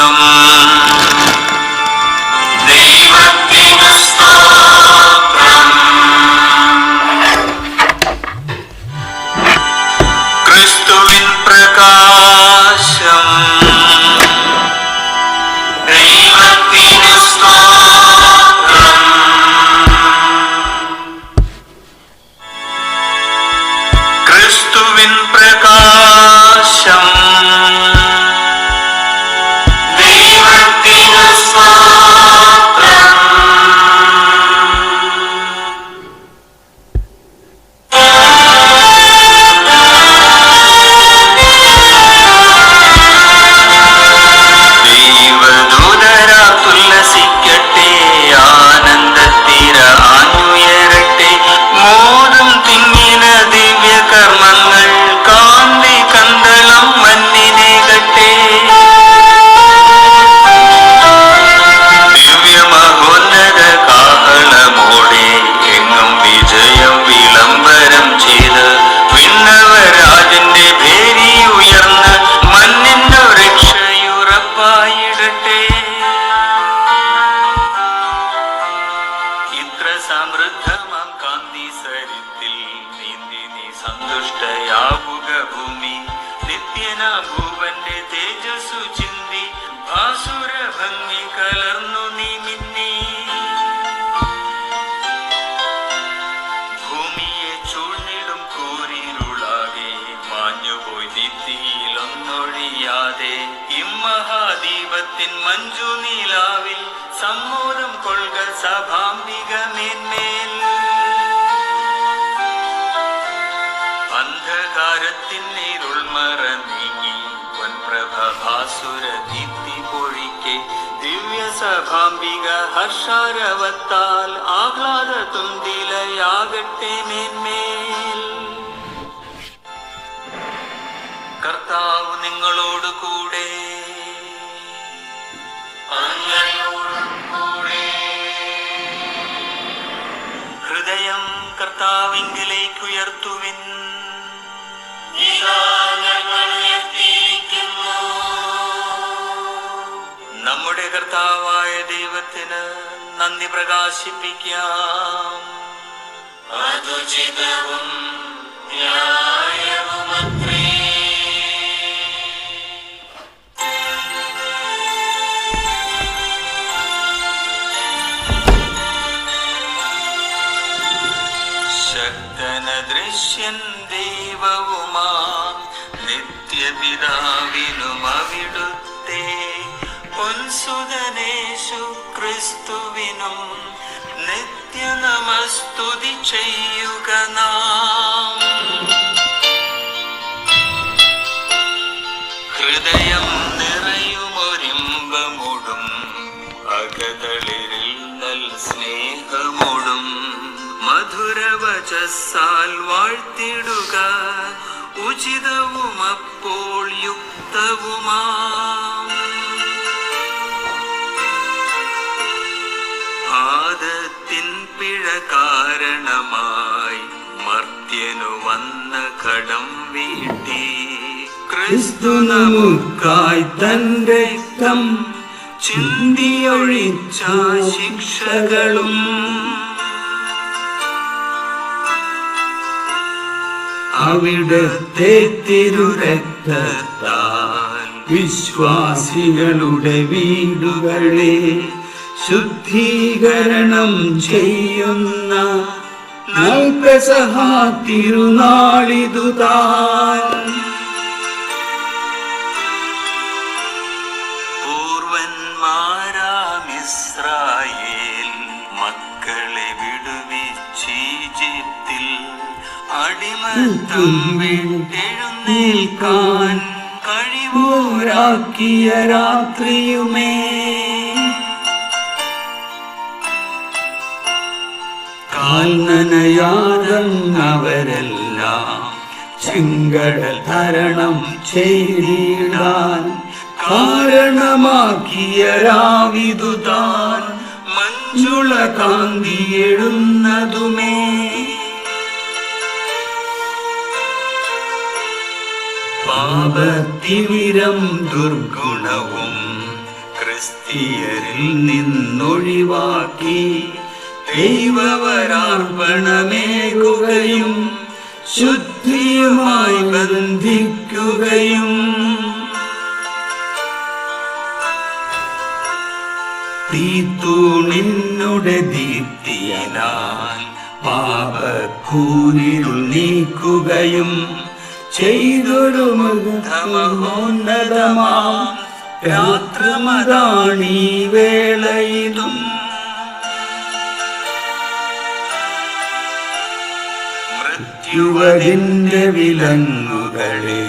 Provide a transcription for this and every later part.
സ്തോത്രം. ദൈവത്തിനു സ്തോത്രം. ക്രിസ്തുവിൻ പ്രകാശം. ദൈവത്തിനു സ്തോത്രം. ക്രിസ്തുവിൻ പ്രകാശം. ദൈവത്തിനു സ്തോത്രം. ദൈവദൂതരാത്തുല്ലസിക്കട്ടെ, ആനന്ദത്തിര ആഞ്ഞുയരട്ടെ. മോദം തിങ്ങിന ദിവ്യകർമ്മങ്ങൾ കാന്തി കന്തളം മന്നിനേകട്ടെ. ദിവ്യമഹോന്നത കാഹളമോടെ എങ്ങും വിജയം വിളംബരം ചെയ്ത് വിണ്ണവരാജന്റെ ഭേരി ഉയർന്ന് മണ്ണിന്റെ രക്ഷയുറപ്പായിടട്ടെ. ഇത്ര സമൃദ്ധമാം കാന്തി സരിത്തിൽ നീന്തി നീ സന്തുഷ്ടയാവുക ഭൂമി. നിത്യന ഭൂവന്റെ തേജസ്സു ചിന്തി ഭാസുര ഭംഗി കലർന്നു നീ മിന്നി. ഭൂമിയെ ചൂഴ്ന്നിടും കൂരിരുളാകെ മാഞ്ഞുപോയി ദീപ്തിയിലൊന്നൊഴിയാതെ ഇമ്മഹാദീപത്തിൻ മഞ്ജു നീലാവിൽ സമ്മോദം കൊള്ളുക സഭാംബിക മേന്മേൽ. അന്ധകാരത്തിൻ ഇരുൾമറ നീങ്ങി പൊൻപ്രഭാസുര ദീപ്തി പൊഴിക്കെ ദിവ്യ സഭാംബിക ഹർഷാരവത്താൽ ആഹ്ലാദ തുന്തിലയാകട്ടെ മേന്മേൽ. കർത്താവ് നിങ്ങളോട് കൂടെ. ഹൃദയം കർത്താവിങ്കലേക്ക് ഉയർത്തുവിൻ. നമ്മുടെ കർത്താവായ ദൈവത്തിന് നന്ദി പ്രകാശിപ്പിക്കാം. അതുചിതവും ന്യായവുമത്രേ. ശക്തനദൃശ്യൻ ദൈവവുമാം നിത്യപിതാവിനും അവിടുത്തെ പൊൻസുതനേശു ക്രിസ്തുവിനും നിത്യനമസ്തുതി ചെയ്യുക നാം. ഹൃദയം നിറയുമൊരിമ്പമോടും അകതളിരിൽ നൽ സ്നേഹമോടും മധുരവചസ്സാൽ വാഴ്ത്തിടുക ഉചിതവും അപ്പോൾ യുക്തവുമാം. ആദത്തിൻ പിഴ കാരണമായി മർത്യനു വന്ന കടം വീട്ടി ക്രിസ്തു നമുക്കായി തന്റെ രക്തം ചിന്തിയൊഴിച്ച ശിക്ഷകളും അവിടുത്തെ തിരുരക്തത്താൽ വിശ്വാസികളുടെ വീടുകളെ ശുദ്ധീകരണം ചെയ്യുന്ന പെസഹ തിരുനാളിതു താൻ. പൂർവന്മാരാം ഇസ്രായേൽ മക്കളെ വിടുവിച്ചീജിപ്തിൽ അടിമത്തം വിട്ടെഴുന്നേൽക്കാൻ കഴിവോരാക്കിയ രാത്രിയുമേ കാൽനനയാതങ്ങവരെല്ലാം ചെങ്കടൽ തരണം ചെയ്തിടാൻ കാരണമാക്കിയ രാവിതുതാൻ മഞ്ജുള കാന്തി എഴുന്നതുമേ. പാപത്തിവിരം ദുർഗുണവും ക്രിസ്തീയരിൽ നിന്നൊഴിവാക്കി ദൈവവരാർപ്പണമേകുകയും ശുദ്ധിയുമായി ബന്ധിക്കുകയും തീത്തൂണിനുടെ ദീപ്തിയാൽ പാപക്കൂരിരുൾ നീക്കുകയും ചെയ്തൊരു മഹോന്നതമാം രാത്രമതാണീ വേളയിലും മൃത്യുവതിന്റെ വിലങ്ങുകളെ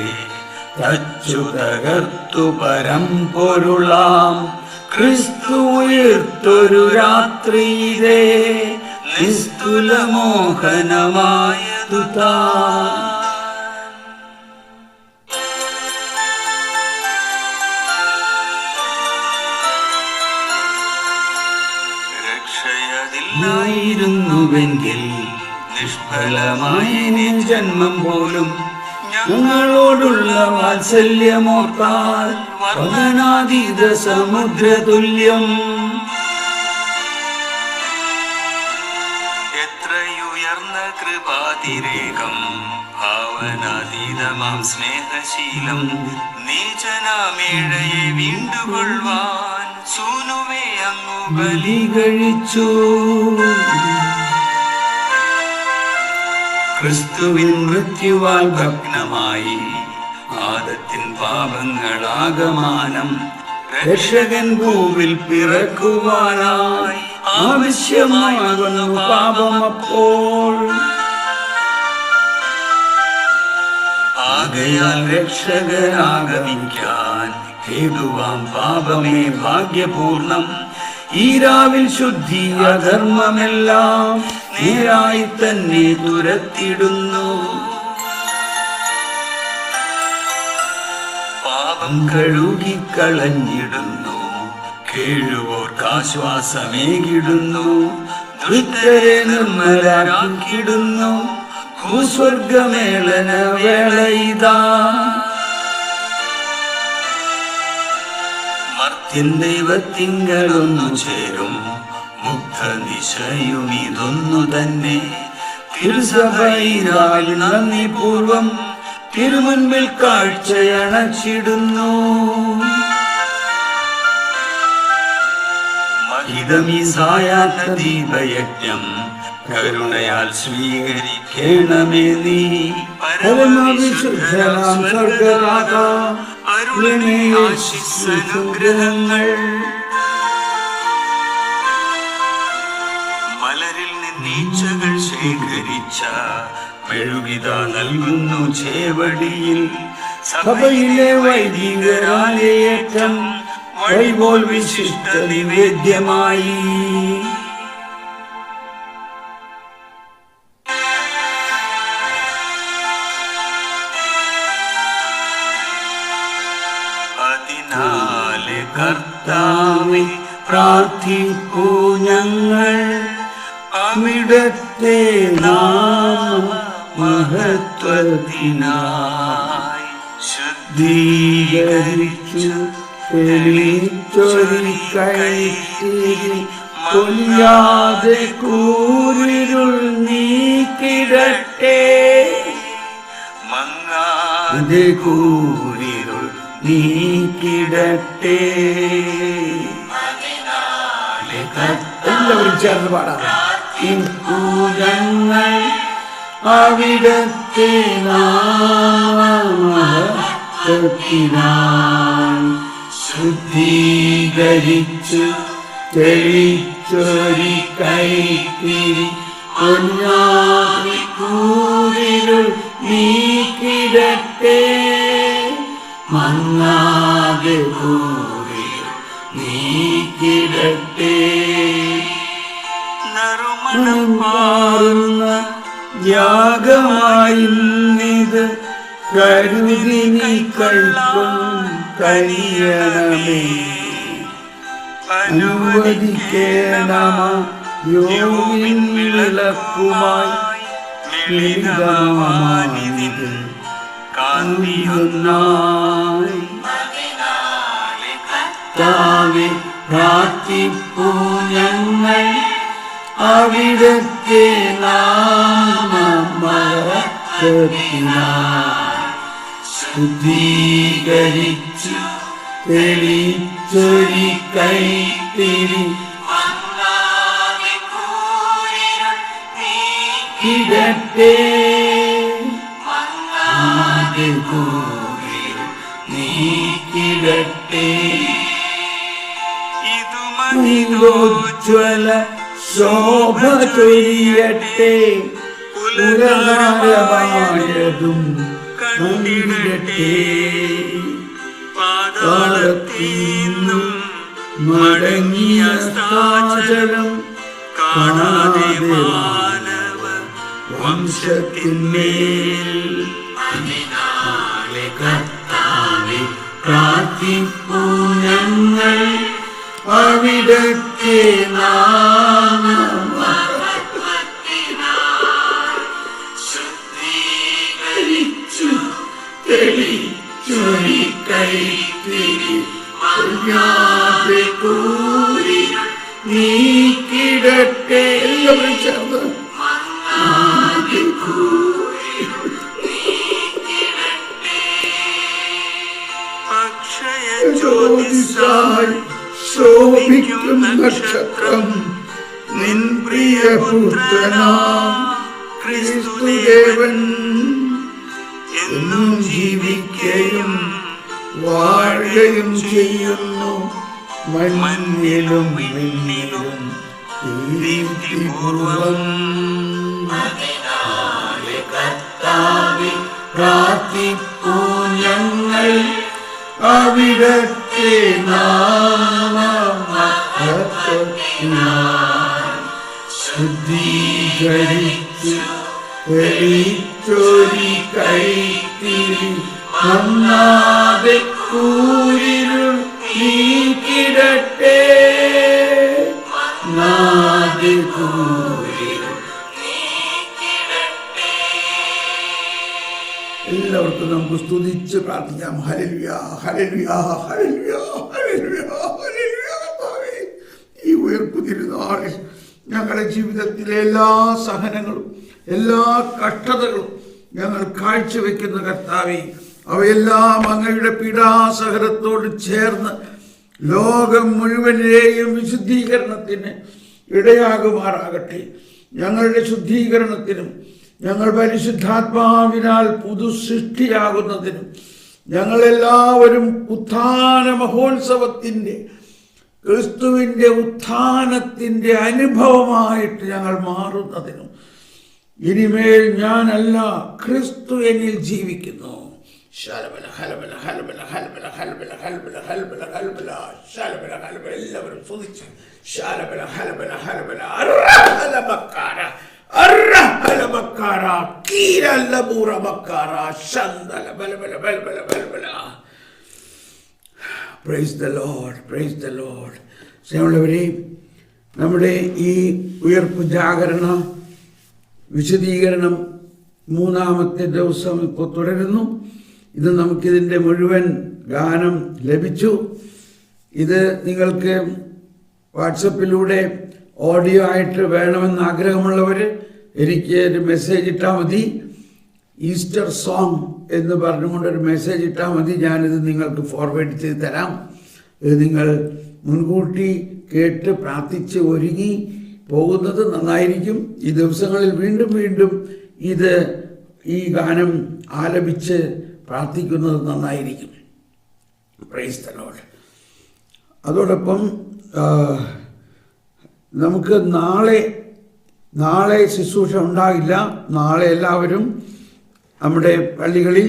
തച്ചു തകർത്തു പരമ്പൊരുളാം ക്രിസ്തു ഉയർത്തൊരു രാത്രിയിലെ നിസ്തുലമോഹനമായതു താൻ. രക്ഷയതില്ലായിരുന്നുവെങ്കിൽ നിഷ്ഫലമായ ജന്മം പോലും ഞങ്ങളോടുള്ള വാത്സല്യമോർത്താൽ വദനാതീത സമുദ്രതുല്യം. എത്രയുയർന്ന കൃപാതിരേകം ഭാവനാതീതമാം സ്നേഹശീലം നീചനാമേഴയെ വീണ്ടുകൊള്ളുവാൻ സൂനുവേ അങ്ങു ബലി കഴിച്ചു. ക്രിസ്തുവിൻ മൃത്യുവാൽ ഭഗ്നമായി ആദത്തിൻ പാപങ്ങളാകമാനം രക്ഷകൻ ഭൂവിൽ പിറക്കുവാനായി ആവശ്യമാകുന്നു പാപമപ്പോൾ. ആകയാൽ രക്ഷകനാഗമിക്കാൻ ഹേതുവാം പാപമേ ഭാഗ്യപൂർണം. ഈ രാവിൽ ശുദ്ധി അധർമ്മമെല്ലാം നേരായി തന്നെ തുരത്തിടുന്നു. പാപം കഴുകിക്കളഞ്ഞിടുന്നു, കേഴുവോർക്കാശ്വാസമേകിടുന്നു. ദുഷ്ടരെ നിർമ്മലരാക്കിടുന്നു, ഭൂസ്വർഗമേളന വേളയിതാ. മർത്യൻ ദൈവത്തിങ്കലൊന്നു ചേരും, മുക്തനിശയും ഇതൊന്നു തന്നെ. തിരുസഭയിൽ നന്ദി പൂർവം തിരുമുൻപിൽ കാഴ്ചയണച്ചിടുന്നു. മഹിതമീ സായാഹ്ന ദീപയജ്ഞം കരുണയാൽ സ്വീകരിക്കണമേ നീ. പരമവിശുദ്ധനാം സ്വർഗ്ഗനാഥ അരുളണേ ആശീസ്സനുഗ്രഹങ്ങൾ. മലരിൽ നിന്നീച്ചകൾ ശേഖരിച്ച മെഴുകിത നൽകുന്നു ചേവടിയിൽ. സഭയിലെ വൈദികരാലേറ്റം വഴിപോൽ വിശിഷ്ട നിവേദ്യമായി. അതിനാലെ കർത്താവേ പ്രാർത്ഥിപ്പൂ ഞങ്ങൾ, അവിടുത്തെ നാമ മഹത്വത്തിനായി ശുദ്ധീകരിച്ചു തെളിച്ചൊരു കൈത്തിരി കൊല്ലാതെ കൂരിരുൾ നീക്കിടട്ടെ. മങ്ങാതെ കൂരിരുൾ നീക്കിടട്ടെ. എല്ലാവരും ചേർന്ന് പാടാം. പൂജങ്ങൾ അവിടത്തെ നാമത്തിനായി ശുദ്ധീകരിച്ചു തെളിച്ചൊരു കൈത്തിരി കൊല്ലാതെ കൂരിരുൾ നീക്കിടട്ടെ. മങ്ങാതെ കൂരിരുൾ നീക്കിടട്ടെ. നറുമണം പാറുന്ന യാഗമായിന്നിത് കരുതി നീ കൈക്കൊള്ളും കഴിയണമേ. അനുവദിക്കേണമ യോവിൻ വിളക്കുമായി മിളിതമാനിത് കാന്തിയൊന്നായി. പ്രാർത്ഥിപ്പൂ ഞങ്ങൾ അവിടുത്തെ നാമമഹത്വത്തിനായി. ശുദ്ധീകരിച്ചു തെളിച്ചൊരി കൈത്തിരി കിടട്ടെ, നീക്കിടട്ടെ. ഇതുമതിലോജ്വല ശോഭ ചൊരിയട്ടെ, ഉലകാരമായതും കണ്ടിടട്ടെ. പാദത്തിന്നും മടങ്ങിയ സാചരം കാണാതെ മാനവ വംശത്തിന്മേൽ. അതിനാലെ കർത്താവേ പ്രാർത്ഥിപ്പൂ ഞങ്ങൾ അവിടുത്തെ നാമമഹത്വത്തിനായി. ശുദ്ധീകരിച്ചു തെളിച്ചൊരി കൈത്തിരി കൂരി നീക്കിടട്ടെ. എല്ലാവരും ചേർന്ന് ജ്യോതിസായി ശോഭിക്കും നക്ഷത്രം നിൻ പ്രിയപുത്രനാം ക്രിസ്തുദേവൻ. എന്നും ജീവിക്കുകയും വാഴുകയും ചെയ്യുന്നു, മഞ്ഞിലും മിന്നിലും ദീപ്തിപൂർവം. അതിനാലെ കർത്താവേ പ്രാർത്ഥിപ്പൂ ഞങ്ങൾ അവിടുത്തെ നാമമഹത്വത്തിനായി. ശുദ്ധീകരിച്ചു തെളിച്ചൊരി കൈത്തിരി നന്നാതെ കൂരിരുൾ നീക്കിടട്ടെ, നാദെ കൂരിരുൾ നീക്കിടട്ടെ. എല്ലാവർക്കും നമുക്ക് സ്തുതിച്ച് പ്രാർത്ഥിക്കാം. Hallelujah, hallelujah, hallelujah, hallelujah, hallelujah. ഈ ഉയർപ്പ് തിരുനാളിൽ ഞങ്ങളുടെ ജീവിതത്തിലെ എല്ലാ സഹനങ്ങളും എല്ലാ കഷ്ടതകളും ഞങ്ങൾ കാഴ്ചവെക്കുന്ന കർത്താവേ, അവയെല്ലാം അങ്ങയുടെ പീഡാസഹനത്തോട് ചേർന്ന് ലോകം മുഴുവനെയും വിശുദ്ധീകരണത്തിന് ഇടയാകുമാറാകട്ടെ. ഞങ്ങളുടെ ശുദ്ധീകരണത്തിനും ഞങ്ങൾ പരിശുദ്ധാത്മാവിനാൽ പുതു സൃഷ്ടിയാകുന്നതിനും ഞങ്ങളെല്ലാവരും ഉത്ഥാന മഹോത്സവത്തിൻ്റെ ക്രിസ്തുവിൻ്റെ ഉത്ഥാനത്തിൻ്റെ അനുഭവമായിട്ട് ഞങ്ങൾ മാറുന്നതിനും ഇനിമേൽ ഞാനല്ല, ക്രിസ്തു എന്നിൽ ജീവിക്കുന്നു. എല്ലാവരും സ്തുതിച്ച് price the Lord, praise the Lord. സ്നേഹമുള്ളവരെ, നമ്മുടെ ഈ ഉയർപ്പ് ജാഗരണ വിശദീകരണം മൂന്നാമത്തെ ദിവസം ഇപ്പോൾ തുടരുന്നു. ഇത് നമുക്കിതിൻ്റെ മുഴുവൻ ഗാനം ലഭിച്ചു. ഇത് നിങ്ങൾക്ക് വാട്സപ്പിലൂടെ ഓഡിയോ ആയിട്ട് വേണമെന്ന് ആഗ്രഹമുള്ളവർ എനിക്ക് ഒരു മെസ്സേജ് ഇട്ടാൽ മതി. ഈസ്റ്റർ സോങ് എന്ന് പറഞ്ഞുകൊണ്ടൊരു മെസ്സേജ് ഇട്ടാൽ മതി. ഞാനിത് നിങ്ങൾക്ക് ഫോർവേഡ് ചെയ്ത് തരാം. ഇത് നിങ്ങൾ മുൻകൂട്ടി കേട്ട് പ്രാർത്ഥിച്ച് ഒരുങ്ങി പോകുന്നത് നന്നായിരിക്കും. ഈ ദിവസങ്ങളിൽ വീണ്ടും വീണ്ടും ഈ ഗാനം ആലപിച്ച് പ്രാർത്ഥിക്കുന്നത് നന്നായിരിക്കും. Praise the Lord. അതോടൊപ്പം നമുക്ക് നാളെ ശുശ്രൂഷ ഉണ്ടാകില്ല. നാളെ എല്ലാവരും നമ്മുടെ പള്ളികളിൽ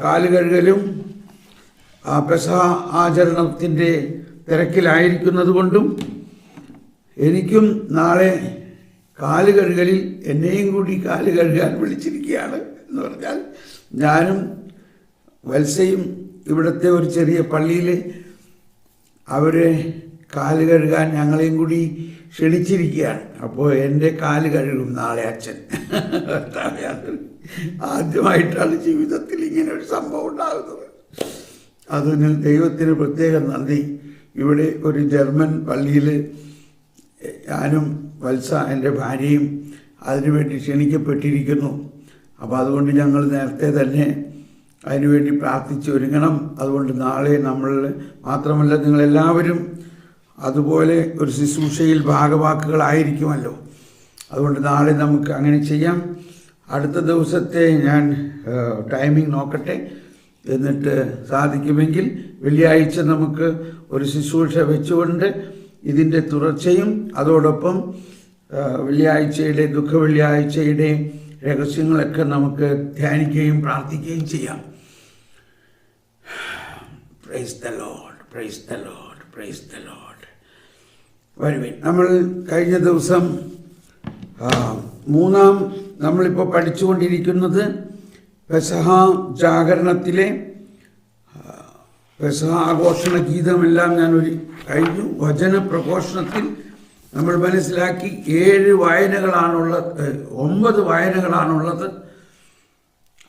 കാലുകഴുകലും പെസഹ ആചരണത്തിൻ്റെ തിരക്കിലായിരിക്കുന്നത് കൊണ്ടും എനിക്കും നാളെ കാലുകഴുകലിൽ എന്നെയും കൂടി കാല് കഴുകാൻ വിളിച്ചിരിക്കുകയാണ്. എന്ന് പറഞ്ഞാൽ ഞാനും വത്സയും ഇവിടുത്തെ ഒരു ചെറിയ പള്ളിയിൽ അവരെ കാല് കഴുകാൻ ഞങ്ങളെയും കൂടി ക്ഷണിച്ചിരിക്കുകയാണ്. അപ്പോൾ എൻ്റെ കാല് കഴുകും നാളെ അച്ഛൻ. ആദ്യമായിട്ടാണ് ജീവിതത്തിൽ ഇങ്ങനെ ഒരു സംഭവം ഉണ്ടാകുന്നത്. അതിന് ദൈവത്തിന് പ്രത്യേകം നന്ദി. ഇവിടെ ഒരു ജർമ്മൻ പള്ളിയിൽ ഞാനും വത്സ എൻ്റെ ഭാര്യയും അതിനുവേണ്ടി ക്ഷണിക്കപ്പെട്ടിരിക്കുന്നു. അപ്പോൾ അതുകൊണ്ട് ഞങ്ങൾ നേരത്തെ തന്നെ അതിനുവേണ്ടി പ്രാർത്ഥിച്ച് ഒരുങ്ങണം. അതുകൊണ്ട് നാളെ നമ്മൾ മാത്രമല്ല, നിങ്ങളെല്ലാവരും അതുപോലെ ഒരു ശുശ്രൂഷയിൽ ഭാഗവാക്കുകളായിരിക്കുമല്ലോ. അതുകൊണ്ട് നാളെ നമുക്ക് അങ്ങനെ ചെയ്യാം. അടുത്ത ദിവസത്തെ ഞാൻ ടൈമിംഗ് നോക്കട്ടെ, എന്നിട്ട് സാധിക്കുമെങ്കിൽ വെള്ളിയാഴ്ച നമുക്ക് ഒരു ശുശ്രൂഷ വെച്ചുകൊണ്ട് ഇതിൻ്റെ തുടർച്ചയും അതോടൊപ്പം വെള്ളിയാഴ്ചയുടെ ദുഃഖവെള്ളിയാഴ്ചയുടെ രഹസ്യങ്ങളൊക്കെ നമുക്ക് ധ്യാനിക്കുകയും പ്രാർത്ഥിക്കുകയും ചെയ്യാം. Price the Lord, praise the Lord, praise the Lord. വരുവിൻ. നമ്മൾ കഴിഞ്ഞ ദിവസം നമ്മളിപ്പോൾ പഠിച്ചുകൊണ്ടിരിക്കുന്നത് പെസഹ ജാഗരണത്തിലെ പെസഹ ആഘോഷണ ഗീതമെല്ലാം കഴിഞ്ഞു. വചന പ്രഘോഷണത്തിൽ നമ്മൾ മനസ്സിലാക്കി 9 വായനകളാണുള്ളത്.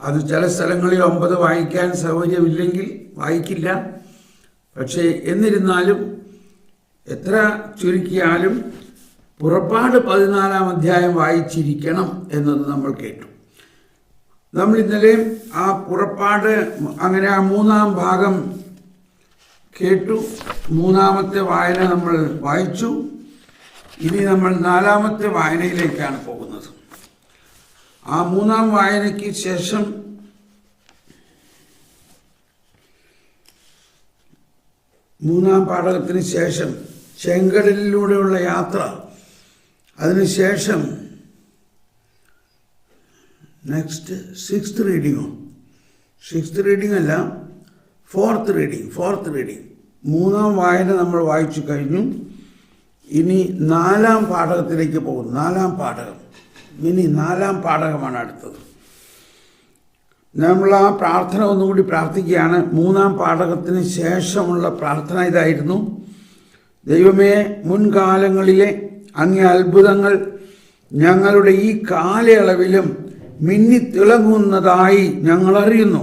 അത് ചില സ്ഥലങ്ങളിൽ 9 വായിക്കാൻ സൗകര്യമില്ലെങ്കിൽ വായിക്കില്ല. പക്ഷേ എന്നിരുന്നാലും എത്ര ചുരുക്കിയാലും പുറപ്പാട് 14-ാം അധ്യായം വായിച്ചിരിക്കണം എന്നത് നമ്മൾ കേട്ടു. നമ്മൾ ഇന്നലെ ആ പുറപ്പാട് അങ്ങനെ ആ 3-ാം ഭാഗം കേട്ടു. 3-ാമത്തെ വായന നമ്മൾ വായിച്ചു. ഇനി നമ്മൾ 4-ാമത്തെ വായനയിലേക്കാണ് പോകുന്നത്. ആ 3-ാം വായനയ്ക്ക് ശേഷം 3-ാം പാഠകത്തിന് ശേഷം ചെങ്കടലിലൂടെയുള്ള യാത്ര, അതിനുശേഷം നെക്സ്റ്റ് 6th റീഡിംഗ് അല്ല, 4th റീഡിംഗ് 3-ാം വായന നമ്മൾ വായിച്ചു കഴിഞ്ഞു. ഇനി 4-ാം പാഠകത്തിലേക്ക് പോകുന്നു. 4-ാം പാഠകം, ഇനി 4-ാം പാഠകമാണ് അടുത്തത്. നമ്മൾ ആ പ്രാർത്ഥന ഒന്നുകൂടി പ്രാർത്ഥിക്കുകയാണ്. 3-ാം പാഠകത്തിന് ശേഷമുള്ള പ്രാർത്ഥന ഇതായിരുന്നു: ദൈവമേ, മുൻകാലങ്ങളിലെ അങ്ങേ അത്ഭുതങ്ങൾ ഞങ്ങളുടെ ഈ കാലയളവിലും മിന്നിത്തിളങ്ങുന്നതായി ഞങ്ങൾ അറിയുന്നു.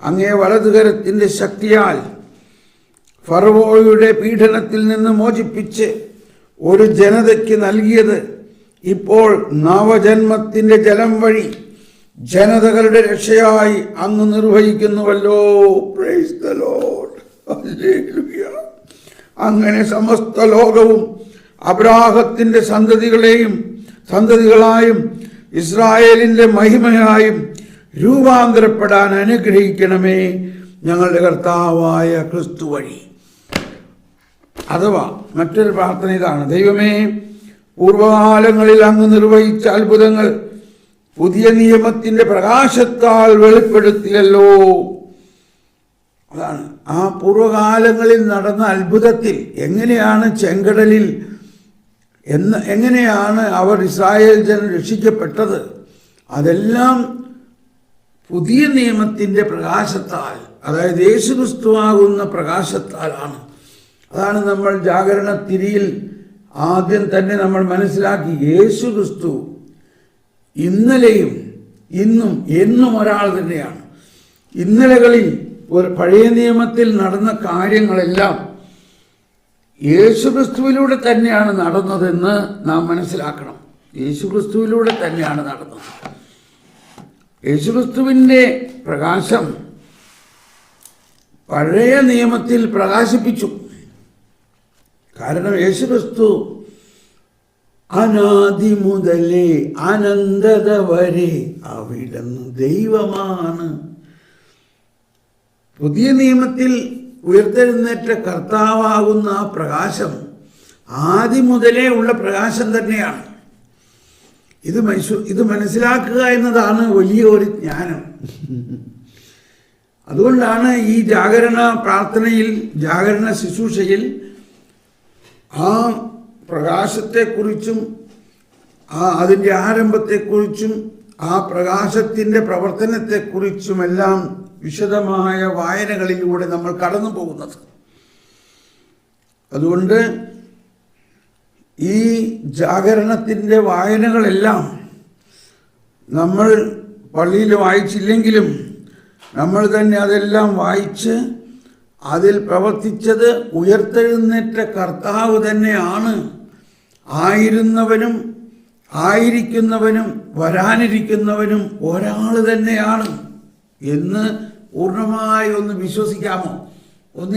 അങ്ങേ വലതുകരത്തിൻ്റെ ശക്തിയാൽ ഫറവോയുടെ പീഡനത്തിൽ നിന്ന് മോചിപ്പിച്ച് ഒരു ജനതയ്ക്ക് നൽകിയത് ഇപ്പോൾ നവജന്മത്തിൻ്റെ ജലം വഴി ജനതകളുടെ രക്ഷയായി അങ്ങ് നിർവഹിക്കുന്നുവല്ലോ. Praise the Lord, hallelujah. അങ്ങനെ സമസ്ത ലോകവും അബ്രാഹത്തിൻ്റെ സന്തതികളായും ഇസ്രായേലിൻ്റെ മഹിമയായും രൂപാന്തരപ്പെടാൻ അനുഗ്രഹിക്കണമേ, ഞങ്ങളുടെ കർത്താവായ ക്രിസ്തു വഴി. അഥവാ മറ്റൊരു പ്രാർത്ഥന ഇതാണ്: ദൈവമേ, പൂർവകാലങ്ങളിൽ അങ്ങ് നിർവഹിച്ച അത്ഭുതങ്ങൾ പുതിയ നിയമത്തിൻ്റെ പ്രകാശത്താൽ വെളിപ്പെടുത്തിയല്ലോ. അതാണ് ആ പൂർവകാലങ്ങളിൽ നടന്ന അത്ഭുതത്തിൽ എങ്ങനെയാണ് ചെങ്കടലിൽ എങ്ങനെയാണ് അവർ ഇസ്രായേൽ ജനം രക്ഷിക്കപ്പെട്ടത്, അതെല്ലാം പുതിയ നിയമത്തിൻ്റെ പ്രകാശത്താൽ, അതായത് യേശുക്രിസ്തുവാകുന്ന പ്രകാശത്താലാണ്. അതാണ് നമ്മൾ ജാഗരണത്തിരിയിൽ ആദ്യം തന്നെ നമ്മൾ മനസ്സിലാക്കി. യേശുക്രിസ്തു ഇന്നലെയും ഇന്നും എന്നും ഒരാൾ തന്നെയാണ്. ഇന്നലകളിൽ പഴയ നിയമത്തിൽ നടന്ന കാര്യങ്ങളെല്ലാം യേശുക്രിസ്തുവിലൂടെ തന്നെയാണ് നടന്നതെന്ന് നാം മനസ്സിലാക്കണം. യേശുക്രിസ്തുവിലൂടെ തന്നെയാണ് നടന്നത്. യേശുക്രിസ്തുവിൻ്റെ പ്രകാശം പഴയ നിയമത്തിൽ പ്രകാശിപ്പിച്ചു. കാരണം യേശുക്രിസ്തു അനാദി മുതലേ അനന്തത വരെ അവിടുന്ന് ദൈവമാണ്. പുതിയ നിയമത്തിൽ ഉയർത്തെഴുന്നേറ്റ കർത്താവാകുന്ന ആ പ്രകാശം ആദ്യം മുതലേ ഉള്ള പ്രകാശം തന്നെയാണ്. ഇത് മനസ്സിലാക്കുക എന്നതാണ് വലിയ ഒരു ജ്ഞാനം. അതുകൊണ്ടാണ് ഈ ജാഗരണ പ്രാർത്ഥനയിൽ, ജാഗരണ ശുശ്രൂഷയിൽ ആ പ്രകാശത്തെക്കുറിച്ചും അതിൻ്റെ ആരംഭത്തെക്കുറിച്ചും ആ പ്രകാശത്തിൻ്റെ പ്രവർത്തനത്തെക്കുറിച്ചുമെല്ലാം വിശദമായ വായനകളിലൂടെ നമ്മൾ കടന്നു പോകുന്നത്. അതുകൊണ്ട് ഈ ജാഗരണത്തിൻ്റെ വായനകളെല്ലാം നമ്മൾ പള്ളിയിൽ വായിച്ചില്ലെങ്കിലും നമ്മൾ തന്നെ അതെല്ലാം വായിച്ച് അതിൽ പ്രവർത്തിച്ചത് ഉയർത്തെഴുന്നേറ്റ കർത്താവ് തന്നെയാണ്. ആയിരുന്നവനും ആയിരിക്കുന്നവനും വരാനിരിക്കുന്നവനും ഒരാൾ തന്നെയാണ് എന്ന് പൂർണ്ണമായി ഒന്ന് വിശ്വസിക്കാമോ?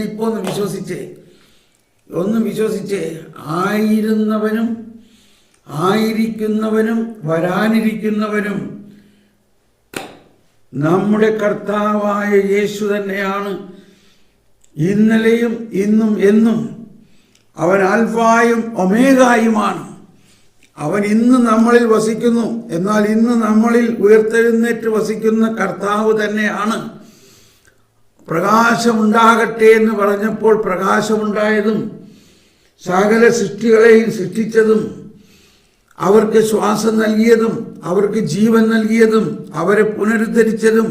ഇപ്പോൾ ഒന്ന് വിശ്വസിച്ചേ. ആയിരുന്നവനും ആയിരിക്കുന്നവനും വരാനിരിക്കുന്നവനും നമ്മുടെ കർത്താവായ യേശു തന്നെയാണ്. ഇന്നലെയും ഇന്നും എന്നും അവൻ ആൽഫായും ഒമേഗായുമാണ്. അവൻ ഇന്ന് നമ്മളിൽ വസിക്കുന്നു. എന്നാൽ ഇന്ന് നമ്മളിൽ ഉയർത്തെഴുന്നേറ്റ് വസിക്കുന്ന കർത്താവ് തന്നെയാണ്. പ്രകാശമുണ്ടാകട്ടെ എന്ന് പറഞ്ഞപ്പോൾ പ്രകാശമുണ്ടായതും സകല സൃഷ്ടികളെയും സൃഷ്ടിച്ചതും അവർക്ക് ശ്വാസം നൽകിയതും അവർക്ക് ജീവൻ നൽകിയതും അവരെ പുനരുദ്ധരിച്ചതും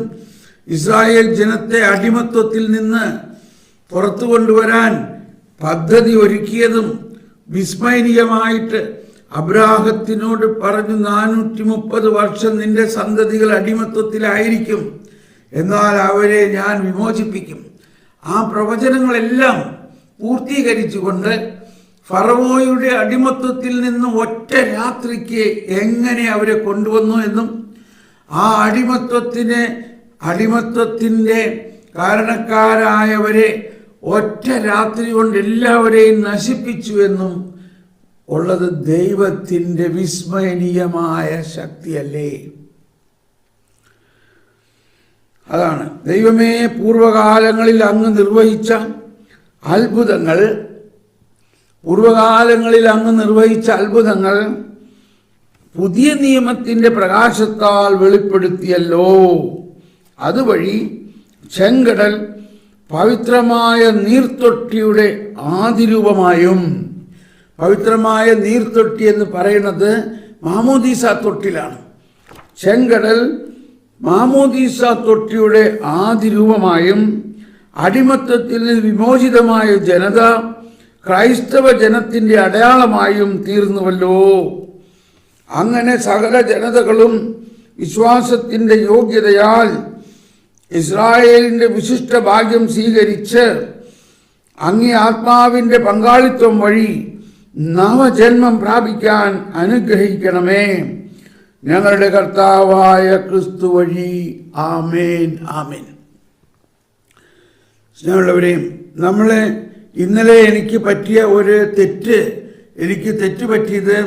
ഇസ്രായേൽ ജനത്തെ അടിമത്വത്തിൽ നിന്ന് പുറത്തു കൊണ്ടുവരാൻ പദ്ധതി ഒരുക്കിയതും വിസ്മയനീയമായിട്ട് അബ്രാഹത്തിനോട് പറഞ്ഞു, 430 വർഷം നിന്റെ സന്തതികൾ അടിമത്വത്തിലായിരിക്കും, എന്നാൽ അവരെ ഞാൻ വിമോചിപ്പിക്കും. ആ പ്രവചനങ്ങളെല്ലാം പൂർത്തീകരിച്ചുകൊണ്ട് ഫറവോയുടെ അടിമത്വത്തിൽ നിന്ന് ഒറ്റ രാത്രിക്ക് എങ്ങനെ അവരെ കൊണ്ടുവന്നു എന്നും ആ അടിമത്വത്തിൻ്റെ കാരണക്കാരായവരെ ഒറ്റ രാത്രി കൊണ്ട് എല്ലാവരെയും നശിപ്പിച്ചു എന്നും ഉള്ളത് ദൈവത്തിൻ്റെ വിസ്മയനീയമായ ശക്തിയല്ലേ? അതാണ് ദൈവമേ, പൂർവകാലങ്ങളിൽ അങ്ങ് നിർവഹിച്ച അത്ഭുതങ്ങൾ പുതിയ നിയമത്തിൻ്റെ പ്രകാശത്താൽ വെളിപ്പെടുത്തിയല്ലോ. അതുവഴി ചെങ്കടൽ പവിത്രമായ നീർത്തൊട്ടിയുടെ ആദിരൂപമായും, പവിത്രമായ നീർത്തൊട്ടി എന്ന് പറയുന്നത് മാമോദീസ തൊട്ടിലാണ്. ചെങ്കടൽ മാമോദീസ തൊട്ടിയുടെ ആദിരൂപമായും അടിമത്തത്തിൽ നിന്ന് വിമോചിതമായ ജനത ക്രൈസ്തവ ജനത്തിൻ്റെ അടയാളമായും തീർന്നുവല്ലോ. അങ്ങനെ സകല ജനതകളും വിശ്വാസത്തിൻ്റെ യോഗ്യതയാൽ ഇസ്രായേലിൻ്റെ വിശിഷ്ട ഭാഗ്യം സ്വീകരിച്ച് അങ്ങേ ആത്മാവിൻ്റെ പങ്കാളിത്തം വഴി നവജന്മം പ്രാപിക്കാൻ അനുഗ്രഹിക്കണമേ. ഞങ്ങളുടെ കർത്താവായ ക്രിസ്തു വഴി. ആമേൻ, ആമേൻ. സ്നേഹമുള്ളവരെയും, ഇന്നലെ എനിക്ക് പറ്റിയ ഒരു തെറ്റ് പറ്റിയത്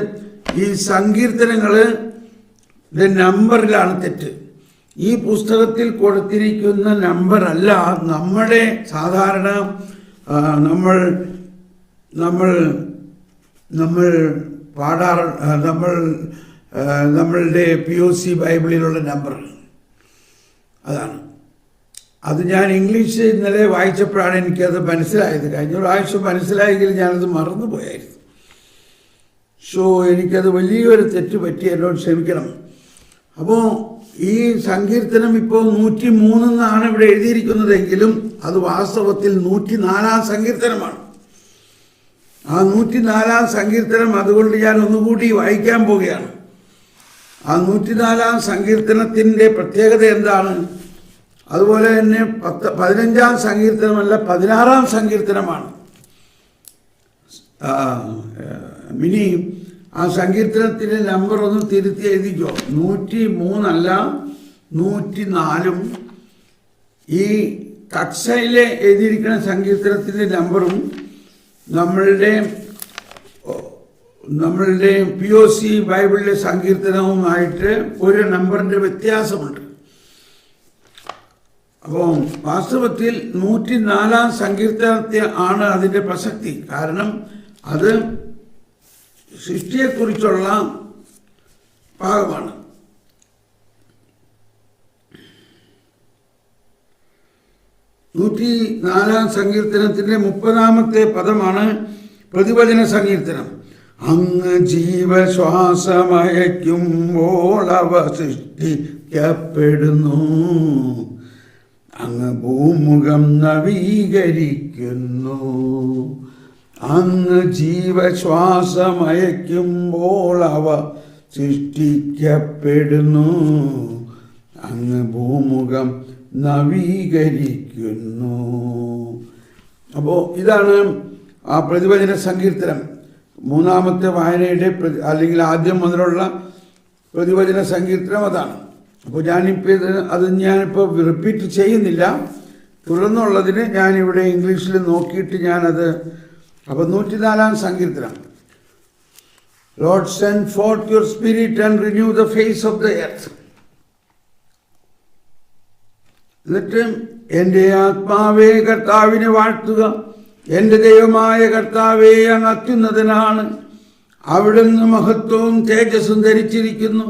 ഈ സങ്കീർത്തനങ്ങളുടെ നമ്പറിലാണ് തെറ്റ്. ഈ പുസ്തകത്തിൽ കൊടുത്തിരിക്കുന്ന നമ്പർ അല്ല നമ്മുടെ സാധാരണ നമ്മളുടെ POC ബൈബിളിലുള്ള നമ്പർ അതാണ്. അത് ഞാൻ ഇംഗ്ലീഷ് ഇന്നലെ വായിച്ചപ്പോഴാണ് എനിക്കത് മനസ്സിലായത്. കഴിഞ്ഞ പ്രാവശ്യം മനസ്സിലായെങ്കിൽ ഞാനത് മറന്നുപോയായിരുന്നു. എനിക്കത് വലിയൊരു തെറ്റ് പറ്റി, എന്നോട് ക്ഷമിക്കണം. അപ്പോൾ ഈ സങ്കീർത്തനം ഇപ്പോൾ 103 എന്നാണ് ഇവിടെ എഴുതിയിരിക്കുന്നതെങ്കിലും അത് വാസ്തവത്തിൽ 104-ാം സങ്കീർത്തനമാണ്. ആ 104-ാം സങ്കീർത്തനം അതുകൊണ്ട് ഞാൻ ഒന്നുകൂടി വായിക്കാൻ പോവുകയാണ്. ആ 104-ാം സങ്കീർത്തനത്തിൻ്റെ പ്രത്യേകത എന്താണ്? അതുപോലെ തന്നെ 15-ാം സങ്കീർത്തനമല്ല, 16-ാം സങ്കീർത്തനമാണ്. മിനി ആ സങ്കീർത്തനത്തിൻ്റെ നമ്പർ ഒന്ന് തിരുത്തി എഴുതിക്കോ. 103 അല്ല 104-ഉം ഈ കക്സയിലെ എഴുതിയിരിക്കുന്ന സങ്കീർത്തനത്തിൻ്റെ നമ്പറും നമ്മളുടെ POC ബൈബിളിലെ സങ്കീർത്തനവുമായിട്ട് ഒരു നമ്പറിൻ്റെ വ്യത്യാസമുണ്ട്. അപ്പോൾ വാസ്തവത്തിൽ 104-ാം സങ്കീർത്തനത്തിൽ ആണ് അതിൻ്റെ പ്രസക്തി. കാരണം അത് സൃഷ്ടിയെക്കുറിച്ചുള്ള ഭാഗമാണ്. ാം സങ്കീർത്തനത്തിൻ്റെ 30-ാമത്തെ പദമാണ് പ്രതിവചന സങ്കീർത്തനം. അങ്ങ് ജീവശ്വാസമയക്കുമ്പോൾ അവ സൃഷ്ടിക്കപ്പെടുന്നു, അങ്ങ് ഭൂമുഖം നവീകരിക്കുന്നു. അങ്ങ് ജീവശ്വാസമയക്കുമ്പോൾ അവ സൃഷ്ടിക്കപ്പെടുന്നു, അങ്ങ് ഭൂമുഖം നവീകരിക്കുന്നു. അപ്പോൾ ഇതാണ് ആ പ്രതിവചന സങ്കീർത്തനം. മൂന്നാമത്തെ വായനയുടെ അല്ലെങ്കിൽ ആദ്യം മുതലുള്ള പ്രതിവചന സങ്കീർത്തനം അതാണ്. അപ്പോൾ ഞാനിപ്പോൾ റിപ്പീറ്റ് ചെയ്യുന്നില്ല. തുടർന്നുള്ളതിന് ഞാനിവിടെ ഇംഗ്ലീഷിൽ നോക്കിയിട്ട് ഞാനത്. അപ്പോൾ 104-ാം സങ്കീർത്തനം. Lord, send forth your spirit and renew the face of the earth. എന്നിട്ട് എൻ്റെ ആത്മാവേ കർത്താവിനെ വാഴ്ത്തുക, എൻ്റെ ദൈവമായ കർത്താവേ അങ്ങ് അത്യുന്നതനാണ്, അവിടുന്ന് മഹത്വവും തേജസ്സും ധരിച്ചിരിക്കുന്നു.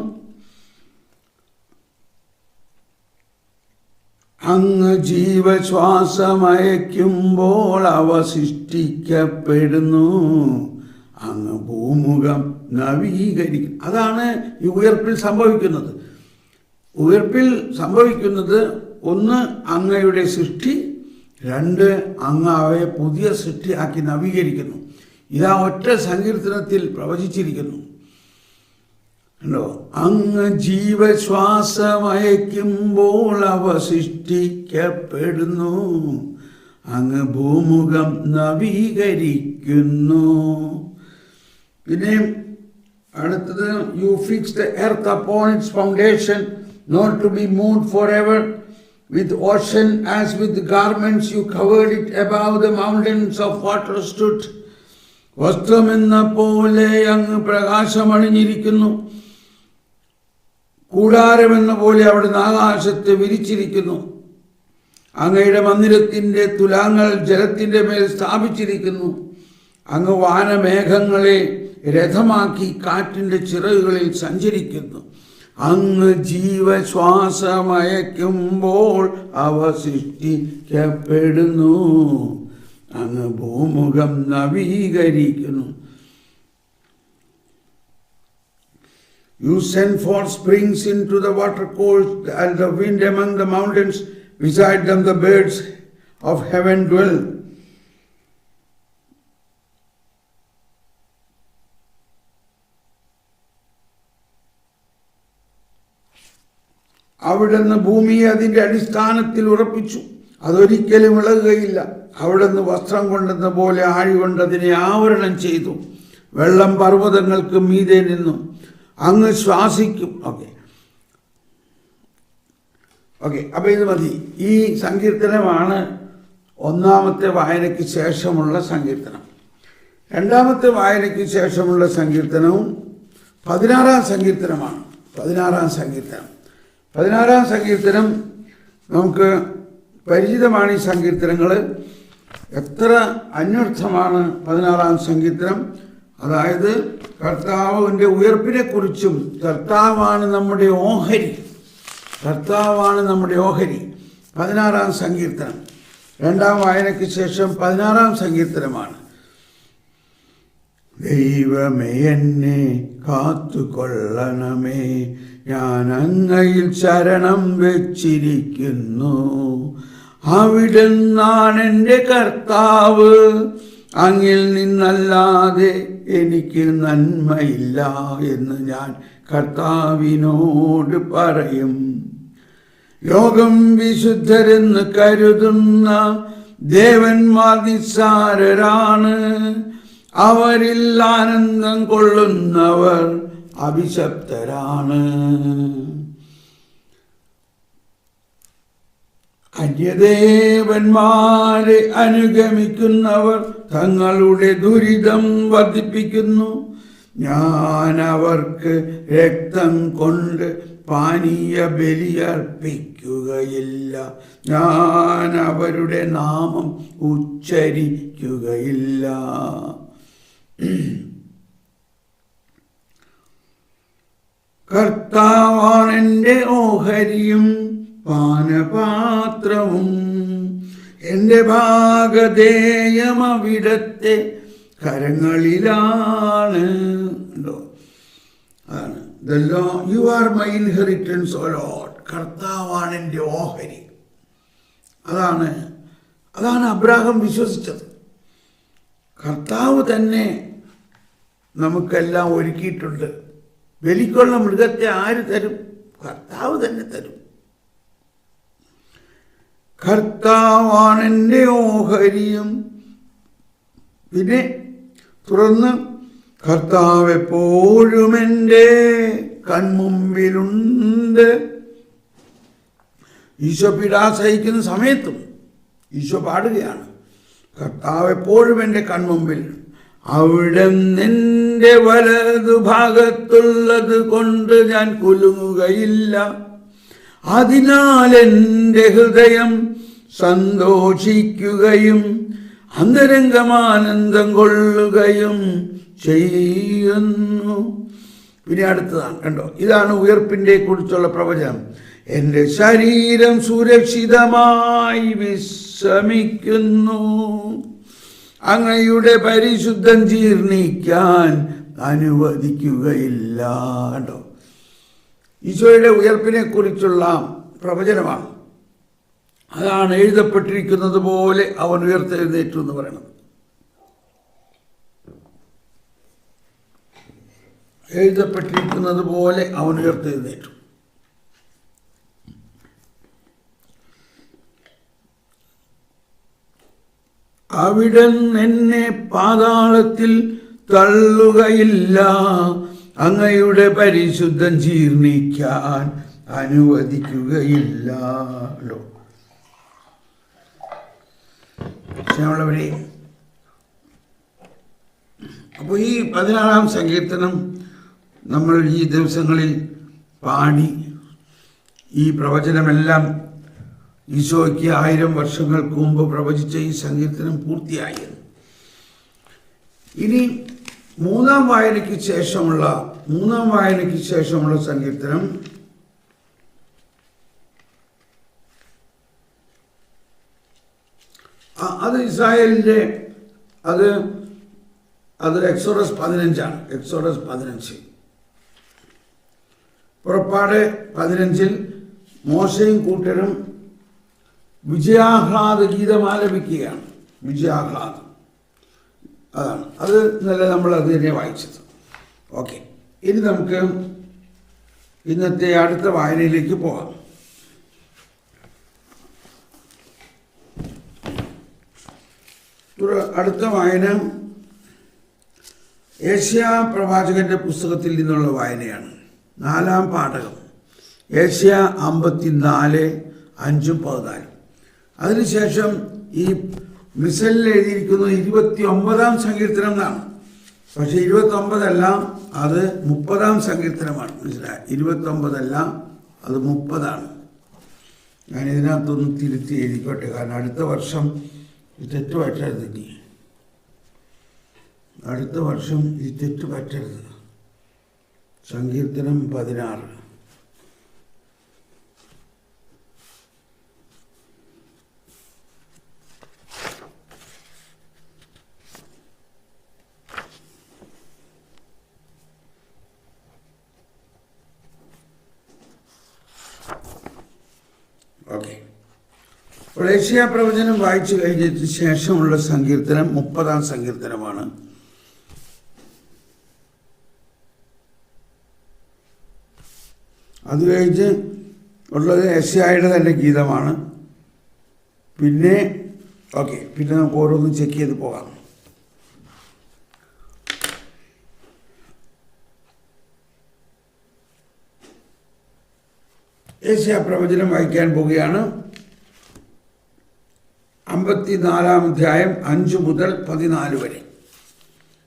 അങ്ങ് ജീവശ്വാസമയക്കുമ്പോൾ അവ സൃഷ്ടിക്കപ്പെടുന്നു, അങ്ങ് ഭൂമുഖം നവീകരിക്കും. അതാണ് ഈ ഉയർപ്പിൽ സംഭവിക്കുന്നത്. ഉയർപ്പിൽ സംഭവിക്കുന്നത് ഒന്ന് അങ്ങയുടെ സൃഷ്ടി, രണ്ട് അങ്ങ് അവയെ പുതിയ സൃഷ്ടിയാക്കി നവീകരിക്കുന്നു. ഇതാ ഒറ്റ സങ്കീർത്തനത്തിൽ പ്രവചിച്ചിരിക്കുന്നു. കണ്ടോ, അങ്ങ് ജീവശ്വാസമയക്കുമ്പോൾ അവ സൃഷ്ടിക്കപ്പെടുന്നു, അങ്ങ് ഭൂമുഖം നവീകരിക്കുന്നു. പിന്നെ അടുത്തത്, you fix the earth upon its foundation, not to be moved forever. With ocean as with garments you covered it, above the mountains of water stood. വസ്ത്രമെന്ന പോലെ അങ്ങ് പ്രകാശമണിഞ്ഞിരിക്കുന്നു, കൂടാരമെന്ന പോലെ അവിടുന്ന് ആകാശത്തെ വിരിച്ചിരിക്കുന്നു. അങ്ങയുടെ മന്ദിരത്തിൻ്റെ തുലാങ്ങൾ ജലത്തിൻ്റെ മേൽ സ്ഥാപിച്ചിരിക്കുന്നു. അങ്ങ് വാനമേഘങ്ങളെ രഥമാക്കി കാറ്റിൻ്റെ ചിറകുകളിൽ സഞ്ചരിക്കുന്നു. അങ്ങ് ജീവശ്വാസമയക്കുമ്പോൾ അവ സൃഷ്ടിക്കപ്പെടുന്നു, അങ്ങ് ഭൂമുഖം നവീകരിക്കുന്നു. You send forth springs into the watercourse, and the wind among the mountains. Beside them the birds of heaven dwell. അവിടുന്ന് ഭൂമിയെ അതിൻ്റെ അടിസ്ഥാനത്തിൽ ഉറപ്പിച്ചു, അതൊരിക്കലും ഇളകുകയില്ല. അവിടുന്ന് വസ്ത്രം കൊണ്ടെന്ന പോലെ ആഴികൊണ്ട് അതിനെ ആവരണം ചെയ്തു. വെള്ളം പർവ്വതങ്ങൾക്ക് മീതെ നിന്നു. അങ്ങ് ശ്വാസിക്കും. ഓക്കെ, അപ്പോൾ ഇത് മതി. ഈ സങ്കീർത്തനമാണ് ഒന്നാമത്തെ വായനയ്ക്ക് ശേഷമുള്ള സങ്കീർത്തനം. രണ്ടാമത്തെ വായനയ്ക്ക് ശേഷമുള്ള സങ്കീർത്തനവും 16-ാം സങ്കീർത്തനമാണ്. 16-ാം സങ്കീർത്തനം നമുക്ക് പരിചിതമാണ്. ഈ സങ്കീർത്തനങ്ങൾ എത്ര അന്വർത്ഥമാണ്. 16-ാം സങ്കീർത്തനം, അതായത് കർത്താവിൻ്റെ ഉയർപ്പിനെ കുറിച്ചും, കർത്താവാണ് നമ്മുടെ ഓഹരി, 16-ാം സങ്കീർത്തനം. രണ്ടാം വായനയ്ക്ക് ശേഷം 16-ാം സങ്കീർത്തനമാണ്. ദൈവമേ എന്നെ കാത്തുകൊള്ളണമേ, ഞാൻ അങ്ങയിൽ ശരണം വെച്ചിരിക്കുന്നു. അവിടുന്നാണ് എൻ്റെ കർത്താവ്, അങ്ങിൽ നിന്നല്ലാതെ എനിക്ക് നന്മയില്ല എന്ന് ഞാൻ കർത്താവിനോട് പറയും. ലോകം വിശുദ്ധരെന്ന് കരുതുന്ന ദേവന്മാർ നിസ്സാരരാണ്, അവരിൽ ആനന്ദം കൊള്ളുന്നവർ അഭിശപ്തരാണ്. അന്യദേവന്മാരെ അനുഗമിക്കുന്നവർ തങ്ങളുടെ ദുരിതം വർദ്ധിപ്പിക്കുന്നു. ഞാൻ അവർക്ക് രക്തം കൊണ്ട് പാനീയ ബലിയർപ്പിക്കുകയില്ല, ഞാൻ അവരുടെ നാമം ഉച്ചരിക്കുകയില്ല. കർത്താവാണ് എൻ്റെ ഓഹരിയും പാനപാത്രവും, എൻ്റെ ഭാഗധേയം അവിടുത്തെ കരങ്ങളിലാണ്. അതാണ് you are my inheritance O Lord. കർത്താവാണ് എൻ്റെ ഓഹരി. അതാണ് അബ്രാഹാം വിശ്വസിച്ചത്. കർത്താവ് തന്നെ നമുക്കെല്ലാം ഒരുക്കിയിട്ടുണ്ട്. ബലിക്കുള്ള മൃഗത്തെ ആര് തരും? കർത്താവ് തന്നെ തരും. കർത്താവാണ് എൻ്റെ ഓഹരിയും പിന്നെ തുടർന്ന് കർത്താവ് എപ്പോഴും എൻ്റെ കൺമുമ്പിലുണ്ട്. ഈശോ പീഡ സഹിക്കുന്ന സമയത്തും ഈശോ പാടുകയാണ്, കർത്താവ് എപ്പോഴും എൻ്റെ കൺമുമ്പിൽ, അവിടെ നിന്റെ വലതുഭാഗത്തുള്ളത് കൊണ്ട് ഞാൻ കുലുങ്ങുകയില്ല. അതിനാൽ എൻ്റെ ഹൃദയം സന്തോഷിക്കുകയും അന്തരംഗമാനന്ദം കൊള്ളുകയും ചെയ്യുന്നു. പിന്നെ അടുത്തതാണ്, കണ്ടോ, ഇതാണ് ഉയർപ്പിനെ കുറിച്ചുള്ള പ്രവചനം. എൻ്റെ ശരീരം സുരക്ഷിതമായി വിശ്രമിക്കുന്നു, അങ്ങയുടെ പരിശുദ്ധം ജീർണിക്കാൻ അനുവദിക്കുകയില്ല. കണ്ടോ, ഈശോയുടെ ഉയർപ്പിനെ കുറിച്ചുള്ള പ്രവചനമാണ്. അതാണ് എഴുതപ്പെട്ടിരിക്കുന്നത് പോലെ അവൻ ഉയർത്തെഴുന്നേറ്റു എന്ന് പറയുന്നത്. എഴുതപ്പെട്ടിരിക്കുന്നത് പോലെ അവൻ ഉയർത്തെഴുന്നേറ്റു. അവിടുന്ന് എന്നെ പാതാളത്തിൽ തള്ളുകയില്ല, അങ്ങയുടെ പരിശുദ്ധം ജീർണിക്കാൻ അനുവദിക്കുകയില്ലല്ലോ. സ്നേഹമുള്ളവരെ, അപ്പോൾ ഈ 16-ാം സങ്കീർത്തനം നമ്മൾ ഈ ദിവസങ്ങളിൽ പാടി ഈ പ്രവചനമെല്ലാം ഈശോയ്ക്ക് 1000 വർഷങ്ങൾക്ക് മുമ്പ് പ്രവചിച്ച ഈ സങ്കീർത്തനം പൂർത്തിയായി. ഇനി മൂന്നാം വായനയ്ക്ക് ശേഷമുള്ള സങ്കീർത്തനം അത് ഇസ്രായേലിൻ്റെ അത് എക്സോഡസ് 15 എക്സോഡസ് 15. പുറപ്പാട് 15 മോശയും കൂട്ടരും വിജയാഹ്ലാദ ഗീതം ആലപിക്കുകയാണ്. വിജയാഹ്ലാദം, അതാണ് അത്. ഇന്നലെ നമ്മൾ അത് തന്നെ വായിച്ചത്. ഓക്കെ, ഇനി നമുക്ക് ഇന്നത്തെ അടുത്ത വായനയിലേക്ക് പോകാം. അടുത്ത വായന ഏഷ്യാ പ്രവാചകന്റെ പുസ്തകത്തിൽ നിന്നുള്ള വായനയാണ്. 4-ാം പാഠകം, ഏഷ്യാ 54:5-14. അതിനുശേഷം ഈ മിസലിൽ എഴുതിയിരിക്കുന്നത് 29-ാം സങ്കീർത്തനം എന്നാണ്. പക്ഷേ 29 അല്ല, അത് 30-ാം സങ്കീർത്തനമാണ്. മനസ്സിലായി? 29 അല്ല, അത് 30-ആണ്. ഞാൻ ഇതിനകത്തൊന്ന് തിരുത്തി എഴുതിക്കോട്ടെ, കാരണം അടുത്ത വർഷം തെറ്റ് പറ്റരുത്. ഇനി അടുത്ത വർഷം ഈ തെറ്റ് പറ്റരുത്. സങ്കീർത്തനം 16. ഓക്കെ, അപ്പോൾ ഏഷ്യാ പ്രവചനം വായിച്ചു കഴിഞ്ഞതിന് ശേഷമുള്ള സങ്കീർത്തനം 30-ാം സങ്കീർത്തനമാണ്. അത് കഴിഞ്ഞ് ഉള്ളത് ഏഷ്യായുടെ തന്നെ ഗീതമാണ്. പിന്നെ പിന്നെ നമുക്ക് ഓരോന്നും ചെക്ക് ചെയ്ത് പോകാം. ഏഷ്യാ പ്രവചനം വായിക്കാൻ പോവുകയാണ്. 54-ാം അധ്യായം 5 മുതൽ 14 വരെ.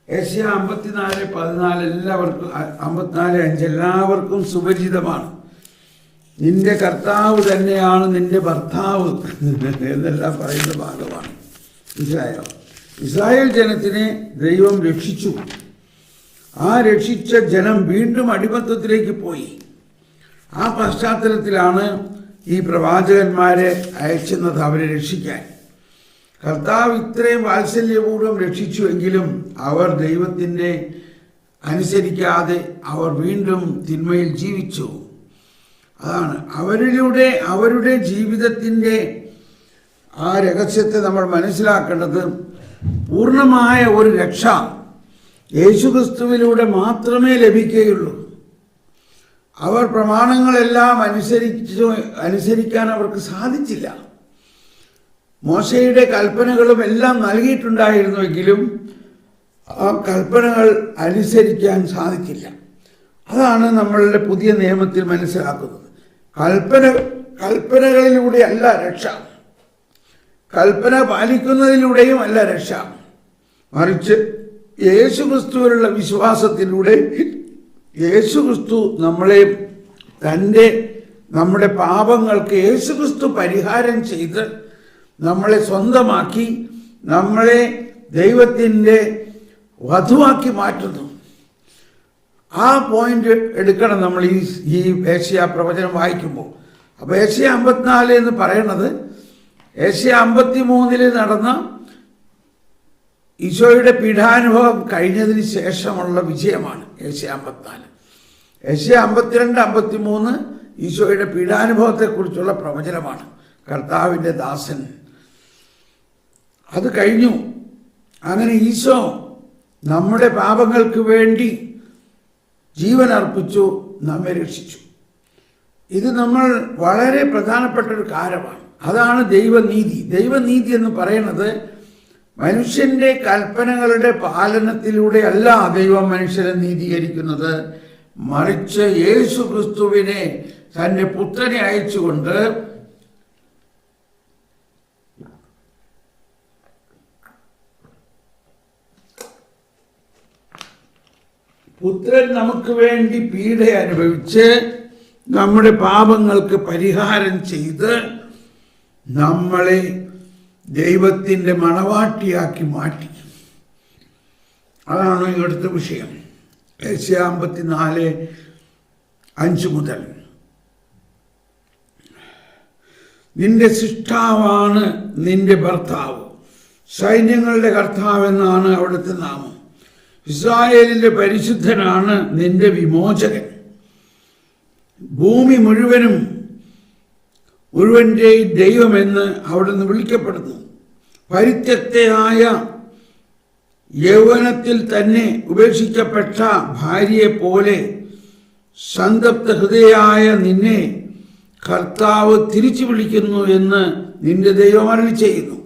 ഏഷ്യാ 54:14 എല്ലാവർക്കും, 54:5 എല്ലാവർക്കും സുപരിചിതമാണ്. നിന്റെ കർത്താവ് തന്നെയാണ് നിന്റെ ഭർത്താവ് എന്നെല്ലാം പറയുന്ന ഭാഗമാണ്. മനസ്സിലായോ? ഇസ്രായേൽ ജനത്തിനെ ദൈവം രക്ഷിച്ചു. ആ രക്ഷിച്ച ജനം വീണ്ടും അടിമത്തത്തിലേക്ക് പോയി. ആ പശ്ചാത്തലത്തിലാണ് ഈ പ്രവാചകന്മാരെ അയച്ചെന്നത്, അവരെ രക്ഷിക്കാൻ. കർത്താവ് ഇത്രയും വാത്സല്യപൂർവ്വം രക്ഷിച്ചുവെങ്കിലും അവർ ദൈവത്തിൻ്റെ അനുസരിക്കാതെ അവർ വീണ്ടും തിന്മയിൽ ജീവിച്ചു. അതാണ് അവരുടെ ജീവിതത്തിൻ്റെ ആ രഹസ്യത്തെ നമ്മൾ മനസ്സിലാക്കേണ്ടത്. പൂർണ്ണമായ ഒരു രക്ഷ യേശുക്രിസ്തുവിലൂടെ മാത്രമേ ലഭിക്കുകയുള്ളൂ. അവർ പ്രമാണങ്ങളെല്ലാം അനുസരിക്കാൻ അവർക്ക് സാധിച്ചില്ല. മോശയുടെ കൽപ്പനകളും എല്ലാം നൽകിയിട്ടുണ്ടായിരുന്നുവെങ്കിലും ആ കൽപ്പനകൾ അനുസരിക്കാൻ സാധിക്കില്ല. അതാണ് നമ്മളുടെ പുതിയ നിയമത്തിൽ മനസ്സിലാക്കുന്നത്. കൽപ്പനകളിലൂടെ അല്ല രക്ഷ, കൽപ്പന പാലിക്കുന്നതിലൂടെയും അല്ല രക്ഷ, മറിച്ച് യേശുക്രിസ്തുവിലുള്ള വിശ്വാസത്തിലൂടെ യേശുക്രിസ്തു നമ്മളെ നമ്മുടെ പാപങ്ങൾക്ക് യേശുക്രിസ്തു പരിഹാരം ചെയ്ത് നമ്മളെ സ്വന്തമാക്കി നമ്മളെ ദൈവത്തിൻ്റെ വധുവാക്കി മാറ്റുന്നു. ആ പോയിന്റ് എടുക്കണം നമ്മൾ ഈ ഏഷ്യ പ്രവചനം വായിക്കുമ്പോൾ. അപ്പോൾ ഏഷ്യ 54 എന്ന് പറയുന്നത് ഏഷ്യ 53 നടന്ന ഈശോയുടെ പീഠാനുഭവം കഴിഞ്ഞതിന് ശേഷമുള്ള വിജയമാണ് ഏഷ്യ 54. ഏഷ്യ 52, 53 ഈശോയുടെ പീഠാനുഭവത്തെക്കുറിച്ചുള്ള പ്രവചനമാണ്. കർത്താവിൻ്റെ ദാസൻ അത് കഴിഞ്ഞു. അങ്ങനെ ഈശോ നമ്മുടെ പാപങ്ങൾക്ക് വേണ്ടി ജീവൻ അർപ്പിച്ചു, നമ്മെ രക്ഷിച്ചു. ഇത് നമ്മൾ വളരെ പ്രധാനപ്പെട്ട ഒരു കാര്യമാണ്. അതാണ് ദൈവനീതി. ദൈവനീതി എന്ന് പറയുന്നത് മനുഷ്യന്റെ കൽപ്പനകളുടെ പാലനത്തിലൂടെ അല്ല ദൈവം മനുഷ്യരെ നീതീകരിക്കുന്നത്, മറിച്ച് യേശു ക്രിസ്തുവിനെ തൻ്റെ പുത്രനെ അയച്ചുകൊണ്ട് പുത്രൻ നമുക്ക് വേണ്ടി പീഡ അനുഭവിച്ച് നമ്മുടെ പാപങ്ങൾക്ക് പരിഹാരം ചെയ്ത് നമ്മളെ ദൈവത്തിൻ്റെ മണവാട്ടിയാക്കി മാറ്റി. അതാണ് ഇവിടുത്തെ വിഷയം. ഏഷ്യ 54:5 മുതൽ നിന്റെ സൃഷ്ടാവാണ് നിന്റെ ഭർത്താവ്, സൈന്യങ്ങളുടെ കർത്താവ് എന്നാണ് അവിടുത്തെ നാമം. ഇസ്രായേലിന്റെ പരിശുദ്ധനാണ് നിന്റെ വിമോചകൻ. ഭൂമി മുഴുവൻ്റെ ദൈവമെന്ന് അവിടുന്ന് വിളിക്കപ്പെടുന്നു. പരിത്യക്തയായ യൗവനത്തിൽ തന്നെ ഉപേക്ഷിക്കപ്പെട്ട ഭാര്യയെ പോലെ സന്തപ്ത ഹൃദയായ നിന്നെ കർത്താവ് തിരിച്ചു വിളിക്കുന്നു എന്ന് നിന്റെ ദൈവം അരുളി ചെയ്യുന്നു.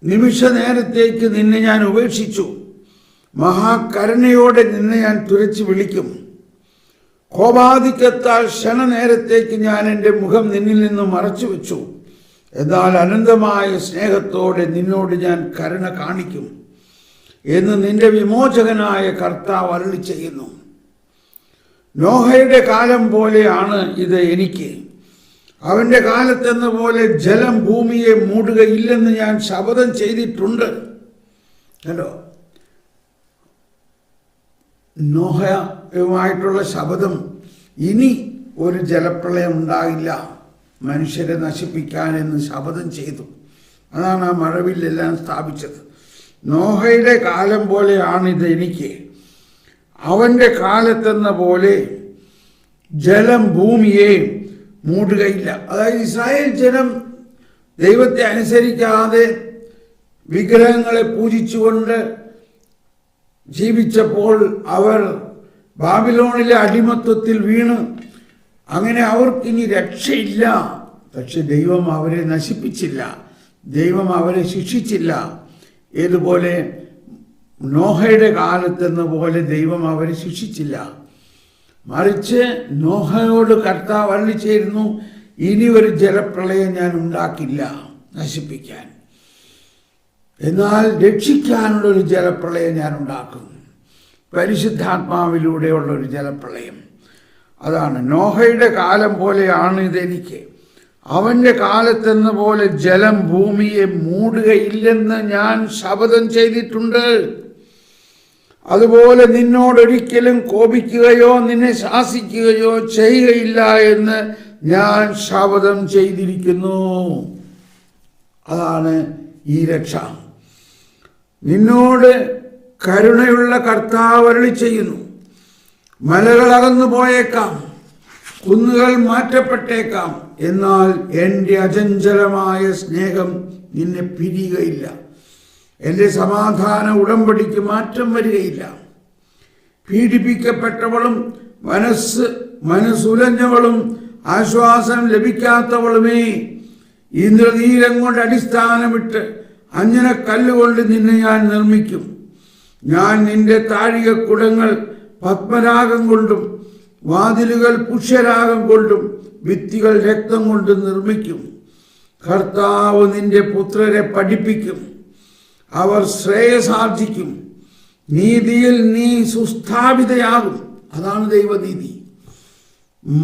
നിമിഷ നേരത്തേക്ക് നിന്നെ ഞാൻ ഉപേക്ഷിച്ചു, മഹാകരുണയോടെ നിന്നെ ഞാൻ തുരച്ചു വിളിക്കും. കോപാധിക്യത്താൽ ക്ഷണനേരത്തേക്ക് ഞാൻ എൻ്റെ മുഖം നിന്നിൽ നിന്ന് മറച്ചു വെച്ചു, എന്നാൽ അനന്തമായ സ്നേഹത്തോടെ നിന്നോട് ഞാൻ കരുണ കാണിക്കും എന്ന് നിന്റെ വിമോചകനായ കർത്താവ് അരുളി ചെയ്യുന്നു. നോഹയുടെ കാലം പോലെയാണ് ഇത് എനിക്ക്. അവൻ്റെ കാലത്തെന്ന പോലെ ജലം ഭൂമിയെ മൂടുകയില്ലെന്ന് ഞാൻ ശപഥം ചെയ്തിട്ടുണ്ട്. ഹലോ, നോഹയുമായിട്ടുള്ള ശപഥം, ഇനി ഒരു ജലപ്രളയം ഉണ്ടാകില്ല മനുഷ്യരെ നശിപ്പിക്കാൻ എന്ന് ശപഥം ചെയ്തു. അതാണ് ആ മഴവില്ലെല്ലാം സ്ഥാപിച്ചത്. നോഹയുടെ കാലം പോലെയാണിത് എനിക്ക്. അവൻ്റെ കാലത്തെന്ന പോലെ ജലം ഭൂമിയെ മൂടുകയില്ല. അതായത് ഇസ്രായേൽ ജനം ദൈവത്തെ അനുസരിക്കാതെ വിഗ്രഹങ്ങളെ പൂജിച്ചുകൊണ്ട് ജീവിച്ചപ്പോൾ അവർ ബാബിലോണിലെ അടിമത്വത്തിൽ വീണ്. അങ്ങനെ അവർക്കിനി രക്ഷയില്ല. പക്ഷെ ദൈവം അവരെ നശിപ്പിച്ചില്ല, ദൈവം അവരെ ശിക്ഷിച്ചില്ല. ഏതുപോലെ നോഹയുടെ കാലത്തെന്ന പോലെ ദൈവം അവരെ ശിക്ഷിച്ചില്ല, മറിച്ച് നോഹയോട് കർത്താവ് അരുളി ചെയ്യുന്നു, ഇനി ഒരു ജലപ്രളയം ഞാൻ ഉണ്ടാക്കില്ല നശിപ്പിക്കാൻ, എന്നാൽ രക്ഷിക്കാനുള്ളൊരു ജലപ്രളയം ഞാൻ ഉണ്ടാക്കും, പരിശുദ്ധാത്മാവിലൂടെയുള്ളൊരു ജലപ്രളയം. അതാണ് നോഹയുടെ കാലം പോലെയാണ് ഇതെനിക്ക്. അവൻ്റെ കാലത്തെന്ന പോലെ ജലം ഭൂമിയെ മൂടുകയില്ലെന്ന് ഞാൻ ശപഥം ചെയ്തിട്ടുണ്ട്. അതുപോലെ നിന്നോടൊരിക്കലും കോപിക്കുകയോ നിന്നെ ശാസിക്കുകയോ ചെയ്യുകയില്ല എന്ന് ഞാൻ ശപഥം ചെയ്തിരിക്കുന്നു. അതാണ് ഈ രക്ഷ. നിന്നോട് കരുണയുള്ള കർത്താവ് അരുളി ചെയ്യുന്നു, മലകൾ അകന്നു പോയേക്കാം, കുന്നുകൾ മാറ്റപ്പെട്ടേക്കാം, എന്നാൽ എൻ്റെ അചഞ്ചലമായ സ്നേഹം നിന്നെ പിരിയുകയില്ല, എൻ്റെ സമാധാന ഉടമ്പടിക്ക് മാറ്റം വരികയില്ല. പീഡിപ്പിക്കപ്പെട്ടവളും മനസ്സുലഞ്ഞവളും ആശ്വാസം ലഭിക്കാത്തവളുമേ, ഇന്ദ്രനീലം കൊണ്ട് അടിസ്ഥാനമിട്ട് അഞ്ജന കല്ലുകൊണ്ട് നിന്നെ ഞാൻ നിർമ്മിക്കും. ഞാൻ നിന്റെ താഴികക്കുടങ്ങൾ പത്മരാഗം കൊണ്ടും വാതിലുകൾ പുഷ്യരാഗം കൊണ്ടും ഭിത്തികൾ രക്തം കൊണ്ടും നിർമ്മിക്കും. കർത്താവ് നിന്റെ പുത്രരെ പഠിപ്പിക്കും. അവർ ശ്രേയസാർജിക്കും. നീതിയിൽ നീ സുസ്ഥാപിതയാകും. അതാണ് ദൈവനീതി.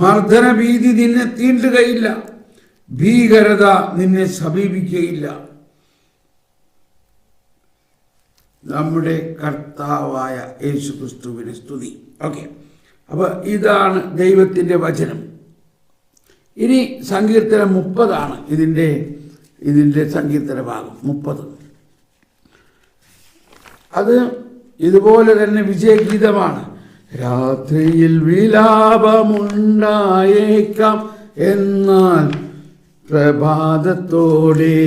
മർദ്ദനഭീതി നിന്നെ തീണ്ടുകയില്ല. ഭീകരത നിന്നെ സമീപിക്കുകയില്ല. നമ്മുടെ കർത്താവായ യേശുക്രിസ്തുവിന് സ്തുതി. ഓക്കെ, അപ്പൊ ഇതാണ് ദൈവത്തിൻ്റെ വചനം. ഇനി സങ്കീർത്തനം 30 ഇതിൻ്റെ സങ്കീർത്തന ഭാഗം 30. അത് ഇതുപോലെ തന്നെ വിജയഗീതമാണ്. രാത്രിയിൽ വിലാപമുണ്ടായേക്കാം, എന്നാൽ പ്രഭാതത്തോടെ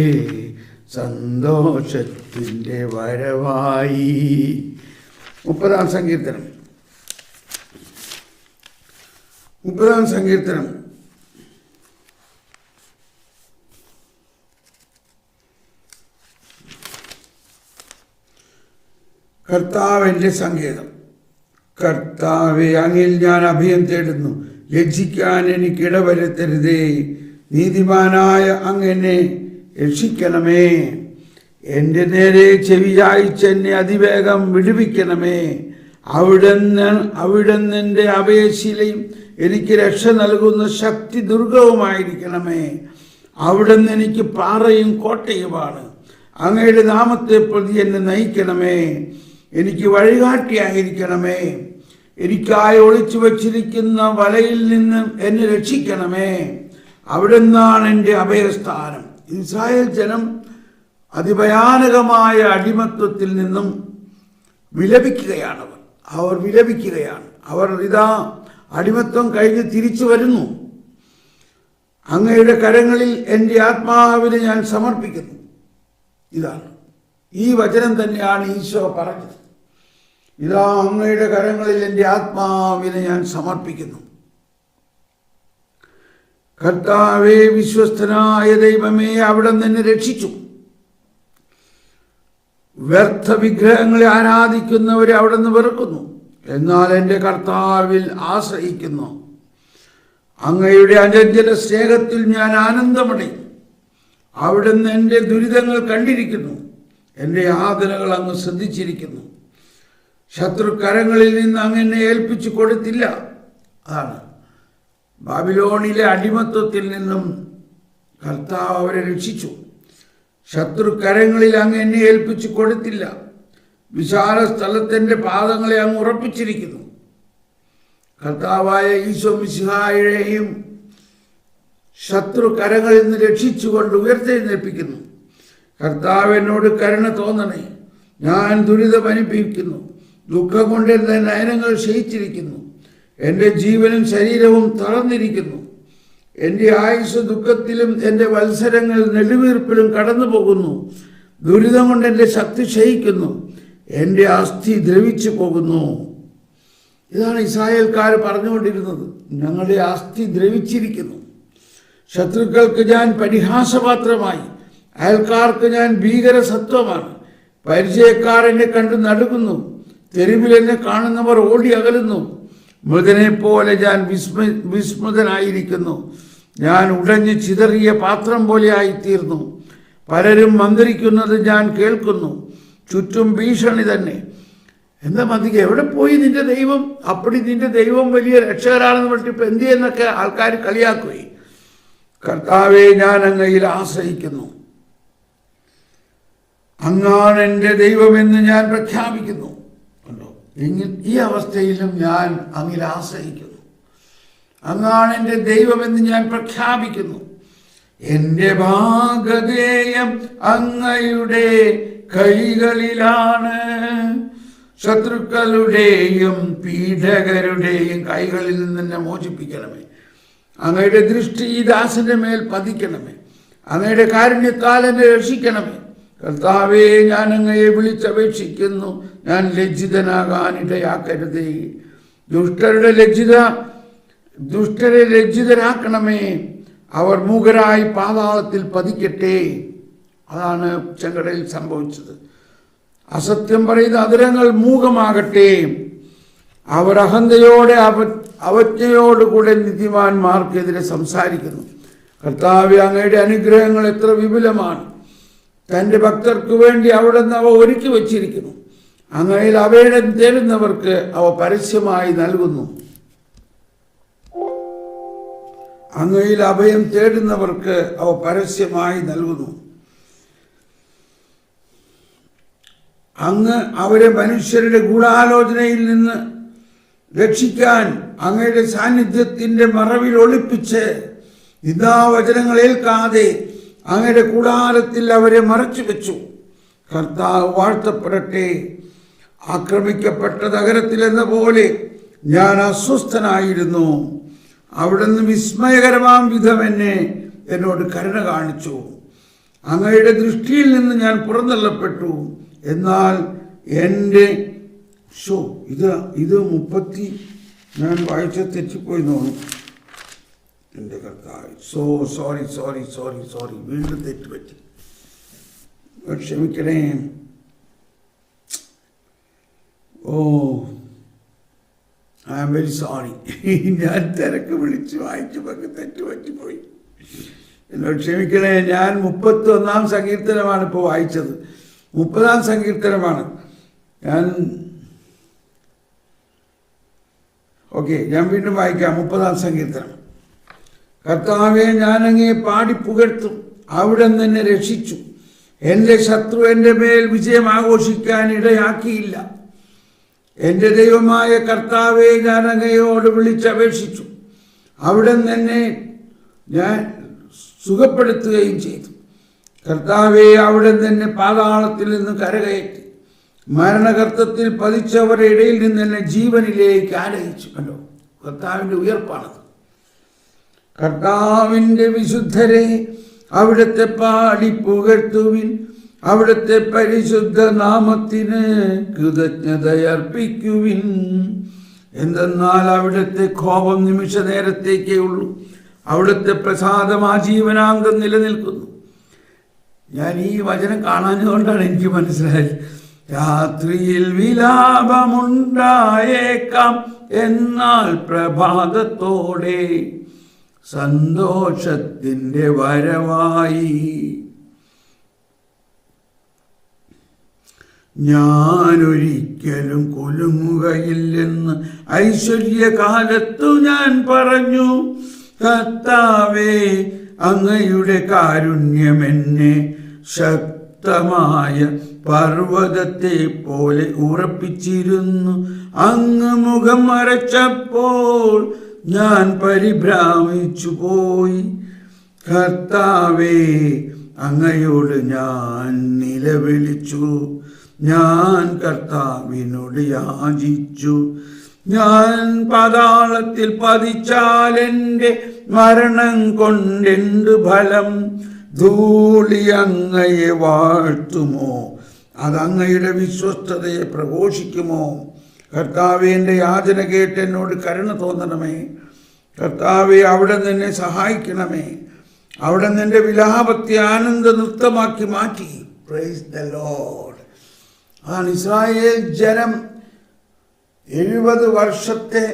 സന്തോഷത്തിൻ്റെ വരവായി. 30-ാം സങ്കീർത്തനം. 30-ാം സങ്കീർത്തനം കർത്താവ് എൻ്റെ സങ്കേതം. കർത്താവെ, അങ്ങിൽ ഞാൻ അഭയം തേടുന്നു. ലജ്ജിക്കാൻ എനിക്കിടവരുത്തരുതേ. നീതിമാനായ അങ്ങെന്നെ രക്ഷിക്കണമേ. എൻ്റെ നേരെ ചെവിയായിച്ച് എന്നെ അതിവേഗം വിടുവിക്കണമേ. അവിടുന്ന് എൻ്റെ അഭയശീലയും എനിക്ക് രക്ഷ നൽകുന്ന ശക്തി ദുർഗവുമായിരിക്കണമേ. അവിടുന്ന് എനിക്ക് പാറയും കോട്ടയുമാണ്. അങ്ങയുടെ നാമത്തെ പ്രതി എന്നെ നയിക്കണമേ. എനിക്ക് വഴികാട്ടിയായിരിക്കണമേ. എനിക്കായി ഒളിച്ചു വച്ചിരിക്കുന്ന വലയിൽ നിന്ന് എന്നെ രക്ഷിക്കണമേ. അവിടുന്നാണ് എൻ്റെ അഭയസ്ഥാനം. ഇസ്രായേൽ ജനം അതിഭയാനകമായ അടിമത്വത്തിൽ നിന്നും വിലപിക്കുകയാണ്. അവർ വിലപിക്കുകയാണ്. അവർ ഇതാ അടിമത്വം കഴിഞ്ഞ് തിരിച്ചു വരുന്നു. അങ്ങയുടെ കരങ്ങളിൽ എൻ്റെ ആത്മാവിനെ ഞാൻ സമർപ്പിക്കുന്നു. ഇതാണ് ഈ വചനം തന്നെയാണ് ഈശോ പറഞ്ഞത്. ഇതാ അങ്ങയുടെ കരങ്ങളിൽ എൻ്റെ ആത്മാവിനെ ഞാൻ സമർപ്പിക്കുന്നു. കർത്താവേ, വിശ്വസ്തനായ ദൈവമേ, അവിടെ നിന്ന് രക്ഷിച്ചു. വ്യർത്ഥ വിഗ്രഹങ്ങളെ ആരാധിക്കുന്നവരെ അവിടെ നിന്ന് വെറുക്കുന്നു. എന്നാൽ എൻ്റെ കർത്താവിൽ ആശ്രയിക്കുന്നു. അങ്ങയുടെ അചഞ്ചല സ്നേഹത്തിൽ ഞാൻ ആനന്ദമടയും. അവിടുന്ന് എൻ്റെ ദുരിതങ്ങൾ കണ്ടിരിക്കുന്നു. എൻ്റെ യാതനകൾ അങ്ങ് ശ്രദ്ധിച്ചിരിക്കുന്നു. ശത്രുക്കരങ്ങളിൽ നിന്ന് അങ്ങ് എന്നെ ഏൽപ്പിച്ചു കൊടുത്തില്ല. അതാണ് ബാബിലോണിലെ അടിമത്വത്തിൽ നിന്നും കർത്താവ് അവരെ രക്ഷിച്ചു. ശത്രുക്കരങ്ങളിൽ അങ്ങ് എന്നെ ഏൽപ്പിച്ചു കൊടുത്തില്ല. വിശാല സ്ഥലത്തിൻ്റെ പാദങ്ങളെ അങ്ങ് ഉറപ്പിച്ചിരിക്കുന്നു. കർത്താവായ ഈശോ മിശിഹായെയും ശത്രുകരങ്ങളിൽ നിന്ന് രക്ഷിച്ചുകൊണ്ട് ഉയർത്തെഴുന്നേൽപ്പിക്കുന്നു. കർത്താവ് എന്നോട് കരുണ തോന്നണേ. ഞാൻ ദുരിതം അനുഭവിക്കുന്നു. ദുഃഖം കൊണ്ട് എൻ്റെ നയനങ്ങൾ ക്ഷയിച്ചിരിക്കുന്നു. എൻ്റെ ജീവനും ശരീരവും തളർന്നിരിക്കുന്നു. എൻ്റെ ആയുസ് ദുഃഖത്തിലും എൻ്റെ വത്സരങ്ങൾ നെടുവീർപ്പിലും കടന്നു പോകുന്നു. ദുരിതം കൊണ്ട് എൻ്റെ ശക്തി ക്ഷയിക്കുന്നു. എൻ്റെ അസ്ഥി ദ്രവിച്ചു പോകുന്നു. ഇതാണ് ഇസ്രായേൽക്കാർ പറഞ്ഞുകൊണ്ടിരുന്നത്. ഞങ്ങളുടെ അസ്ഥി ദ്രവിച്ചിരിക്കുന്നു. ശത്രുക്കൾക്ക് ഞാൻ പരിഹാസപാത്രമായി. അയൽക്കാർക്ക് ഞാൻ ഭീകര സത്വമാണ്. പരിചയക്കാർ എന്നെ കണ്ട് നടുങ്ങുന്നു. തെരുവിൽ എന്നെ കാണുന്നവർ ഓടി അകലുന്നു. മൃഗനെ പോലെ ഞാൻ വിസ്മൃതനായിരിക്കുന്നു. ഞാൻ ഉടഞ്ഞ് ചിതറിയ പാത്രം പോലെ ആയിത്തീർന്നു. പലരും മന്ത്രിക്കുന്നത് ഞാൻ കേൾക്കുന്നു. ചുറ്റും ഭീഷണി തന്നെ. എന്താ മതിക്ക്, എവിടെ പോയി നിന്റെ ദൈവം? അപ്പടി നിന്റെ ദൈവം വലിയ രക്ഷകരാണെന്ന് പറഞ്ഞിട്ട് ഇപ്പം എന്ത് ചെയ്യുന്നൊക്കെ ആൾക്കാർ കളിയാക്കുകയും. കർത്താവെ, ഞാൻ അങ്ങയിൽ ആശ്രയിക്കുന്നു. അങ്ങാണ് എൻ്റെ ദൈവമെന്ന് ഞാൻ പ്രഖ്യാപിക്കുന്നു. കണ്ടോ, ഈ അവസ്ഥയിലും ഞാൻ അങ്ങിൽ ആശ്രയിക്കുന്നു. അങ്ങാണ് എൻ്റെ ദൈവമെന്ന് ഞാൻ പ്രഖ്യാപിക്കുന്നു. എൻ്റെ ഭാഗധേയം അങ്ങയുടെ കൈകളിലാണ്. ശത്രുക്കളുടെയും പീഡകരുടെയും കൈകളിൽ നിന്ന് എന്നെ മോചിപ്പിക്കണമേ. അങ്ങയുടെ ദൃഷ്ടി ഈ ദാസന്റെ മേൽ പതിക്കണമേ. അങ്ങയുടെ കാരുണ്യത്താൽ എന്നെ രക്ഷിക്കണമേ. കർത്താവേ, ഞാൻ അങ്ങയെ വിളിച്ചപേക്ഷിക്കുന്നു. ഞാൻ ലജ്ജിതനാകാനിടയാക്കരുതേ. ദുഷ്ടരെ ലജ്ജിതരാക്കണമേ. അവർ മൂകരായി പാതാളത്തിൽ പതിക്കട്ടെ. അതാണ് ചെങ്കടലിൽ സംഭവിച്ചത്. അസത്യം പറയുന്ന അധരങ്ങൾ മൂകമാകട്ടെ. അവർ അഹന്തയോടെ അവജ്ഞയോടുകൂടെ നീതിമാന്മാർക്കെതിരെ സംസാരിക്കുന്നു. കർത്താവേ, അങ്ങയുടെ അനുഗ്രഹങ്ങൾ എത്ര വിപുലമാണ്. തൻ്റെ ഭക്തർക്ക് വേണ്ടി അവിടുന്ന് അവ ഒരുക്കി വച്ചിരിക്കുന്നു. അങ്ങയിൽ അഭയം തേടുന്നവർക്ക് അവ പരസ്യമായി നൽകുന്നു. അങ്ങയിൽ അഭയം തേടുന്നവർക്ക് അവ പരസ്യമായി നൽകുന്നു. അങ്ങ് അവരെ മനുഷ്യരുടെ ഗൂഢാലോചനയിൽ നിന്ന് രക്ഷിക്കാൻ അങ്ങയുടെ സാന്നിധ്യത്തിൻ്റെ മറവിൽ ഒളിപ്പിച്ച് നിന്ദാവചനങ്ങൾ ഏൽക്കാതെ അങ്ങയുടെ കൂടാരത്തിൽ അവരെ മറച്ചു വെച്ചു. കർത്താവ് വാഴ്ത്തപ്പെടട്ടെ. ആക്രമിക്കപ്പെട്ട നഗരത്തിലെന്ന പോലെ ഞാൻ അസ്വസ്ഥനായിരുന്നു. അവിടുന്ന് വിസ്മയകരമാം വിധം എന്നോട് കരുണ കാണിച്ചു. അങ്ങയുടെ ദൃഷ്ടിയിൽ നിന്ന് ഞാൻ പുറന്തള്ളപ്പെട്ടു. എന്നാൽ എൻ്റെ ഇത് 30 ഞാൻ വായിച്ച തെറ്റിപ്പോയി തോന്നുന്നു. എൻ്റെ കർത്താവ്, സോറി വീണ്ടും തെറ്റുപറ്റി. ക്ഷമിക്കണേ. I am very sorry. ഞാൻ തിരക്ക് വിളിച്ച് വായിച്ചപ്പോൾ തെറ്റുപറ്റിപ്പോയി. എന്നോട് ക്ഷമിക്കണേ. ഞാൻ 31-ാം സങ്കീർത്തനമാണ് ഇപ്പോൾ വായിച്ചത്. 30-ാം സങ്കീർത്തനമാണ് ഞാൻ വീണ്ടും വായിക്കാം. 30-ാം സങ്കീർത്തനം. കർത്താവെ, ഞാൻ അങ്ങയെ പാടി പുകഴ്ത്തും. അവിടുന്ന് എന്നെ രക്ഷിച്ചു. എൻ്റെ ശത്രു എൻ്റെ മേൽ വിജയം ആഘോഷിക്കാൻ ഇടയാക്കിയില്ല. എൻ്റെ ദൈവമായ കർത്താവെ, ഞാൻ അങ്ങയോട് വിളിച്ചപേക്ഷിച്ചു. അവിടുന്ന് എന്നെ ഞാൻ സുഖപ്പെടുത്തുകയും ചെയ്തു. കർത്താവെ, അവിടുന്ന് എന്നെ പാതാളത്തിൽ നിന്ന് കരകയറ്റി. മരണഗർത്തത്തിൽ പതിച്ചവരുടെ ഇടയിൽ നിന്ന് എന്നെ ജീവനിലേക്ക് ആനയിച്ചു. കണ്ടോ, കർത്താവിൻ്റെ ഉയർപ്പാണത്. കർത്താവിൻ്റെ വിശുദ്ധരെ, അവിടുത്തെ പാടി പുകഴ്ത്തുവിൻ. അവിടുത്തെ പരിശുദ്ധ നാമത്തിന് കൃതജ്ഞതയർപ്പിക്കുവിൻ. എന്തെന്നാൽ അവിടുത്തെ കോപം നിമിഷ നേരത്തേക്കേ ഉള്ളൂ. അവിടുത്തെ പ്രസാദം ആജീവനാന്തം നിലനിൽക്കുന്നു. ഞാൻ ഈ വചനം കാണാഞ്ഞുകൊണ്ടാണ് എനിക്ക് മനസ്സിലായത്. രാത്രിയിൽ വിലാപമുണ്ടായേക്കാം, എന്നാൽ പ്രഭാതത്തോടെ സന്തോഷത്തിൻ്റെ വരവായി. ഞാനൊരിക്കലും കുലുങ്ങുകയില്ലെന്ന് ഐശ്വര്യകാലത്തു ഞാൻ പറഞ്ഞു. കർത്താവേ, അങ്ങയുടെ കാരുണ്യം എന്നെ ശക്തമായ പർവ്വതത്തെ പോലെ ഉറപ്പിച്ചിരുന്നു. അങ്ങ് മുഖം മറച്ചപ്പോൾ ഞാൻ പരിഭ്രമിച്ചു പോയി. കർത്താവേ, അങ്ങയോട് ഞാൻ നിലവിളിച്ചു. ഞാൻ കർത്താവിനോട് യാചിച്ചു. ഞാൻ പാതാളത്തിൽ പതിച്ചാൽ എൻ്റെ മരണം കൊണ്ടെന്ത് ഫലം? ധൂളി അങ്ങയെ വാഴ്ത്തുമോ? അതങ്ങയുടെ വിശ്വസ്തതയെ പ്രഘോഷിക്കുമോ? കർത്താവേ, എൻ്റെ യാചന കേട്ട് എന്നോട് കരുണ തോന്നണമേ. കർത്താവേ, അവിടെ നിന്നെ സഹായിക്കണമേ. അവിടെ നിന്റെ വിലാപത്തെ ആനന്ദ നൃത്തമാക്കി മാറ്റി. Price the Lord. ആണ് ഇസ്രായേൽ ജനം 70 വർഷത്തെ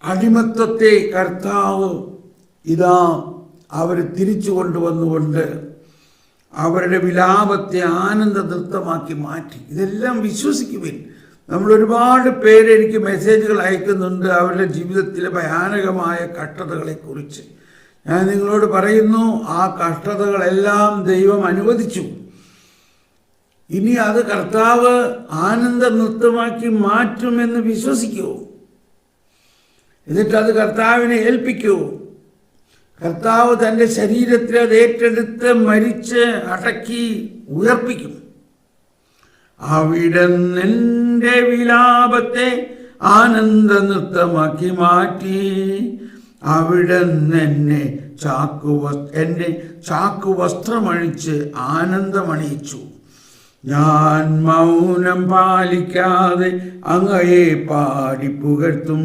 അടിമത്തത്തെ കർത്താവ് അവർ തിരിച്ചു കൊണ്ടുവന്നുകൊണ്ട് അവരുടെ വിലാപത്തെ ആനന്ദ നൃത്തമാക്കി മാറ്റി. ഇതെല്ലാം വിശ്വസിക്കുവിൻ. നമ്മൾ ഒരുപാട് പേര് എനിക്ക് മെസ്സേജുകൾ അയക്കുന്നുണ്ട് അവരുടെ ജീവിതത്തിലെ ഭയാനകമായ കഷ്ടതകളെക്കുറിച്ച്. ഞാൻ നിങ്ങളോട് പറയുന്നു, ആ കഷ്ടതകളെല്ലാം ദൈവം അനുവദിച്ചു. ഇനി അത് കർത്താവ് ആനന്ദ നൃത്തമാക്കി മാറ്റുമെന്ന് വിശ്വസിക്കൂ. എന്നിട്ട് അത് കർത്താവിനെ ഏൽപ്പിക്കൂ. കർത്താവ് തൻ്റെ ശരീരത്തിൽ അത് ഏറ്റെടുത്ത് മരിച്ച് അടക്കി ഉയർപ്പിക്കും. അവിടുന്ന് എൻ്റെ വിലാപത്തെ ആനന്ദ നൃത്തമാക്കി മാറ്റി. അവിടുന്ന് എന്നെ എൻ്റെ ചാക്കുവസ്ത്രമണിച്ച് ആനന്ദമണിയിച്ചു. ഞാൻ മൗനം പാലിക്കാതെ അങ്ങയെ പാടി പുകഴ്ത്തും.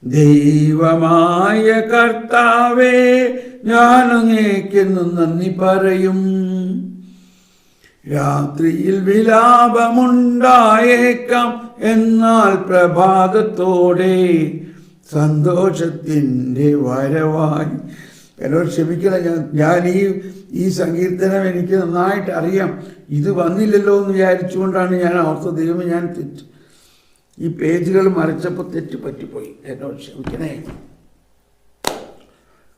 ദൈവമായ കർത്താവേ, ഞാൻ അങ്ങേക്കെന്നും നന്ദി പറയും. രാത്രിയിൽ വിലാപമുണ്ടായേക്കാം, എന്നാൽ പ്രഭാതത്തോടെ സന്തോഷത്തിൻ്റെ വരവായി. എന്നോട് ക്ഷമിക്കണം, ഞാൻ ഈ സങ്കീർത്തനം എനിക്ക് നന്നായിട്ട് അറിയാം. ഇത് വന്നില്ലല്ലോ എന്ന് വിചാരിച്ചുകൊണ്ടാണ് ഞാൻ ഓർത്തത്. ദൈവം, ഞാൻ ഈ പേജുകൾ മറിച്ചപ്പോൾ തെറ്റ് പറ്റിപ്പോയി, എന്നോട് ക്ഷമിക്കണേ.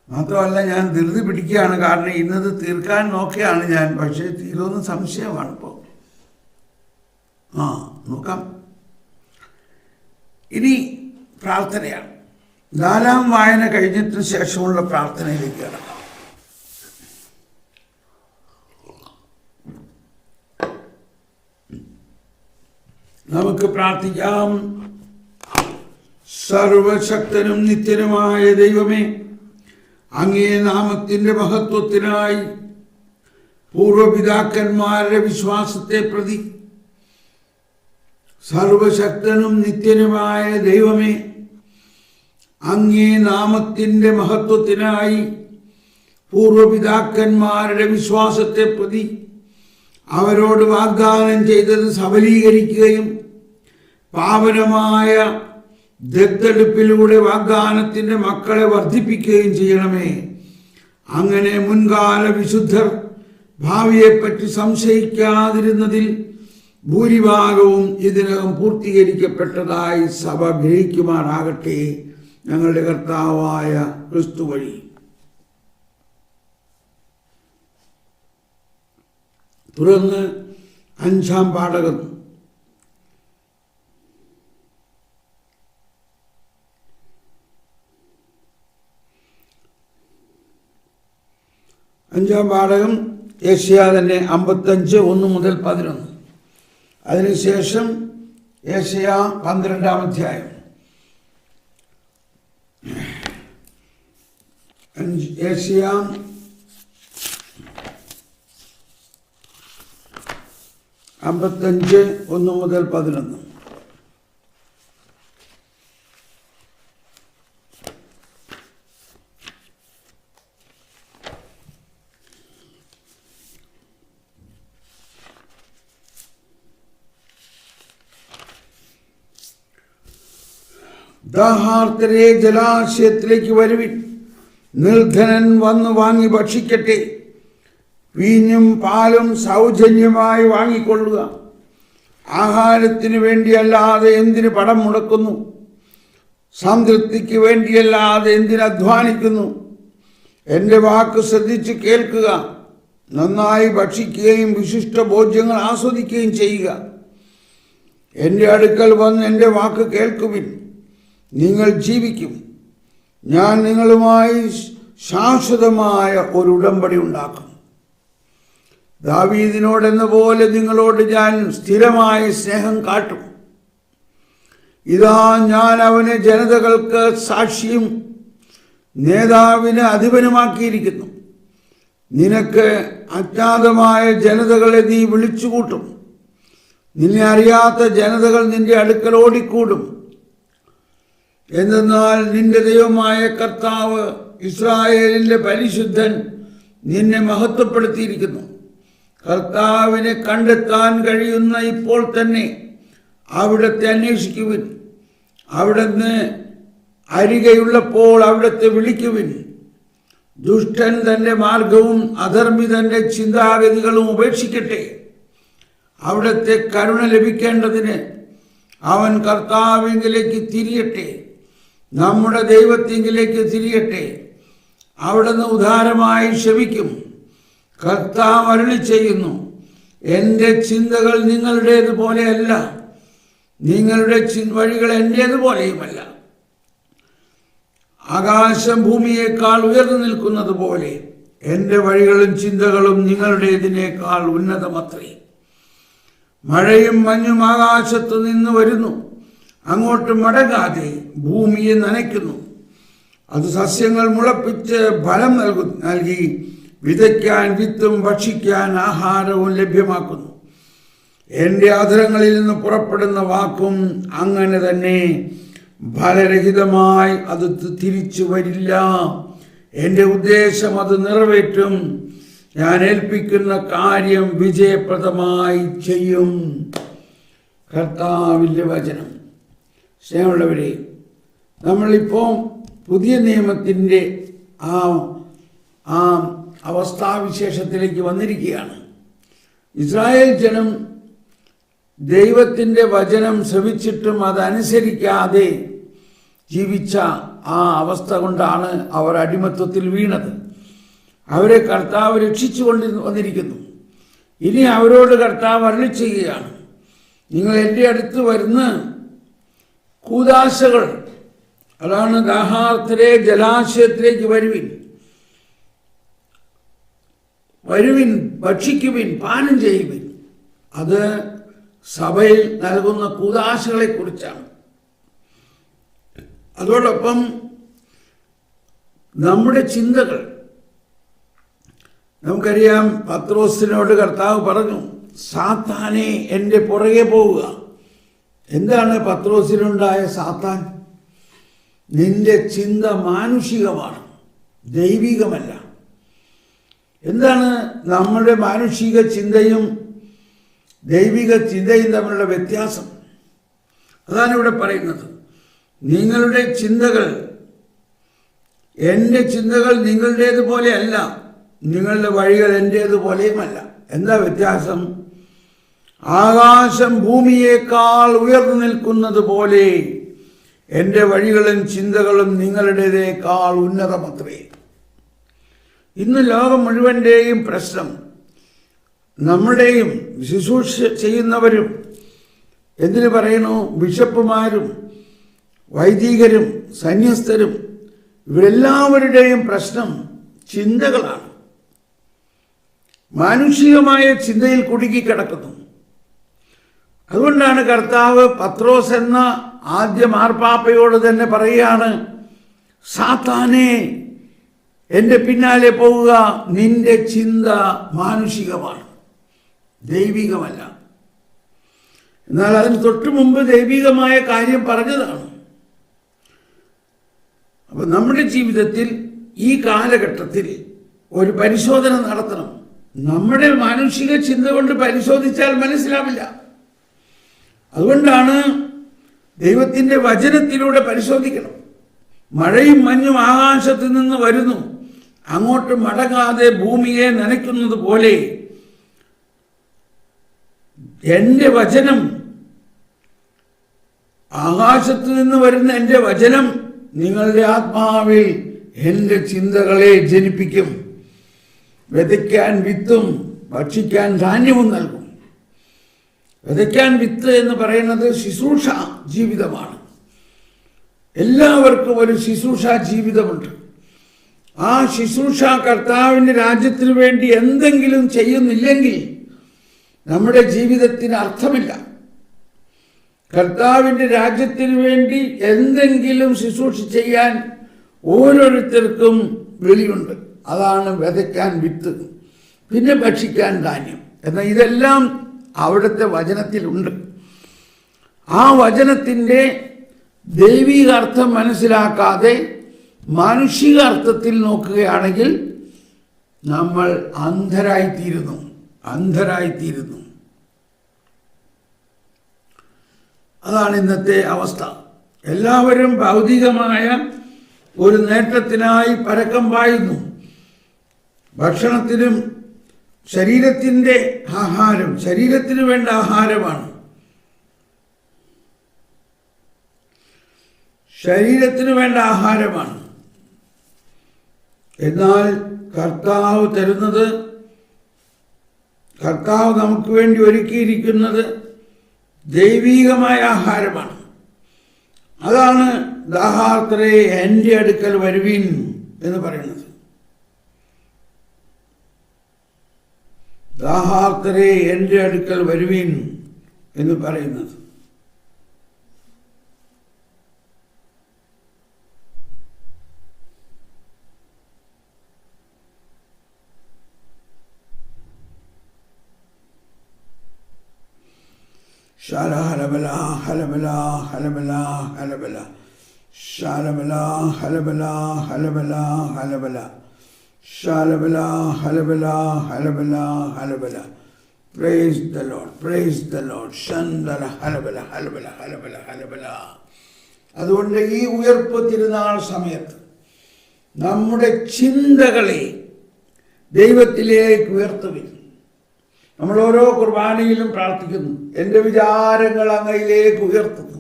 മാത്രമല്ല, ഞാൻ ധൃതി പിടിക്കുകയാണ്, കാരണം ഇന്നത് തീർക്കാൻ നോക്കുകയാണ് ഞാൻ. പക്ഷേ തീരുമെന്ന് സംശയമാണ് ഇപ്പോൾ. നോക്കാം. ഇനി പ്രാർത്ഥനയാണ്. 4-ാം വായന കഴിഞ്ഞതിന് ശേഷമുള്ള പ്രാർത്ഥനയിലേക്ക് കിടക്കാം. നമുക്ക് പ്രാർത്ഥിക്കാം. സർവശക്തനും നിത്യനുമായ ദൈവമേ, അങ്ങേ നാമത്തിൻ്റെ മഹത്വത്തിനായി പൂർവപിതാക്കന്മാരുടെ വിശ്വാസത്തെ പ്രതി, സർവശക്തനും നിത്യനുമായ ദൈവമേ, അങ്ങേ നാമത്തിൻ്റെ മഹത്വത്തിനായി പൂർവപിതാക്കന്മാരുടെ വിശ്വാസത്തെ പ്രതി അവരോട് വാഗ്ദാനം ചെയ്തത് സഫലീകരിക്കുകയും പാവനമായ ദത്തെടുപ്പിലൂടെ വാഗ്ദാനത്തിൻ്റെ മക്കളെ വർദ്ധിപ്പിക്കുകയും ചെയ്യണമേ. അങ്ങനെ മുൻകാല വിശുദ്ധർ ഭാവിയെപ്പറ്റി സംശയിക്കാതിരുന്നതിൽ ഭൂരിഭാഗവും ഇതിനകം പൂർത്തീകരിക്കപ്പെട്ടതായി സഭ ഗ്രഹിക്കുമാറാകട്ടെ, ഞങ്ങളുടെ കർത്താവായ ക്രിസ്തു വഴി. തുടർന്ന് 5-ാം പാഠകം. യെശയ്യാ തന്നെ 55, 1 മുതൽ 11. അതിനുശേഷം യെശയ്യാ 12-ാം അധ്യായം. യെശയ്യാ 55, 1 മുതൽ 11. ദാഹാർത്തരെ ജലാശയത്തിലേക്ക് വരുവിൻ, നിർധനൻ വന്ന് വാങ്ങി ഭക്ഷിക്കട്ടെ. വീഞ്ഞും പാലും സൗജന്യമായി വാങ്ങിക്കൊള്ളുക. ആഹാരത്തിന് വേണ്ടിയല്ലാതെ എന്തിന് പണം മുടക്കുന്നു? സംതൃപ്തിക്ക് വേണ്ടിയല്ലാതെ എന്തിന് അധ്വാനിക്കുന്നു? എൻ്റെ വാക്ക് ശ്രദ്ധിച്ച് കേൾക്കുക. നന്നായി ഭക്ഷിക്കുകയും വിശിഷ്ട ഭോജ്യങ്ങൾ ആസ്വദിക്കുകയും ചെയ്യുക. എൻ്റെ അടുക്കൽ വന്ന് എൻ്റെ വാക്ക് കേൾക്കുവിൻ, നിങ്ങൾ ജീവിക്കും. ഞാൻ നിങ്ങളുമായി ശാശ്വതമായ ഒരു ഉടമ്പടി ഉണ്ടാക്കും. ദാവീദിനോടെന്ന പോലെ നിങ്ങളോട് ഞാൻ സ്ഥിരമായ സ്നേഹം കാട്ടും. ഇതാ, ഞാൻ അവനെ ജനതകൾക്ക് സാക്ഷിയും നേതാവിന് അധിപനുമാക്കിയിരിക്കുന്നു. നിനക്ക് അജ്ഞാതമായ ജനതകളെ നീ വിളിച്ചുകൂട്ടും. നിന്നെ അറിയാത്ത ജനതകൾ നിന്റെ അടുക്കൽ ഓടിക്കൂടും. എന്തെന്നാൽ നിന്റെ ദൈവമായ കർത്താവ്, ഇസ്രായേലിൻ്റെ പരിശുദ്ധൻ നിന്നെ മഹത്വപ്പെടുത്തിയിരിക്കുന്നു. കർത്താവിനെ കണ്ടെത്താൻ കഴിയുന്ന ഇപ്പോൾ തന്നെ അവിടത്തെ അന്വേഷിക്കുവിൻ. അവിടുന്ന് അരികെയുള്ളപ്പോൾ അവിടത്തെ വിളിക്കുവിൻ. ദുഷ്ടൻ തൻ്റെ മാർഗവും അധർമ്മി തൻ്റെ ചിന്താഗതികളും ഉപേക്ഷിക്കട്ടെ. അവിടത്തെ കരുണ ലഭിക്കേണ്ടതിന് അവൻ കർത്താവിങ്കിലേക്ക് തിരിയട്ടെ, നമ്മുടെ ദൈവത്തിങ്കിലേക്ക് തിരിയട്ടെ. അവിടുന്ന് ഉദാരമായി ക്ഷമിക്കും. കർത്താവ് അരുളി ചെയ്യുന്നു, എൻ്റെ ചിന്തകൾ നിങ്ങളുടേതുപോലെയല്ല, നിങ്ങളുടെ വഴികൾ എൻ്റേതുപോലെയുമല്ല. ആകാശം ഭൂമിയേക്കാൾ ഉയർന്നു നിൽക്കുന്നത് പോലെ എൻ്റെ വഴികളും ചിന്തകളും നിങ്ങളുടേതിനേക്കാൾ ഉന്നതമത്രേ. മഴയും മഞ്ഞും ആകാശത്തു നിന്ന് വരുന്നു, അങ്ങോട്ട് മടങ്ങാതെ ഭൂമിയെ നനയ്ക്കുന്നു. അത് സസ്യങ്ങൾ മുളപ്പിച്ച് ഫലം നൽകി വിതയ്ക്കാൻ വിത്തും ഭക്ഷിക്കാൻ ആഹാരവും ലഭ്യമാക്കുന്നു. എൻ്റെ അധരങ്ങളിൽ നിന്ന് പുറപ്പെടുന്ന വാക്കും അങ്ങനെ തന്നെ. ഫലരഹിതമായി അത് തിരിച്ചു വരില്ല. എൻ്റെ ഉദ്ദേശം അത് നിറവേറ്റും. ഞാൻ ഏൽപ്പിക്കുന്ന കാര്യം വിജയപ്രദമായി ചെയ്യും. കർത്താവിൻ്റെ വചനം. സ്നേഹമുള്ളവരെ, നമ്മളിപ്പോൾ പുതിയ നിയമത്തിൻ്റെ ആ അവസ്ഥാവിശേഷത്തിലേക്ക് വന്നിരിക്കുകയാണ്. ഇസ്രായേൽ ജനം ദൈവത്തിൻ്റെ വചനം ശ്രവിച്ചിട്ടും അതനുസരിക്കാതെ ജീവിച്ച ആ അവസ്ഥ കൊണ്ടാണ് അവർ അടിമത്വത്തിൽ വീണത്. അവരെ കർത്താവ് രക്ഷിച്ചു വന്നിരിക്കുന്നു. ഇനി അവരോട് കർത്താവ് അരുളി ചെയ്യുകയാണ്, നിങ്ങൾ എൻ്റെ അടുത്ത് വരുന്ന കൂദാശകൾ, അതാണ് ദാഹാർത്തരെ ജലാശയത്തിലേക്ക് വരുവിൻ, ഭക്ഷിക്കുവിൻ, പാനം ചെയ്യുവിൻ. അത് സഭയിൽ നൽകുന്ന കൂദാശകളെ കുറിച്ചാണ്. അതോടൊപ്പം നമ്മുടെ ചിന്തകൾ, നമുക്കറിയാം, പത്രോസിനോട് കർത്താവ് പറഞ്ഞു, സാത്താനെ എൻ്റെ പുറകെ പോവുക. എന്താണ് പത്രോസിനുണ്ടായ സാത്താൻ? നിന്റെ ചിന്ത മാനുഷികമാണ്, ദൈവികമല്ല. എന്താണ് നമ്മുടെ മാനുഷിക ചിന്തയും ദൈവിക ചിന്തയും തമ്മിലുള്ള വ്യത്യാസം? അതാണ് ഇവിടെ പറയുന്നത്. നിങ്ങളുടെ ചിന്തകൾ, എൻ്റെ ചിന്തകൾ നിങ്ങളുടേതുപോലെയല്ല, നിങ്ങളുടെ വഴികൾ എൻ്റേതുപോലെയുമല്ല. എന്താ വ്യത്യാസം? ആകാശം ഭൂമിയേക്കാൾ ഉയർന്നു നിൽക്കുന്നത് പോലെ എൻ്റെ വഴികളും ചിന്തകളും നിങ്ങളുടേതേക്കാൾ ഉന്നതമത്രേ. ഇന്ന് ലോകം മുഴുവൻ്റെയും പ്രശ്നം, നമ്മുടെയും ശുശ്രൂഷ ചെയ്യുന്നവരും, എന്തിനു പറയണു, ബിഷപ്പുമാരും വൈദികരും സന്യസ്തരും, ഇവരെല്ലാവരുടെയും പ്രശ്നം ചിന്തകളാണ്. മാനുഷികമായ ചിന്തയിൽ കുടുങ്ങിക്കിടക്കുന്നു. അതുകൊണ്ടാണ് കർത്താവ് പത്രോസ് എന്ന ആദ്യ മാർപ്പാപ്പയോട് തന്നെ പറയുകയാണ്, സാത്താനെ എൻ്റെ പിന്നാലെ പോവുക, നിന്റെ ചിന്ത മാനുഷികമാണ്, ദൈവികമല്ല. എന്നാൽ അതിന് തൊട്ടു മുമ്പ് ദൈവികമായ കാര്യം പറഞ്ഞതാണ്. അപ്പൊ നമ്മുടെ ജീവിതത്തിൽ ഈ കാലഘട്ടത്തിൽ ഒരു പരിശോധന നടത്തണം. നമ്മുടെ മാനുഷിക ചിന്ത കൊണ്ട് പരിശോധിച്ചാൽ മനസ്സിലാവില്ല. അതുകൊണ്ടാണ് ദൈവത്തിൻ്റെ വചനത്തിലൂടെ പരിശോധിക്കണം. മഴയും മഞ്ഞും ആകാശത്ത് നിന്ന് വരുന്നു, അങ്ങോട്ട് മടങ്ങാതെ ഭൂമിയെ നനയ്ക്കുന്നത് പോലെ എൻ്റെ വചനം, ആകാശത്ത് നിന്ന് വരുന്ന എൻ്റെ വചനം നിങ്ങളുടെ ആത്മാവിൽ എൻ്റെ ചിന്തകളെ ജനിപ്പിക്കും. വിതയ്ക്കാൻ വിത്തും ഭക്ഷിക്കാൻ ധാന്യവും നൽകും. വിതയ്ക്കാൻ വിത്ത് എന്ന് പറയുന്നത് ശുശ്രൂഷ ജീവിതമാണ്. എല്ലാവർക്കും ഒരു ശുശ്രൂഷ ജീവിതമുണ്ട്. ആ ശുശ്രൂഷ കർത്താവിൻ്റെ രാജ്യത്തിന് വേണ്ടി എന്തെങ്കിലും ചെയ്യുന്നില്ലെങ്കിൽ നമ്മുടെ ജീവിതത്തിന് അർത്ഥമില്ല. കർത്താവിൻ്റെ രാജ്യത്തിന് വേണ്ടി എന്തെങ്കിലും ശുശ്രൂഷ ചെയ്യാൻ ഓരോരുത്തർക്കും വിളിയുണ്ട്. അതാണ് വിതയ്ക്കാൻ വിത്ത്, പിന്നെ ഭക്ഷിക്കാൻ ധാന്യം. എന്നാൽ ഇതെല്ലാം അവിടുത്തെ വചനത്തിലുണ്ട്. ആ വചനത്തിൻ്റെ ദൈവിക അർത്ഥം മനസ്സിലാക്കാതെ മാനുഷിക അർത്ഥത്തിൽ നോക്കുകയാണെങ്കിൽ നമ്മൾ അന്ധരായിത്തീരുന്നു. അതാണ് ഇന്നത്തെ അവസ്ഥ. എല്ലാവരും ഭൗതികമായ ഒരു നേട്ടത്തിനായി പരക്കം പായുന്നു. ഭക്ഷണത്തിനും ശരീരത്തിൻ്റെ ആഹാരം, ശരീരത്തിന് വേണ്ട ആഹാരമാണ്, ശരീരത്തിന് വേണ്ട ആഹാരമാണ്. എന്നാൽ കർത്താവ് തരുന്നത്, കർത്താവ് നമുക്ക് വേണ്ടി ഒരുക്കിയിരിക്കുന്നത് ദൈവീകമായ ആഹാരമാണ്. അതാണ് ദാഹാർത്തരെ എൻ്റെ അടുക്കൽ വരുവിൻ എന്ന് പറയുന്നത്. ദാഹാർത്തരെ എൻ്റെ അടുക്കൽ വരുവിൻ എന്ന് പറയുന്നത്. ശാല ഹലബല ഹലബല ഹലബല ഹലബല ശാലബല ഹലബല ഹലബല ഹലബല ശാലബല ഹലബല ഹലബല ഹലബല. Praise the Lord, praise the Lord. ശന്തല ഹലബല ഹലബല ഹലബല ഹലബല. അതുകൊണ്ട് ഈ ഉയർപ്പ് തിരുനാൾ സമയത്ത് നമ്മുടെ ചിന്തകളെ ദൈവത്തിലേക്ക് ഉയർത്തുവിൻ. നമ്മൾ ഓരോ കുർബാനയിലും പ്രാർത്ഥിക്കുന്നു, എൻ്റെ വിചാരങ്ങൾ അങ്ങയിലേക്ക് ഉയർത്തുന്നു.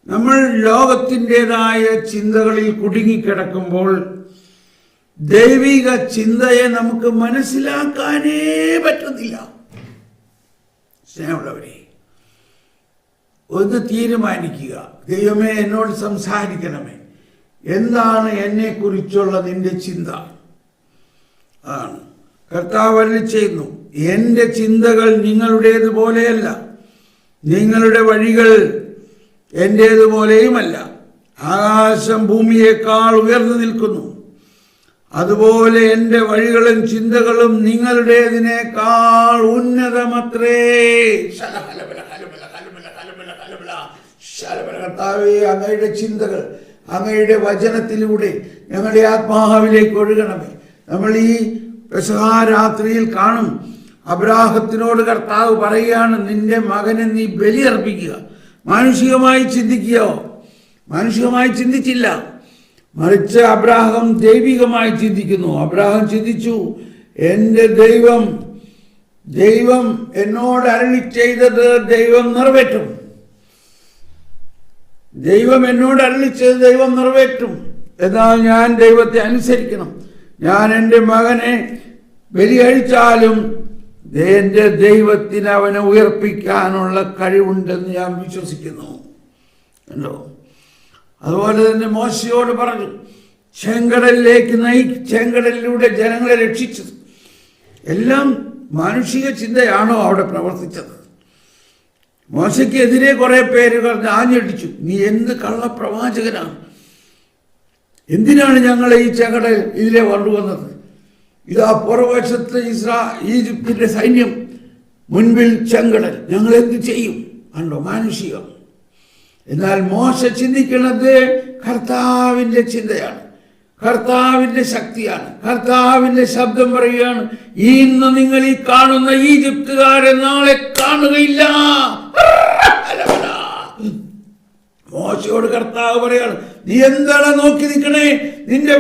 നമ്മൾ ലോകത്തിൻ്റെതായ ചിന്തകളിൽ കുടുങ്ങിക്കിടക്കുമ്പോൾ ദൈവിക ചിന്തയെ നമുക്ക് മനസ്സിലാക്കാനേ പറ്റുന്നില്ല. സ്നേഹമുള്ളവരെ, ഒന്ന് തീരുമാനിക്കുക, ദൈവമേ എന്നോട് സംസാരിക്കണമേ, എന്താണ് എന്നെക്കുറിച്ചുള്ള നിന്റെ ചിന്ത? ആണ് കർത്താവ് അരുളി ചെയ്യുന്നു, എൻ്റെ ചിന്തകൾ നിങ്ങളുടേതുപോലെയല്ല, നിങ്ങളുടെ വഴികൾ എൻ്റേതുപോലെയുമല്ല. ആകാശം ഭൂമിയേക്കാൾ ഉയർന്നു നിൽക്കുന്നു, അതുപോലെ എൻ്റെ വഴികളും ചിന്തകളും നിങ്ങളുടേതിനേക്കാൾ ഉന്നതമത്രേ. കർത്താവേ, അങ്ങയുടെ ചിന്തകൾ അങ്ങയുടെ വചനത്തിലൂടെ ഞങ്ങളുടെ ആത്മാവിലേക്ക് ഒഴുകണമേ. നമ്മൾ ഈ പെസഹാ രാത്രിയിൽ കാണും, അബ്രാഹത്തിനോട് കർത്താവ് പറയുകയാണ്, നിന്റെ മകനെ നീ ബലിയർപ്പിക്കുക. മാനുഷികമായി ചിന്തിക്കുകയോ? മാനുഷികമായി ചിന്തിച്ചില്ല, മറിച്ച് അബ്രാഹം ദൈവികമായി ചിന്തിക്കുന്നു. അബ്രാഹം ചിന്തിച്ചു, എൻ്റെ ദൈവം എന്നോട് അരുളി ചെയ്തത് ദൈവം നിറവേറ്റും. ദൈവം എന്നോട് അരുളി ചെയ്തത് ദൈവം നിറവേറ്റും. എന്നാൽ ഞാൻ ദൈവത്തെ അനുസരിക്കണം. ഞാൻ എൻ്റെ മകനെ ബലികഴിച്ചാലും എൻ്റെ ദൈവത്തിന് അവനെ ഉയർപ്പിക്കാനുള്ള കഴിവുണ്ടെന്ന് ഞാൻ വിശ്വസിക്കുന്നു. കണ്ടോ? അതുപോലെ തന്നെ മോശയോട് പറഞ്ഞു, ചെങ്കടലിലൂടെ ജനങ്ങളെ രക്ഷിച്ചത് എല്ലാം മാനുഷിക ചിന്തയാണോ അവിടെ പ്രവർത്തിച്ചത്? മോശയ്ക്കെതിരെ കുറെ പേരുകൾ ആഞ്ഞടിച്ചു, നീ എന്ത് കള്ളപ്രവാചകനാണ്, എന്തിനാണ് ഞങ്ങളെ ഈ ചെങ്കടൽ ഇതിലെ കൊണ്ടുവന്നത്? ഇതാ പുറവശത്ത് ഈജിപ്തിന്റെ സൈന്യം, മുൻപിൽ ചെങ്കടൽ, ഞങ്ങൾ എന്ത് ചെയ്യും? കണ്ടോ? മാനുഷികം. എന്നാൽ മോശ ചിന്തിക്കുന്നത് കർത്താവിൻ്റെ ചിന്തയാണ്, കർത്താവിൻ്റെ ശക്തിയാണ്. കർത്താവിൻ്റെ ശബ്ദം പറയുകയാണ്, ഇന്ന് നിങ്ങൾ ഈ കാണുന്ന ഈജിപ്തുകാരെ നാളെ കാണുകയില്ല. മോശയോട് കർത്താവ് പറയാണ്, നീ എന്താണ് നോക്കി നിൽക്കണേ? നിന്റെ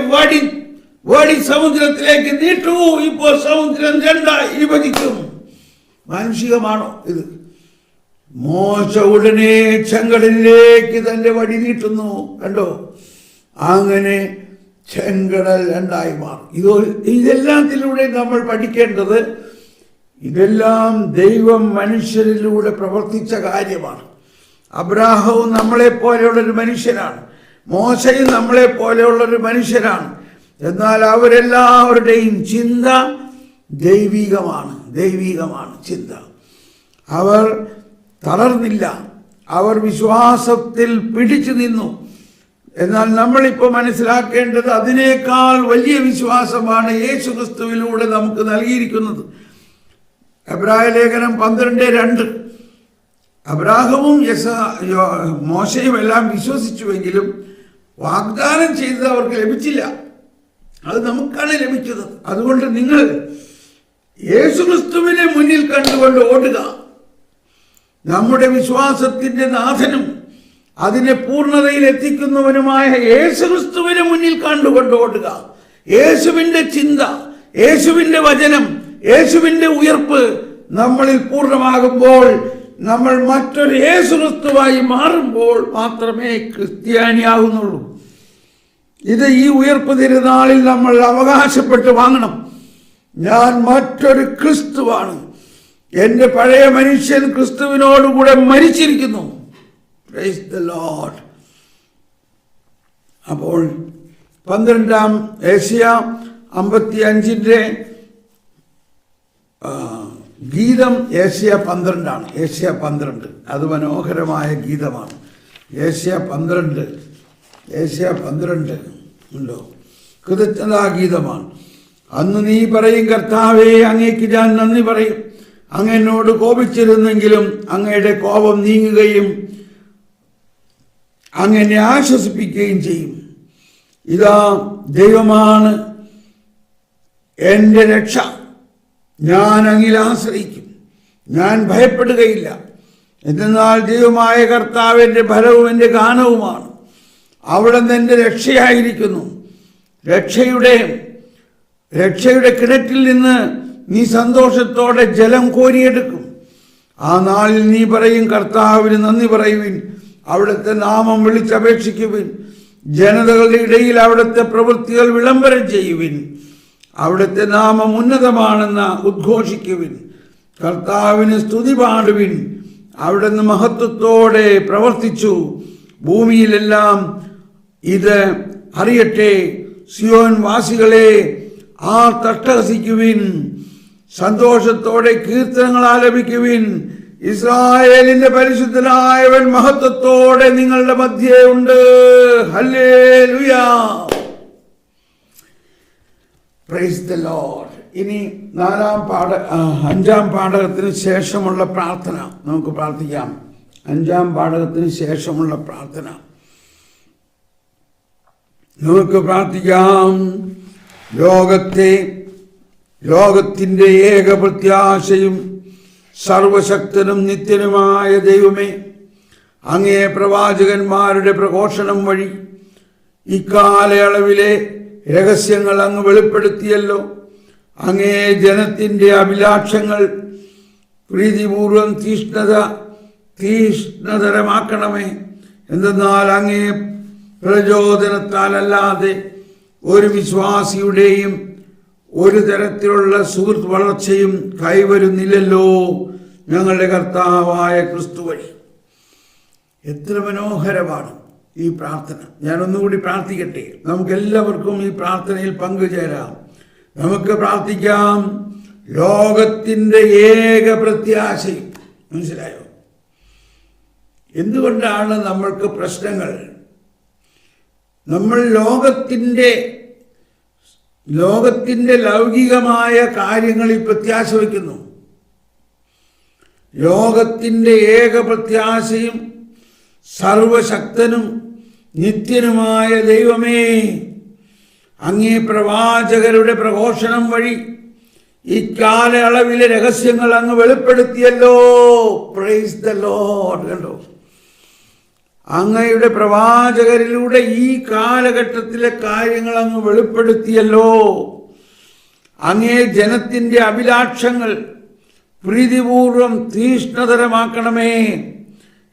വടി സമുദ്രത്തിലേക്ക് നീട്ടൂ, ഇപ്പോൾ സമുദ്രം രണ്ടായി വിഭജിക്കും. മാനുഷികമാണോ ഇത്? മോശ ഉടനെ ചെങ്കടലിലേക്ക് തന്റെ വടി നീട്ടുന്നു. കണ്ടോ? അങ്ങനെ ചെങ്കടൽ രണ്ടായി മാറും. ഇതെല്ലാത്തിലൂടെ നമ്മൾ പഠിക്കേണ്ടത്, ഇതെല്ലാം ദൈവം മനുഷ്യരിലൂടെ പ്രവർത്തിച്ച കാര്യമാണ്. അബ്രാഹവും നമ്മളെപ്പോലെയുള്ളൊരു മനുഷ്യനാണ്, മോശയും നമ്മളെപ്പോലെയുള്ളൊരു മനുഷ്യരാണ്. എന്നാൽ അവരെല്ലാവരുടെയും ചിന്ത ദൈവികമാണ് ചിന്ത. അവർ തളർന്നില്ല, അവർ വിശ്വാസത്തിൽ പിടിച്ചു നിന്നു. എന്നാൽ നമ്മളിപ്പോൾ മനസ്സിലാക്കേണ്ടത്, അതിനേക്കാൾ വലിയ വിശ്വാസമാണ് യേശുക്രിസ്തുവിലൂടെ നമുക്ക് നൽകിയിരിക്കുന്നത്. എബ്രായ ലേഖനം 12:2. അബ്രാഹവും മോശയും എല്ലാം വിശ്വസിച്ചുവെങ്കിലും വാഗ്ദാനം ചെയ്തത് അവർക്ക് ലഭിച്ചില്ല, അത് നമുക്കാണ് ലഭിച്ചത്. അതുകൊണ്ട് നിങ്ങൾ യേശുക്രിസ്തുവിനെ മുന്നിൽ കണ്ടുകൊണ്ട് ഓടുക. നമ്മുടെ വിശ്വാസത്തിന്റെ നാഥനും അതിനെ പൂർണ്ണതയിൽ എത്തിക്കുന്നവനുമായ യേശുക്രിസ്തുവിനെ മുന്നിൽ കണ്ടുകൊണ്ട് ഓടുക. യേശുവിന്റെ ചിന്ത, യേശുവിന്റെ വചനം, യേശുവിന്റെ ഉയർപ്പ് നമ്മളിൽ പൂർണ്ണമാകുമ്പോൾ, നമ്മൾ മറ്റൊരു യേശുക്രിസ്തുവായി മാറുമ്പോൾ മാത്രമേ ക്രിസ്ത്യാനിയാകുന്നുള്ളൂ. ഇത് ഈ ഉയർപ്പ് തിരുനാളിൽ നമ്മൾ അവകാശപ്പെട്ട് വാങ്ങണം. ഞാൻ മറ്റൊരു ക്രിസ്തുവാണ്, എൻ്റെ പഴയ മനുഷ്യൻ ക്രിസ്തുവിനോടുകൂടെ മരിച്ചിരിക്കുന്നു. Price the Lord. അപ്പോൾ 12-ാം ഏഷ്യ 55-ന്റെ ഗീതം ഏഷ്യ 12 ഏഷ്യ 12 അത് മനോഹരമായ ഗീതമാണ്. ഏഷ്യ 12 ഉണ്ടോ? കൃതജ്ഞതാ ഗീതമാണ്. അന്ന് നീ പറയും, കർത്താവേ, അങ്ങേക്ക് ഞാൻ നന്ദി പറയും. അങ്ങ് എന്നോട് കോപിച്ചിരുന്നെങ്കിലും അങ്ങയുടെ കോപം നീങ്ങുകയും അങ്ങനെ ആശ്വസിപ്പിക്കുകയും ചെയ്യും. ഇതാ ദൈവമാണ് എൻ്റെ രക്ഷ, ഞാൻ അങ്ങിൽ ആശ്രയിക്കും, ഞാൻ ഭയപ്പെടുകയില്ല. എന്തെന്നാൽ ദൈവമായ കർത്താവ് എൻ്റെ ഫലവും എൻ്റെ ഗാനവുമാണ്. അവിടുന്ന് എൻ്റെ രക്ഷയായിരിക്കുന്നു. രക്ഷയുടെ കിണറ്റിൽ നിന്ന് നീ സന്തോഷത്തോടെ ജലം കോരിയെടുക്കും. ആ നാളിൽ നീ പറയും, കർത്താവിന് നന്ദി പറയുവിൻ, അവിടുത്തെ നാമം വിളിച്ചപേക്ഷിക്കുവിൻ. ജനതകളുടെ ഇടയിൽ അവിടുത്തെ പ്രവൃത്തികൾ വിളംബരം ചെയ്യുവിൻ. അവിടുത്തെ നാമം ഉന്നതമാണെന്ന് ഉദ്ഘോഷിക്കുവിൻ. കർത്താവിന് സ്തുതി പാടുവിൻ. അവിടുന്ന് മഹത്വത്തോടെ പ്രവർത്തിച്ചു. ഭൂമിയിലെല്ലാം ഇത് അറിയട്ടെ. സിയോൻ വാസികളെ തട്ടഹസിക്കുവിൻ, സന്തോഷത്തോടെ കീർത്തനങ്ങൾ ആലപിക്കുവിൻ. ഇസ്രായേലിന്റെ പരിശുദ്ധനായവൻ മഹത്വത്തോടെ നിങ്ങളുടെ മധ്യേ ഉണ്ട്. Hallelujah, praise the Lord. ഇനി അഞ്ചാം പാഠകത്തിന് ശേഷമുള്ള പ്രാർത്ഥന നമുക്ക് പ്രാർത്ഥിക്കാം. അഞ്ചാം പാഠകത്തിന് ശേഷമുള്ള പ്രാർത്ഥന നമുക്ക് പ്രാർത്ഥിക്കാം. ലോകത്തിൻ്റെ ഏക പ്രത്യാശയും സർവശക്തനും നിത്യനുമായ ദൈവമേ, അങ്ങേ പ്രവാചകന്മാരുടെ പ്രഘോഷണം വഴി ഇക്കാലയളവിലെ രഹസ്യങ്ങൾ അങ്ങ് വെളിപ്പെടുത്തിയല്ലോ. അങ്ങേ ജനത്തിൻ്റെ അഭിലാഷങ്ങൾ പ്രീതിപൂർവം തീഷ്ണതരമാക്കണമേ. എന്തെന്നാൽ അങ്ങേ പ്രചോദനത്താലല്ലാതെ ഒരു വിശ്വാസിയുടെയും ഒരു തരത്തിലുള്ള സുഹൃത്ത് വളർച്ചയും കൈവരുന്നില്ലല്ലോ, ഞങ്ങളുടെ കർത്താവായ ക്രിസ്തു വഴി. എത്ര മനോഹരമാണ് ഈ പ്രാർത്ഥന. ഞാനൊന്നുകൂടി പ്രാർത്ഥിക്കട്ടെ. നമുക്കെല്ലാവർക്കും ഈ പ്രാർത്ഥനയിൽ പങ്കുചേരാം. നമുക്ക് പ്രാർത്ഥിക്കാം. ലോകത്തിൻ്റെ ഏക പ്രത്യാശയും. മനസ്സിലായോ? എന്തുകൊണ്ടാണ് നമ്മൾക്ക് പ്രശ്നങ്ങൾ? നമ്മൾ ലോകത്തിൻ്റെ ലൗകികമായ കാര്യങ്ങളിൽ പ്രത്യാശ വയ്ക്കുന്നു. ലോകത്തിൻ്റെ ഏക പ്രത്യാശയും സർവശക്തനും നിത്യനുമായ ദൈവമേ, അങ്ങേ പ്രവാചകരുടെ പ്രഘോഷണം വഴി ഇക്കാലയളവിലെ രഹസ്യങ്ങൾ അങ്ങ് വെളിപ്പെടുത്തിയല്ലോ. Praise the Lord. കണ്ടോ, അങ്ങയുടെ പ്രവാചകരിലൂടെ ഈ കാലഘട്ടത്തിലെ കാര്യങ്ങൾ അങ്ങ് വെളിപ്പെടുത്തിയല്ലോ. അങ്ങേ ജനത്തിൻ്റെ അഭിലാഷങ്ങൾ പ്രീതിപൂർവം തീഷ്ണതരമാക്കണമേ.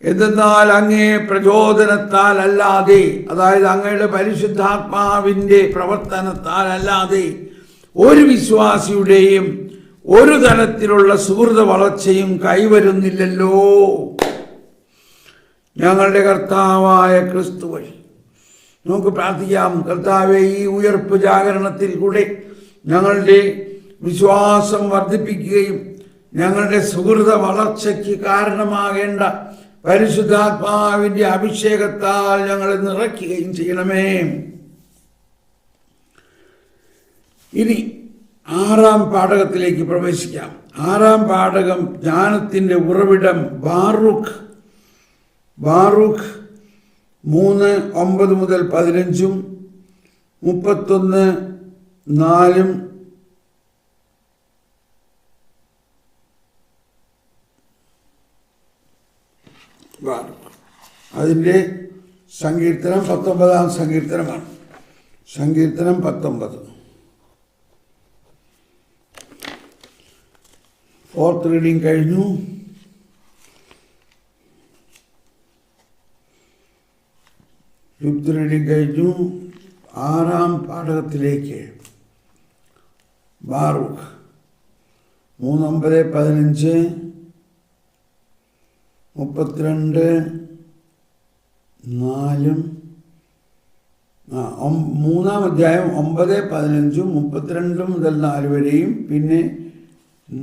എന്തെന്നാൽ അങ്ങേ പ്രചോദനത്താൽ അല്ലാതെ, അതായത് അങ്ങയുടെ പരിശുദ്ധാത്മാവിൻ്റെ പ്രവർത്തനത്താൽ അല്ലാതെ ഒരു വിശ്വാസിയുടെയും ഒരു തരത്തിലുള്ള സുഹൃത വളർച്ചയും കൈവരുന്നില്ലല്ലോ, ഞങ്ങളുടെ കർത്താവായ ക്രിസ്തു വഴി. നമുക്ക് പ്രാർത്ഥിക്കാം. കർത്താവെ, ഈ ഉയർപ്പ് ജാഗരണത്തിൽ കൂടെ ഞങ്ങളുടെ വിശ്വാസം വർദ്ധിപ്പിക്കുകയും ഞങ്ങളുടെ സുഹൃത വളർച്ചയ്ക്ക് കാരണമാകേണ്ട പരിശുദ്ധാത്മാവിൻ്റെ അഭിഷേകത്താൽ ഞങ്ങളെ നിറയ്ക്കുകയും ചെയ്യണമേ. ഇനി 6-ാം പാഠകത്തിലേക്ക് പ്രവേശിക്കാം. 6-ാം പാഠകം ജ്ഞാനത്തിൻ്റെ ഉറവിടം. ബാറൂഖ് 3:9 മുതൽ 15, 31:4. അതിൻ്റെ സങ്കീർത്തനം 19-ാം സങ്കീർത്തനമാണ്. സങ്കീർത്തനം 19. 4th റീഡിംഗ് കഴിഞ്ഞു. 5th റീഡിംഗ് കഴിഞ്ഞു. 6-ാം പാഠകത്തിലേക്ക്. ബാറൂഖ് 3:9-15, 32:4. 3-ാം അധ്യായം 9, 15, 32 മുതൽ 4 വരെയും പിന്നെ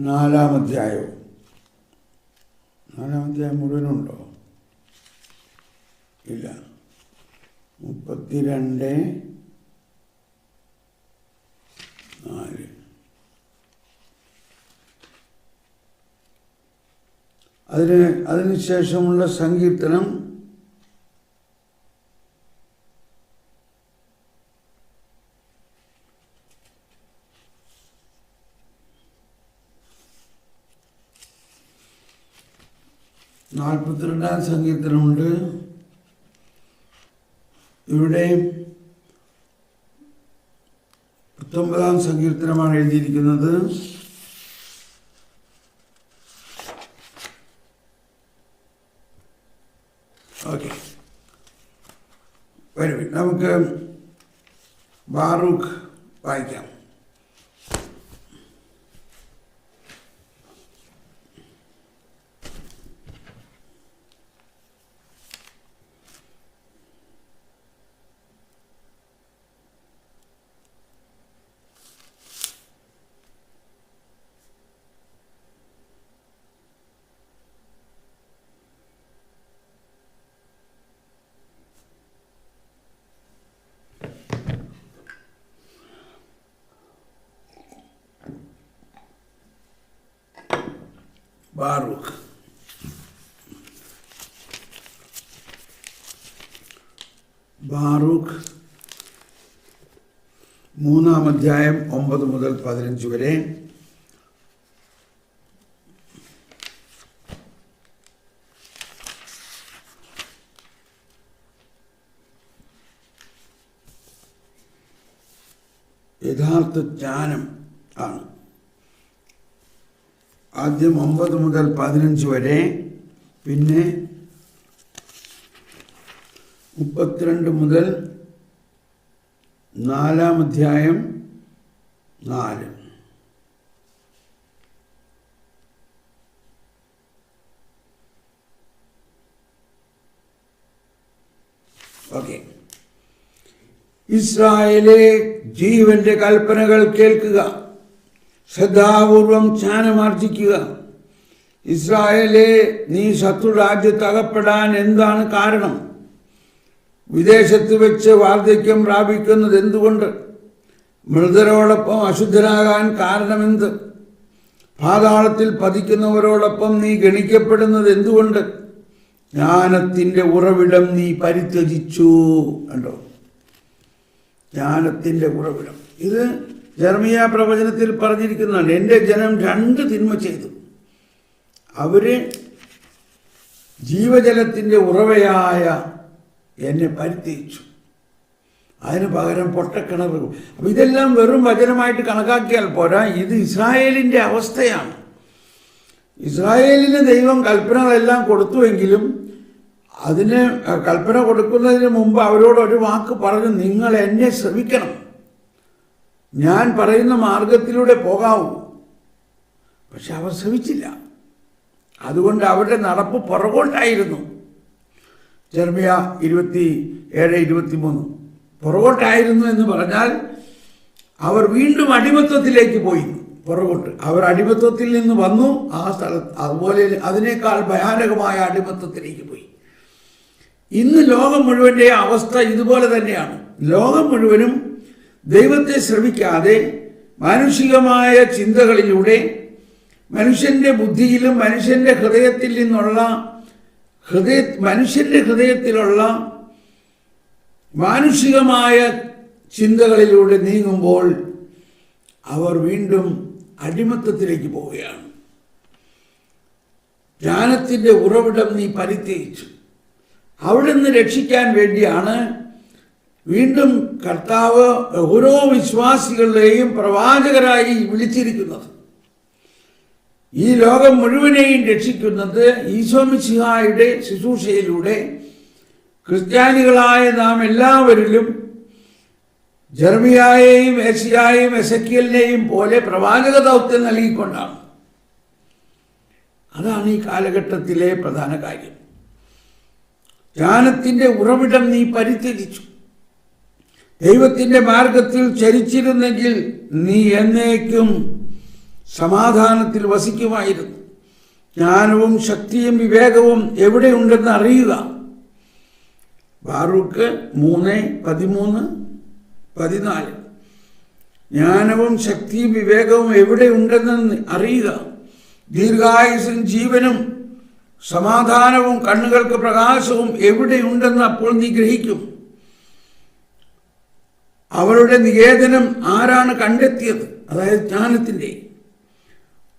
4-ാം അധ്യായവും. 4-ാം അധ്യായം മുഴുവനുണ്ടോ? ഇല്ല. 32:4. അതിനുശേഷമുള്ള സങ്കീർത്തനം 42-ാം സങ്കീർത്തനമുണ്ട്. ഇവിടെ 19-ാം സങ്കീർത്തനമാണ് എഴുതിയിരിക്കുന്നത്. ഓക്കെ, വരും നമുക്ക് ബാറൂഖ് വായിക്കാം. ബാറൂഖ്. ബാറൂഖ് 3-ാം അധ്യായം 9 മുതൽ 15 വരെ. യഥാർത്ഥ ജ്ഞാനം ആണ്. ആദ്യം 9 മുതൽ 15 വരെ, പിന്നെ 32 മുതൽ 4-ാം അധ്യായം 4. ഓക്കെ. ഇസ്രായേലേ, ജീവന്റെ കൽപ്പനകൾ കേൾക്കുക, ശ്രദ്ധാപൂർവം ജ്ഞാനമാർജിക്കുക. ഇസ്രായേലേ, നീ ശത്രുരാജ്യത്ത് അകപ്പെടാൻ എന്താണ് കാരണം? വിദേശത്ത് വെച്ച് വാർദ്ധക്യം പ്രാപിക്കുന്നത് എന്തുകൊണ്ട്? മൃതരോടൊപ്പം അശുദ്ധരാകാൻ കാരണമെന്ത്? പാതാളത്തിൽ പതിക്കുന്നവരോടൊപ്പം നീ ഗണിക്കപ്പെടുന്നത് എന്തുകൊണ്ട്? ജ്ഞാനത്തിൻ്റെ ഉറവിടം നീ പരിത്യജിച്ചു. കണ്ടോ, ജ്ഞാനത്തിൻ്റെ ഉറവിടം. ഇത് ജെറമിയാ പ്രവചനത്തിൽ പറഞ്ഞിരിക്കുന്നതാണ്. എൻ്റെ ജനം 2 തിന്മ ചെയ്തു. അവര് ജീവജലത്തിൻ്റെ ഉറവയായ എന്നെ പരിത്യജിച്ചു, അതിന് പകരം പൊട്ടക്കിണർ. അപ്പം ഇതെല്ലാം വെറും വചനമായിട്ട് കണക്കാക്കിയാൽ പോരാ, ഇത് ഇസ്രായേലിൻ്റെ അവസ്ഥയാണ്. ഇസ്രായേലിന് ദൈവം കൽപ്പനകളെല്ലാം കൊടുത്തുവെങ്കിലും അതിന് കൽപ്പന കൊടുക്കുന്നതിന് മുമ്പ് അവരോട് ഒരു വാക്ക് പറഞ്ഞു, നിങ്ങൾ എന്നെ ശ്രമിക്കണം, ഞാൻ പറയുന്ന മാർഗത്തിലൂടെ പോകാവൂ. പക്ഷെ അവർ ശ്രമിച്ചില്ല. അതുകൊണ്ട് അവരുടെ നടപ്പ് പുറകോട്ടായിരുന്നു. ജെറമിയാ 27:23 പുറകോട്ടായിരുന്നു എന്ന് പറഞ്ഞാൽ അവർ വീണ്ടും അടിമത്വത്തിലേക്ക് പോയി. പുറകോട്ട് അവർ അടിമത്വത്തിൽ നിന്ന് വന്നു, ആ സ്ഥലത്ത് അതുപോലെ അതിനേക്കാൾ ഭയാനകമായ അടിമത്വത്തിലേക്ക് പോയി. ഇന്ന് ലോകം മുഴുവൻ്റെ അവസ്ഥ ഇതുപോലെ തന്നെയാണ്. ലോകം മുഴുവനും ദൈവത്തെ ശ്രമിക്കാതെ മാനുഷികമായ ചിന്തകളിലൂടെ മനുഷ്യൻ്റെ ബുദ്ധിയിലും മനുഷ്യൻ്റെ ഹൃദയത്തിലുള്ള മാനുഷികമായ ചിന്തകളിലൂടെ നീങ്ങുമ്പോൾ അവർ വീണ്ടും അടിമത്തത്തിലേക്ക് പോവുകയാണ്. ജ്ഞാനത്തിൻ്റെ ഉറവിടം നീ പരിത്യജിച്ചു. അവിടെ നിന്ന് രക്ഷിക്കാൻ വേണ്ടിയാണ് വീണ്ടും കർത്താവ് ഓരോ വിശ്വാസികളുടെയും പ്രവാചകരായി വിളിച്ചിരിക്കുന്നത്. ഈ ലോകം മുഴുവനെയും രക്ഷിക്കുന്നത് ഈശോമിശിഹായുടെ ശുശ്രൂഷയിലൂടെ ക്രിസ്ത്യാനികളായ നാം എല്ലാവരിലും ജെറമിയായെയും ഏശയ്യായെയും എസെക്കിയലിനെയും പോലെ പ്രവാചക ദൗത്യം നൽകിക്കൊണ്ടാണ്. അതാണ് ഈ കാലഘട്ടത്തിലെ പ്രധാന കാര്യം. ജ്ഞാനത്തിൻ്റെ ഉറവിടം നീ പരിത്യജിച്ചു. ദൈവത്തിൻ്റെ മാർഗത്തിൽ ചരിച്ചിരുന്നെങ്കിൽ നീ എന്നേക്കും സമാധാനത്തിൽ വസിക്കുമായിരുന്നു. ജ്ഞാനവും ശക്തിയും വിവേകവും എവിടെയുണ്ടെന്ന് അറിയുക. ബാറൂക്ക് 3:13-14. ജ്ഞാനവും ശക്തിയും വിവേകവും എവിടെയുണ്ടെന്ന് അറിയുക. ദീർഘായുസ്സും ജീവനും സമാധാനവും കണ്ണുകൾക്ക് പ്രകാശവും എവിടെയുണ്ടെന്ന് അപ്പോൾ നീ ഗ്രഹിക്കും. അവരുടെ നികേതനം ആരാണ് കണ്ടെത്തിയത്? അതായത് ജ്ഞാനത്തിൻ്റെ.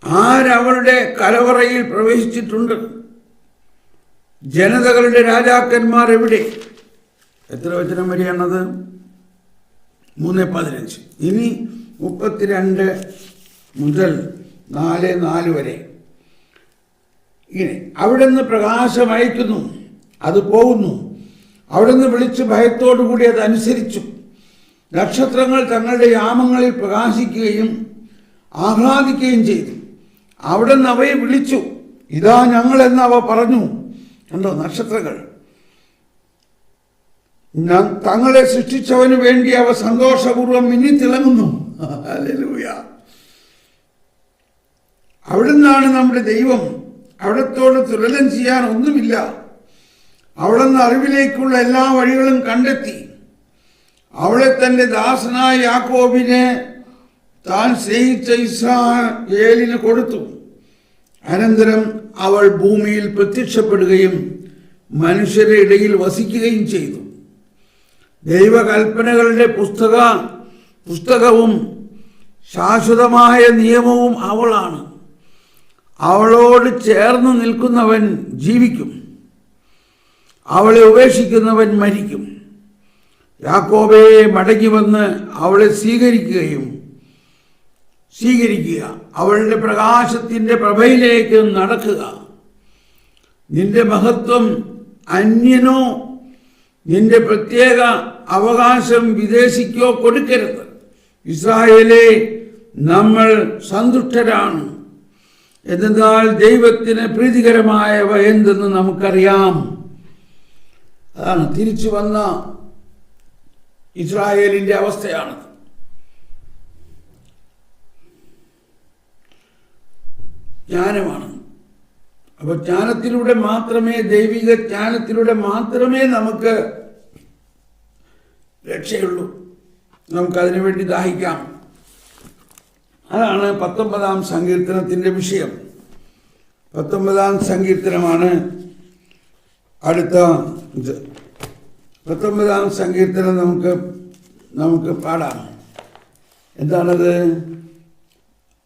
ആരവരുടെ കലവറയിൽ പ്രവേശിച്ചിട്ടുണ്ട്? ജനതകളുടെ രാജാക്കന്മാർ എവിടെ? എത്ര വചനം വരെയാണത്? 3:15. ഇനി 32 മുതൽ 4:4 വരെ. ഇങ്ങനെ അവിടുന്ന് പ്രകാശം അയക്കുന്നു, അത് പോകുന്നു. അവിടുന്ന് വിളിച്ച് ഭയത്തോടുകൂടി അത് അനുസരിച്ചു. നക്ഷത്രങ്ങൾ തങ്ങളുടെ യാമങ്ങളിൽ പ്രകാശിക്കുകയും ആഹ്ലാദിക്കുകയും ചെയ്തു. അവിടുന്ന് അവയെ വിളിച്ചു, ഇതാ ഞങ്ങളെന്ന് അവ പറഞ്ഞു. കണ്ടോ, നക്ഷത്രങ്ങൾ തങ്ങളെ സൃഷ്ടിച്ചവന് വേണ്ടി അവ സന്തോഷപൂർവ്വം മിന്നിത്തിളങ്ങുന്നു. ഹല്ലേലൂയ. അവിടുന്നാണ് നമ്മുടെ ദൈവം, അവിടത്തോട് തുലനം ചെയ്യാൻ ഒന്നുമില്ല. അവിടുന്ന് അറിവിലേക്കുള്ള എല്ലാ വഴികളും കണ്ടെത്തി. അവളെ തന്റെ ദാസനായ യാക്കോബിനെ താൻ സ്നേഹിച്ച ഇസ്രായേലിന് കൊടുത്തു. അനന്തരം അവൾ ഭൂമിയിൽ പ്രത്യക്ഷപ്പെടുകയും മനുഷ്യരുടെ ഇടയിൽ വസിക്കുകയും ചെയ്തു. ദൈവകൽപ്പനകളുടെ പുസ്തകവും ശാശ്വതമായ നിയമവും അവളാണ്. അവളോട് ചേർന്ന് നിൽക്കുന്നവൻ ജീവിക്കും, അവളെ ഉപേക്ഷിക്കുന്നവൻ മരിക്കും. യാക്കോബേ, മടങ്ങി വന്ന് അവളെ സ്വീകരിക്കുക, അവളുടെ പ്രകാശത്തിൻ്റെ പ്രഭയിലേക്ക് നടക്കുക. നിന്റെ മഹത്വം അന്യനോ നിന്റെ പ്രത്യേക അവകാശം വിദേശിക്കോ കൊടുക്കരുത്. ഇസ്രായേലേ, നമ്മൾ സന്തുഷ്ടരാണ്. എന്നാൽ ദൈവത്തിന് പ്രീതികരമായവ എന്തെന്ന് നമുക്കറിയാം. അതാണ് തിരിച്ചു വന്ന ഇസ്രായേലിൻ്റെ അവസ്ഥയാണ്. ജ്ഞാനമാണ്. അപ്പോൾ ജ്ഞാനത്തിലൂടെ മാത്രമേ, ദൈവിക ജ്ഞാനത്തിലൂടെ മാത്രമേ നമുക്ക് രക്ഷയുള്ളൂ. നമുക്കതിനു വേണ്ടി ദാഹിക്കാം. അതാണ് 19-ാം സങ്കീർത്തനത്തിൻ്റെ വിഷയം. 19-ാം സങ്കീർത്തനമാണ് അടുത്ത ഇത്. 19-ാം സങ്കീർത്തനം നമുക്ക് പാടാം. എന്താണത്?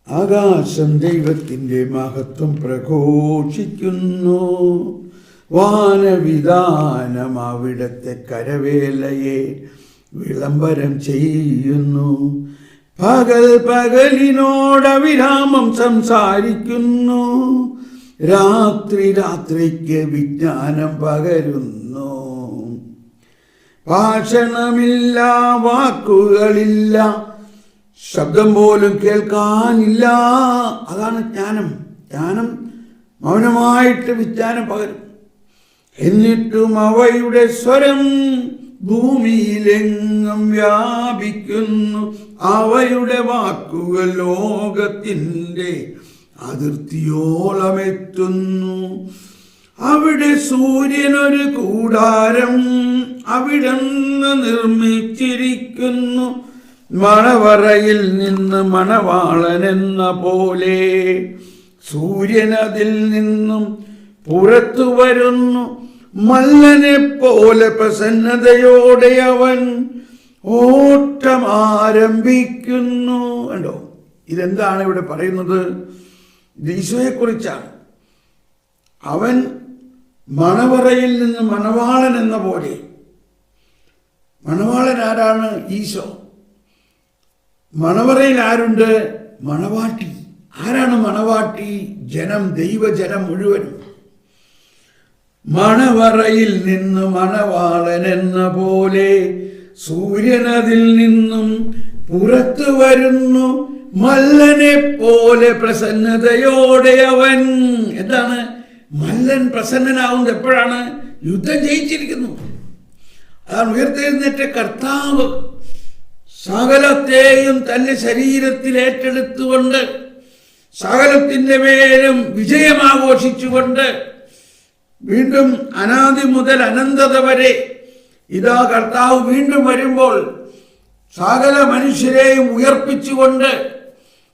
ആകാശം ദൈവത്തിൻ്റെ മഹത്വം പ്രഘോഷിക്കുന്നു, വാനവിധാനം അവിടത്തെ കരവേലയെ വിളംബരം ചെയ്യുന്നു. പകലിനോടവിരാമം സംസാരിക്കുന്നു, രാത്രിക്ക് വിജ്ഞാനം പകരുന്നു. ഭാഷണമില്ല, വാക്കുകളില്ല, ശബ്ദം പോലും കേൾക്കാനില്ല. അതാണ് ജ്ഞാനം. ജ്ഞാനം മൗനമായിട്ട് വിജ്ഞാനം പകരും. എന്നിട്ടും അവയുടെ സ്വരം ഭൂമിയിലെങ്ങും വ്യാപിക്കുന്നു. അവയുടെ വാക്കുകൾ ലോകത്തിൻ്റെ അതിർത്തിയോളമെത്തുന്നു. അവിടെ സൂര്യനൊരു കൂടാരം അവിടുന്ന് നിർമ്മിച്ചിരിക്കുന്നു. മണവറയിൽ നിന്ന് മണവാളൻ എന്ന പോലെ സൂര്യൻ അതിൽ നിന്നും പുറത്തു വരുന്നു. മല്ലനെ പോലെ പ്രസന്നതയോടെ അവൻ ഓട്ടം ആരംഭിക്കുന്നു. കണ്ടോ, ഇതെന്താണ് ഇവിടെ പറയുന്നത്? ഈശോയെക്കുറിച്ചാണ്. അവൻ മണവറയിൽ നിന്ന് മണവാളൻ എന്ന പോലെ. മണവാളൻ ആരാണ്? ഈശോ. മണവറയിൽ ആരുണ്ട്? മണവാട്ടി. ആരാണ് മണവാട്ടി? ജനം, ദൈവജനം മുഴുവനും. മണവറയിൽ നിന്ന് മണവാളൻ എന്ന പോലെ സൂര്യൻ അതിൽ നിന്നും പുറത്തു വരുന്നു. മല്ലനെ പോലെ പ്രസന്നതയോടെ അവൻ. എന്താണ് മല്ലൻ പ്രസന്നനാവുന്നത്? എപ്പോഴാണ്? യുദ്ധം ജയിച്ചിരിക്കുന്നു. അതാണ് ഉയർത്തെഴുന്നേറ്റ കർത്താവ് സകലത്തെയും തന്റെ ശരീരത്തിൽ ഏറ്റെടുത്തുകൊണ്ട് സകലത്തിൻ്റെ മേലും വിജയമാഘോഷിച്ചുകൊണ്ട് വീണ്ടും അനാദി മുതൽ അനന്തത വരെ ഇതാ കർത്താവ് വീണ്ടും വരുമ്പോൾ സകല മനുഷ്യരെയും ഉയർപ്പിച്ചുകൊണ്ട്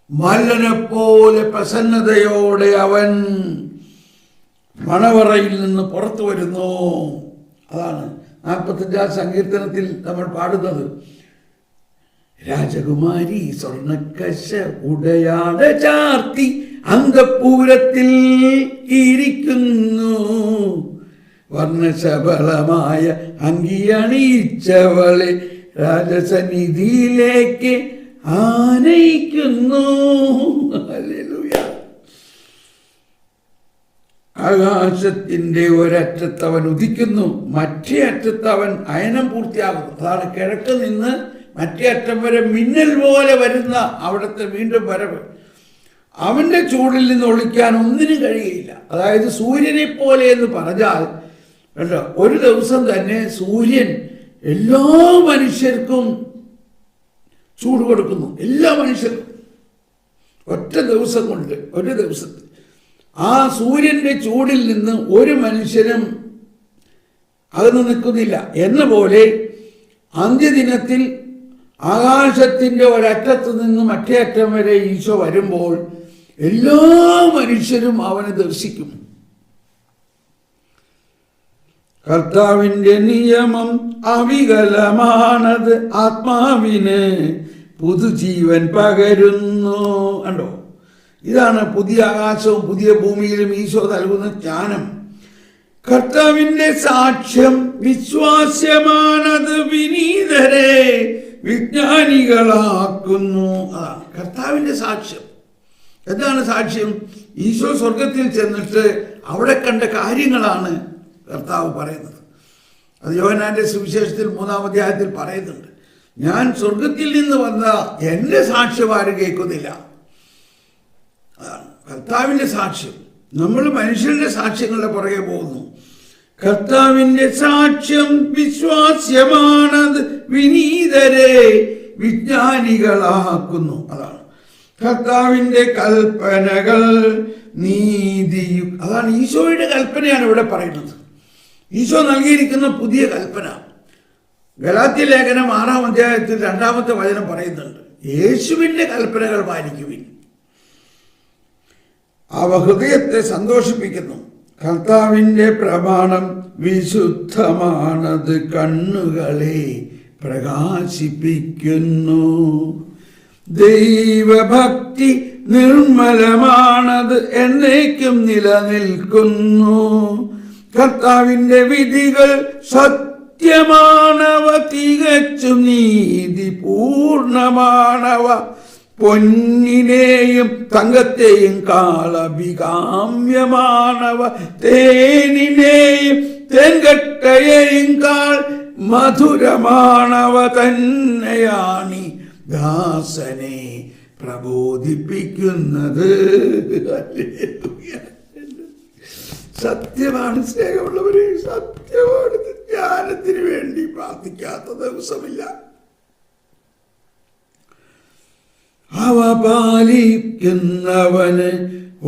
മല്ലനെ പോലെ പ്രസന്നതയോടെ അവൻ മണവറയിൽ നിന്ന് പുറത്തു വരുന്നു. അതാണ് 45-ാം സങ്കീർത്തനത്തിൽ നമ്മൾ പാടുന്നത്. രാജകുമാരി സ്വർണക്കശ ഉടയാട ചാർത്തി അന്തഃപുരത്തിൽ ഇരിക്കുന്നു. വർണ്ണശബളമായ അങ്കിയണിയിച്ചവളെ രാജസന്നിധിയിലേക്ക് ആനയിക്കുന്നു. ഹല്ലേലൂയ. ആകാശത്തിന്റെ ഒരറ്റത്ത് അവൻ ഉദിക്കുന്നു, മറ്റേ അറ്റത്ത് അവൻ അയനം പൂർത്തിയാകുന്നു. അതാണ് കിഴക്ക് നിന്ന് മറ്റേ അറ്റം വരെ മിന്നൽ പോലെ വരുന്ന അവിടുത്തെ വീണ്ടും വരവ്. അവന്റെ ചൂടിൽ നിന്ന് ഒളിക്കാൻ ഒന്നിനും കഴിയില്ല. അതായത് സൂര്യനെ പോലെ എന്ന് പറഞ്ഞാൽ കേട്ടോ, ഒരു ദിവസം തന്നെ സൂര്യൻ എല്ലാ മനുഷ്യർക്കും ചൂട് കൊടുക്കുന്നു. എല്ലാ മനുഷ്യർക്കും ഒറ്റ ദിവസം കൊണ്ട്, ഒരു ദിവസത്തിൽ ആ സൂര്യന്റെ ചൂടിൽ നിന്ന് ഒരു മനുഷ്യനും അകന്നു നിൽക്കുന്നില്ല. എന്ന പോലെ അന്ത്യദിനത്തിൽ ആകാശത്തിന്റെ ഒരറ്റത്ത് നിന്ന് മറ്റേ അറ്റം വരെ ഈശോ വരുമ്പോൾ എല്ലാ മനുഷ്യരും അവനെ ദർശിക്കും. കർത്താവിന്റെ നിയമം അവികലമാണത്, ആത്മാവിന് പുതുജീവൻ പകരുന്നു. കണ്ടോ, ഇതാണ് പുതിയ ആകാശവും പുതിയ ഭൂമിയിലും ഈശോ നൽകുന്ന ജ്ഞാനം. കർത്താവിന്റെ സാക്ഷ്യം വിശ്വാസ്യമാണത്, വിനീതരെ വിജ്ഞാനികളാക്കുന്നു. അതാണ് കർത്താവിന്റെ സാക്ഷ്യം. എന്താണ് സാക്ഷ്യം? ഈശോ സ്വർഗത്തിൽ ചെന്നിട്ട് അവിടെ കണ്ട കാര്യങ്ങളാണ് കർത്താവ് പറയുന്നത്. അത് യോഹന്നാന്റെ സുവിശേഷത്തിൽ 3-ാം അധ്യായത്തിൽ പറയുന്നുണ്ട്. ഞാൻ സ്വർഗത്തിൽ നിന്ന് വന്ന എൻ്റെ സാക്ഷ്യം ആരും കേൾക്കുന്നില്ല. അതാണ് കർത്താവിൻ്റെ സാക്ഷ്യം. നമ്മൾ മനുഷ്യരുടെ സാക്ഷ്യങ്ങളുടെ പുറകെ പോകുന്നു. കർത്താവിൻ്റെ സാക്ഷ്യം വിശ്വാസ്യമാണത്, വിനീതരെ വിജ്ഞാനികളാക്കുന്നു. അതാണ് കർത്താവിൻ്റെ കൽപ്പനകൾ നീതിയും. അതാണ് ഈശോയുടെ കൽപ്പനയാണ് ഇവിടെ പറയുന്നത്. ഈശോ നൽകിയിരിക്കുന്ന പുതിയ കൽപ്പന. ഗലാത്യ ലേഖനം 6-ാം അധ്യായത്തിൽ 2-ാമത്തെ വചനം പറയുന്നുണ്ട്, യേശുവിൻ്റെ കൽപ്പനകൾ പാലിക്കുവിൻ, അവ ഹൃദയത്തെ സന്തോഷിപ്പിക്കുന്നു. കർത്താവിൻ്റെ പ്രമാണം വിശുദ്ധമാണത്, കണ്ണുകളെ പ്രകാശിപ്പിക്കുന്നു. ദൈവഭക്തി നിർമ്മലമാണത്, എന്നേക്കും നിലനിൽക്കുന്നു. കർത്താവിൻ്റെ വിധികൾ സത്യമാണവ, തികച്ചും നീതി പൂർണ്ണമാണവ. പൊന്നിനെയും തങ്കത്തെയും കാളഭികാമ്യമാണവ, തേനിനെയും തേൻകട്ടയെയും കാൾ മധുരമാണവ തന്നെയാണി ദാസനെ പ്രബോധിപ്പിക്കുന്നത്. സത്യമാണ് സ്നേഹമുള്ളവരെ, സത്യമാണ്. ജ്ഞാനത്തിന് വേണ്ടി പ്രാർത്ഥിക്കാത്ത ദിവസമില്ല. അവ പാലിക്കുന്നവന്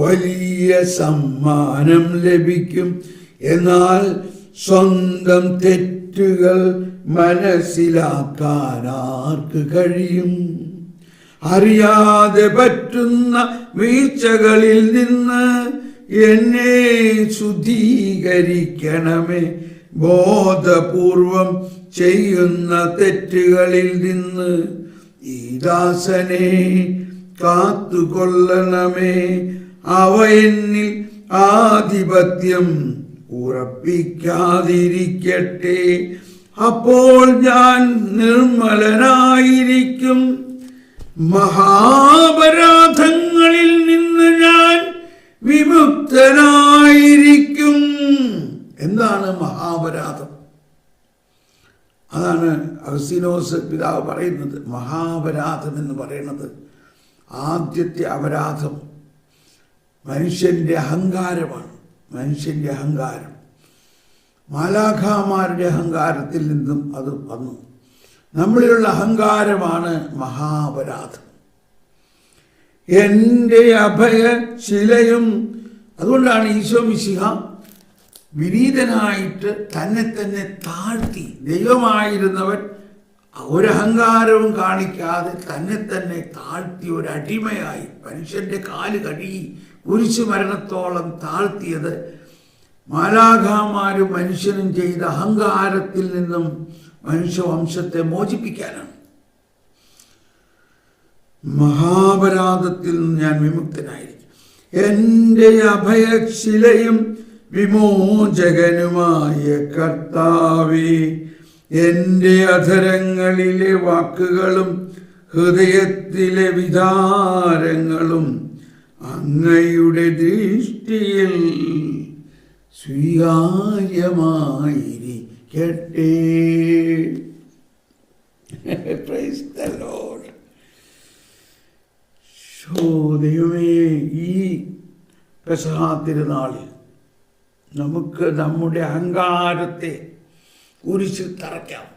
വലിയ സമ്മാനം ലഭിക്കും. എന്നാൽ സ്വന്തം തെറ്റുകൾ മനസ്സിലാക്കാൻ ആർക്ക് കഴിയും? അറിയാതെ പറ്റുന്ന വീഴ്ചകളിൽ നിന്ന് എന്നെ ശുദ്ധീകരിക്കണമേ. ബോധപൂർവം ചെയ്യുന്ന തെറ്റുകളിൽ നിന്ന് ഈ ദാസനെ കാത്തുകൊള്ളണമേ. അവ എന്നിൽ ആധിപത്യം ഉറപ്പിക്കാതിരിക്കട്ടെ. അപ്പോൾ ഞാൻ നിർമ്മലനായിരിക്കും. മഹാപരാധങ്ങളിൽ നിന്ന് ഞാൻ വിമുക്തനായിരിക്കും. എന്താണ് മഹാപരാധം? അതാണ് അഗസ്തീനോസ് പിതാവ് പറയുന്നത്. മഹാപരാധം എന്ന് പറയുന്നത് ആദ്യത്തെ അപരാധം മനുഷ്യൻ്റെ അഹങ്കാരമാണ്. മനുഷ്യൻ്റെ അഹങ്കാരം, മാലാഖമാരുടെ അഹങ്കാരത്തിൽ നിന്നും അത് വന്നു. നമ്മളിലുള്ള അഹങ്കാരമാണ് മഹാപരാധം. എൻ്റെ അഭയശിലയും. അതുകൊണ്ടാണ് ഈശോ മിശിഹ വിനീതനായിട്ട് തന്നെ തന്നെ താഴ്ത്തി. ദൈവമായിരുന്നവൻ ഒരഹങ്കാരവും കാണിക്കാതെ തന്നെ തന്നെ താഴ്ത്തി ഒരടിമയായി മനുഷ്യൻ്റെ കാല് കഴുകി കുരിശു മരണത്തോളം താഴ്ത്തിയത് മാലാഖമാരും മനുഷ്യനും ചെയ്ത അഹങ്കാരത്തിൽ നിന്നും മനുഷ്യവംശത്തെ മോചിപ്പിക്കാനാണ്. മഹാപരാധത്തിൽ നിന്ന് ഞാൻ വിമുക്തനായിരിക്കും. എൻ്റെ അഭയശിലയും വിമോചകനുമായ കർത്താവേ, എൻ്റെ അധരങ്ങളിലെ വാക്കുകളും ഹൃദയത്തിലെ വിചാരങ്ങളും അങ്ങയുടെ ദൃഷ്ടിയിൽ സ്വീകാര്യമായിരിക്കട്ടെ. Praise the Lord. ദൈവമേ, ഈ പെസഹ തിരുനാളിൽ നമുക്ക് നമ്മുടെ അഹങ്കാരത്തെ കുരിശിൽ തറയ്ക്കണം.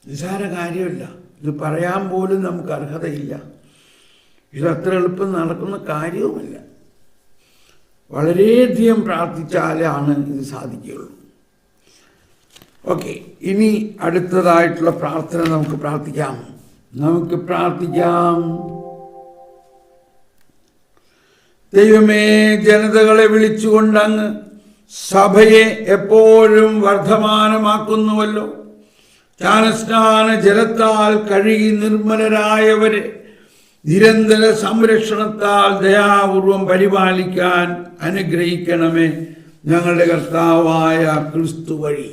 നിസ്സാര കാര്യമല്ല, ഇത് പറയാൻ പോലും നമുക്ക് അർഹതയില്ല. ഇതത്ര എളുപ്പം നടക്കുന്ന കാര്യവുമല്ല. വളരെയധികം പ്രാർത്ഥിച്ചാലാണ് ഇത് സാധിക്കുകയുള്ളൂ. ഓക്കെ, ഇനി അടുത്തതായിട്ടുള്ള പ്രാർത്ഥന നമുക്ക് പ്രാർത്ഥിക്കാം. ദൈവമേ, ജനതകളെ വിളിച്ചുകൊണ്ട് അങ്ങ് സഭയെ എപ്പോഴും വർദ്ധമാനമാക്കുന്നുവല്ലോ. ജ്ഞാനസ്നാന ജലത്താൽ കഴുകി നിർമ്മലരായവരെ നിരന്തര സംരക്ഷണത്താൽ ദയാപൂർവം പരിപാലിക്കാൻ അനുഗ്രഹിക്കണമേ, ഞങ്ങളുടെ കർത്താവായ ക്രിസ്തു വഴി.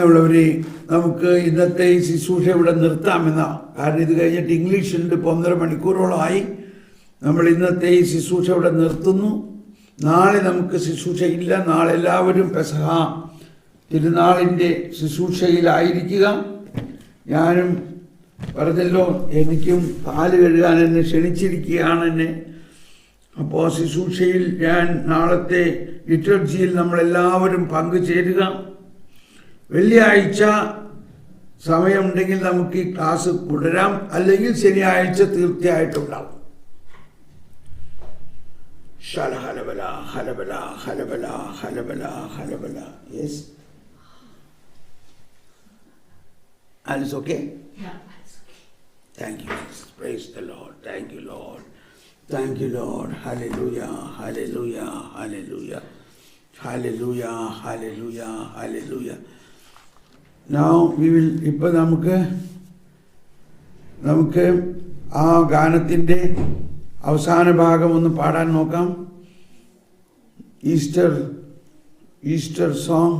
ഉള്ളവരെ, നമുക്ക് ഇന്നത്തെ ഈ ശുശ്രൂഷ ഇവിടെ നിർത്താമെന്നാണ്. കാരണം ഇത് കഴിഞ്ഞിട്ട് ഇംഗ്ലീഷ് ഉണ്ട്. ഇപ്പോൾ 1.5 മണിക്കൂറോളമായി. നമ്മൾ ഇന്നത്തെ ഈ ശുശ്രൂഷ ഇവിടെ നിർത്തുന്നു. നാളെ നമുക്ക് ശുശ്രൂഷ ഇല്ല. നാളെ എല്ലാവരും പെസഹ തിരുനാളിൻ്റെ ശുശ്രൂഷയിലായിരിക്കുക. ഞാനും പറഞ്ഞല്ലോ, എനിക്കും കാല് കഴുകാൻ എന്നെ ക്ഷണിച്ചിരിക്കുകയാണ് എന്നെ. അപ്പോൾ ശുശ്രൂഷയിൽ ഞാൻ നാളത്തെ ലിറ്റർജിയിൽ നമ്മളെല്ലാവരും പങ്കുചേരുക. വെള്ളിയാഴ്ച സമയമുണ്ടെങ്കിൽ നമുക്ക് ഈ ക്ലാസ് തുടരാം, അല്ലെങ്കിൽ ശനിയാഴ്ച തീർച്ചയായിട്ടുണ്ടാവും. ഹലബല ഹലബല ഹലബല ഹലബല ഹലബല. Yes, Alice, okay? Yeah, that's okay. Thank you. Praise the Lord. Thank you, Lord. Thank you, Lord. Hallelujah. Hallelujah. Hallelujah. Hallelujah. Hallelujah. Hallelujah. Now we will. ഇപ്പോൾ നമുക്ക് ആ ഗാനത്തിൻ്റെ അവസാന ഭാഗം ഒന്ന് പാടാൻ നോക്കാം. Easter song.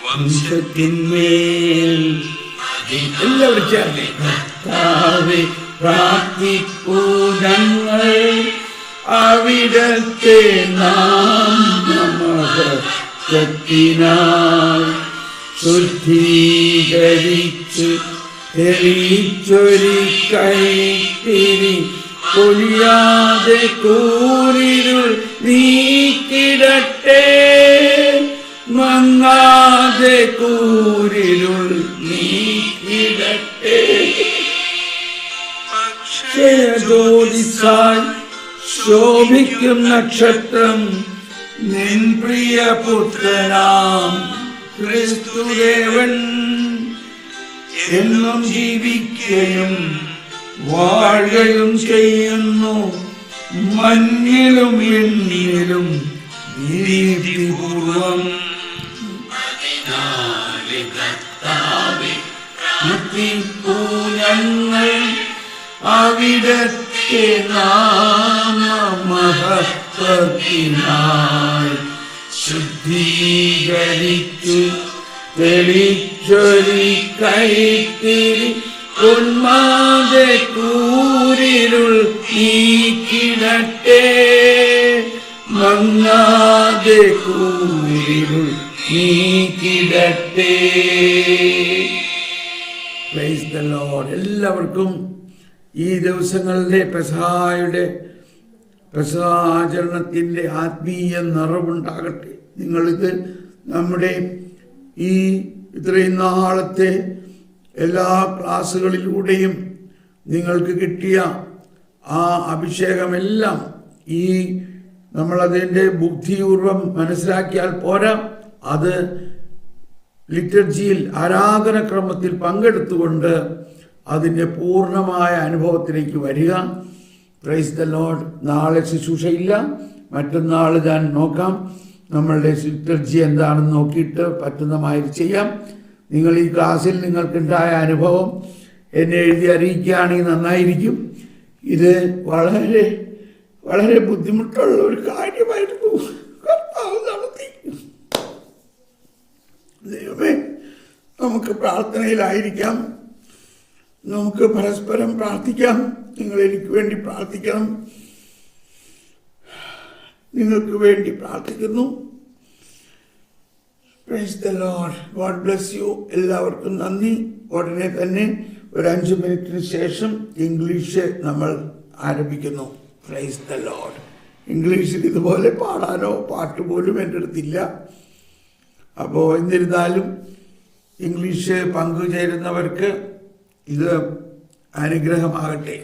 വംശത്തിന്മേൽ എല്ലാവരും ചേർന്ന് കർത്താവേ പ്രാർത്ഥിപ്പൂ ഞങ്ങൾ, അവിടത്തെ നാമമഹത്വത്തിനാൽ ശുദ്ധീകരിച്ച് തെളിച്ചൊരു കൈത്തിരി പൊലിയാതെ കൂരിരുൾ നീക്കിടട്ടെ, മങ്ങാതെ കൂരിരുൾ നീക്കിടട്ടെ. അക്ഷയജ്യോതിസായി ശോഭിക്കും നക്ഷത്രം നിൻ പ്രിയപുത്രനാം ക്രിസ്തുദേവൻ എന്നും ജീവിക്കുകയും വാഴുകയും ചെയ്യുന്നു, മഞ്ഞിലും എണ്ണിലും നീതിപൂർവം. ഞങ്ങൾ അവിടത്തെ നാമമഹത്വത്തിനായി ശുദ്ധീകരിച്ചു തെളിച്ചൊരു കൈത്തിരി ഉന്മാദെ കൂരിരുൾ നീക്കിടട്ടെ, മങ്ങാതെ കൂരിരുൾ നീക്കിടട്ടെ. Praise the Lord. എല്ലാവർക്കും ഈ ദിവസങ്ങളുടെ പെസഹാചരണത്തിൻ്റെ ആത്മീയ നിറവുണ്ടാകട്ടെ. നിങ്ങളിത് നമ്മുടെ ഈ ഇത്രയും നാളത്തെ എല്ലാ ക്ലാസ്സുകളിലൂടെയും നിങ്ങൾക്ക് കിട്ടിയ ആ അഭിഷേകമെല്ലാം ഈ നമ്മളതിൻ്റെ ബുദ്ധിപൂർവം മനസ്സിലാക്കിയാൽ പോരാ, അത് ലിറ്റർജിയിൽ ആരാധനക്രമത്തിൽ പങ്കെടുത്തുകൊണ്ട് അതിൻ്റെ പൂർണ്ണമായ അനുഭവത്തിലേക്ക് വരിക. Price the Lord. നാളെ ശുശ്രൂഷയില്ല, മറ്റന്നാൾ ഞാൻ നോക്കാം. നമ്മളുടെ ലിറ്റർജി എന്താണെന്ന് നോക്കിയിട്ട് പറ്റുന്നമായി ചെയ്യാം. നിങ്ങൾ ഈ ക്ലാസ്സിൽ നിങ്ങൾക്കുണ്ടായ അനുഭവം എന്നെ എഴുതി അറിയിക്കുകയാണെങ്കിൽ നന്നായിരിക്കും. ഇത് വളരെ വളരെ ബുദ്ധിമുട്ടുള്ള ഒരു കാര്യമായിരുന്നു. കർത്താവ് നടത്തി. ദൈവമേ, നമുക്ക് പ്രാർത്ഥനയിലായിരിക്കാം. നമുക്ക് പരസ്പരം പ്രാർത്ഥിക്കാം. നിങ്ങൾ എനിക്ക് വേണ്ടി പ്രാർത്ഥിക്കണം. നിങ്ങൾക്ക് വേണ്ടി പ്രാർത്ഥിക്കുന്നു. Price the Lord. God bless you. എല്ലാവർക്കും നന്ദി. ഉടനെ തന്നെ ഒരു 5 മിനിറ്റിന് ശേഷം ഇംഗ്ലീഷ് നമ്മൾ ആരംഭിക്കുന്നു. Price the Lord. ഇംഗ്ലീഷിൽ ഇതുപോലെ പാടാനോ പാട്ട് പോലും എൻ്റെ അടുത്തില്ല. അപ്പോൾ എന്നിരുന്നാലും ഇംഗ്ലീഷ് പങ്കുചേരുന്നവർക്ക് ഇത് അനുഗ്രഹമാകട്ടെ.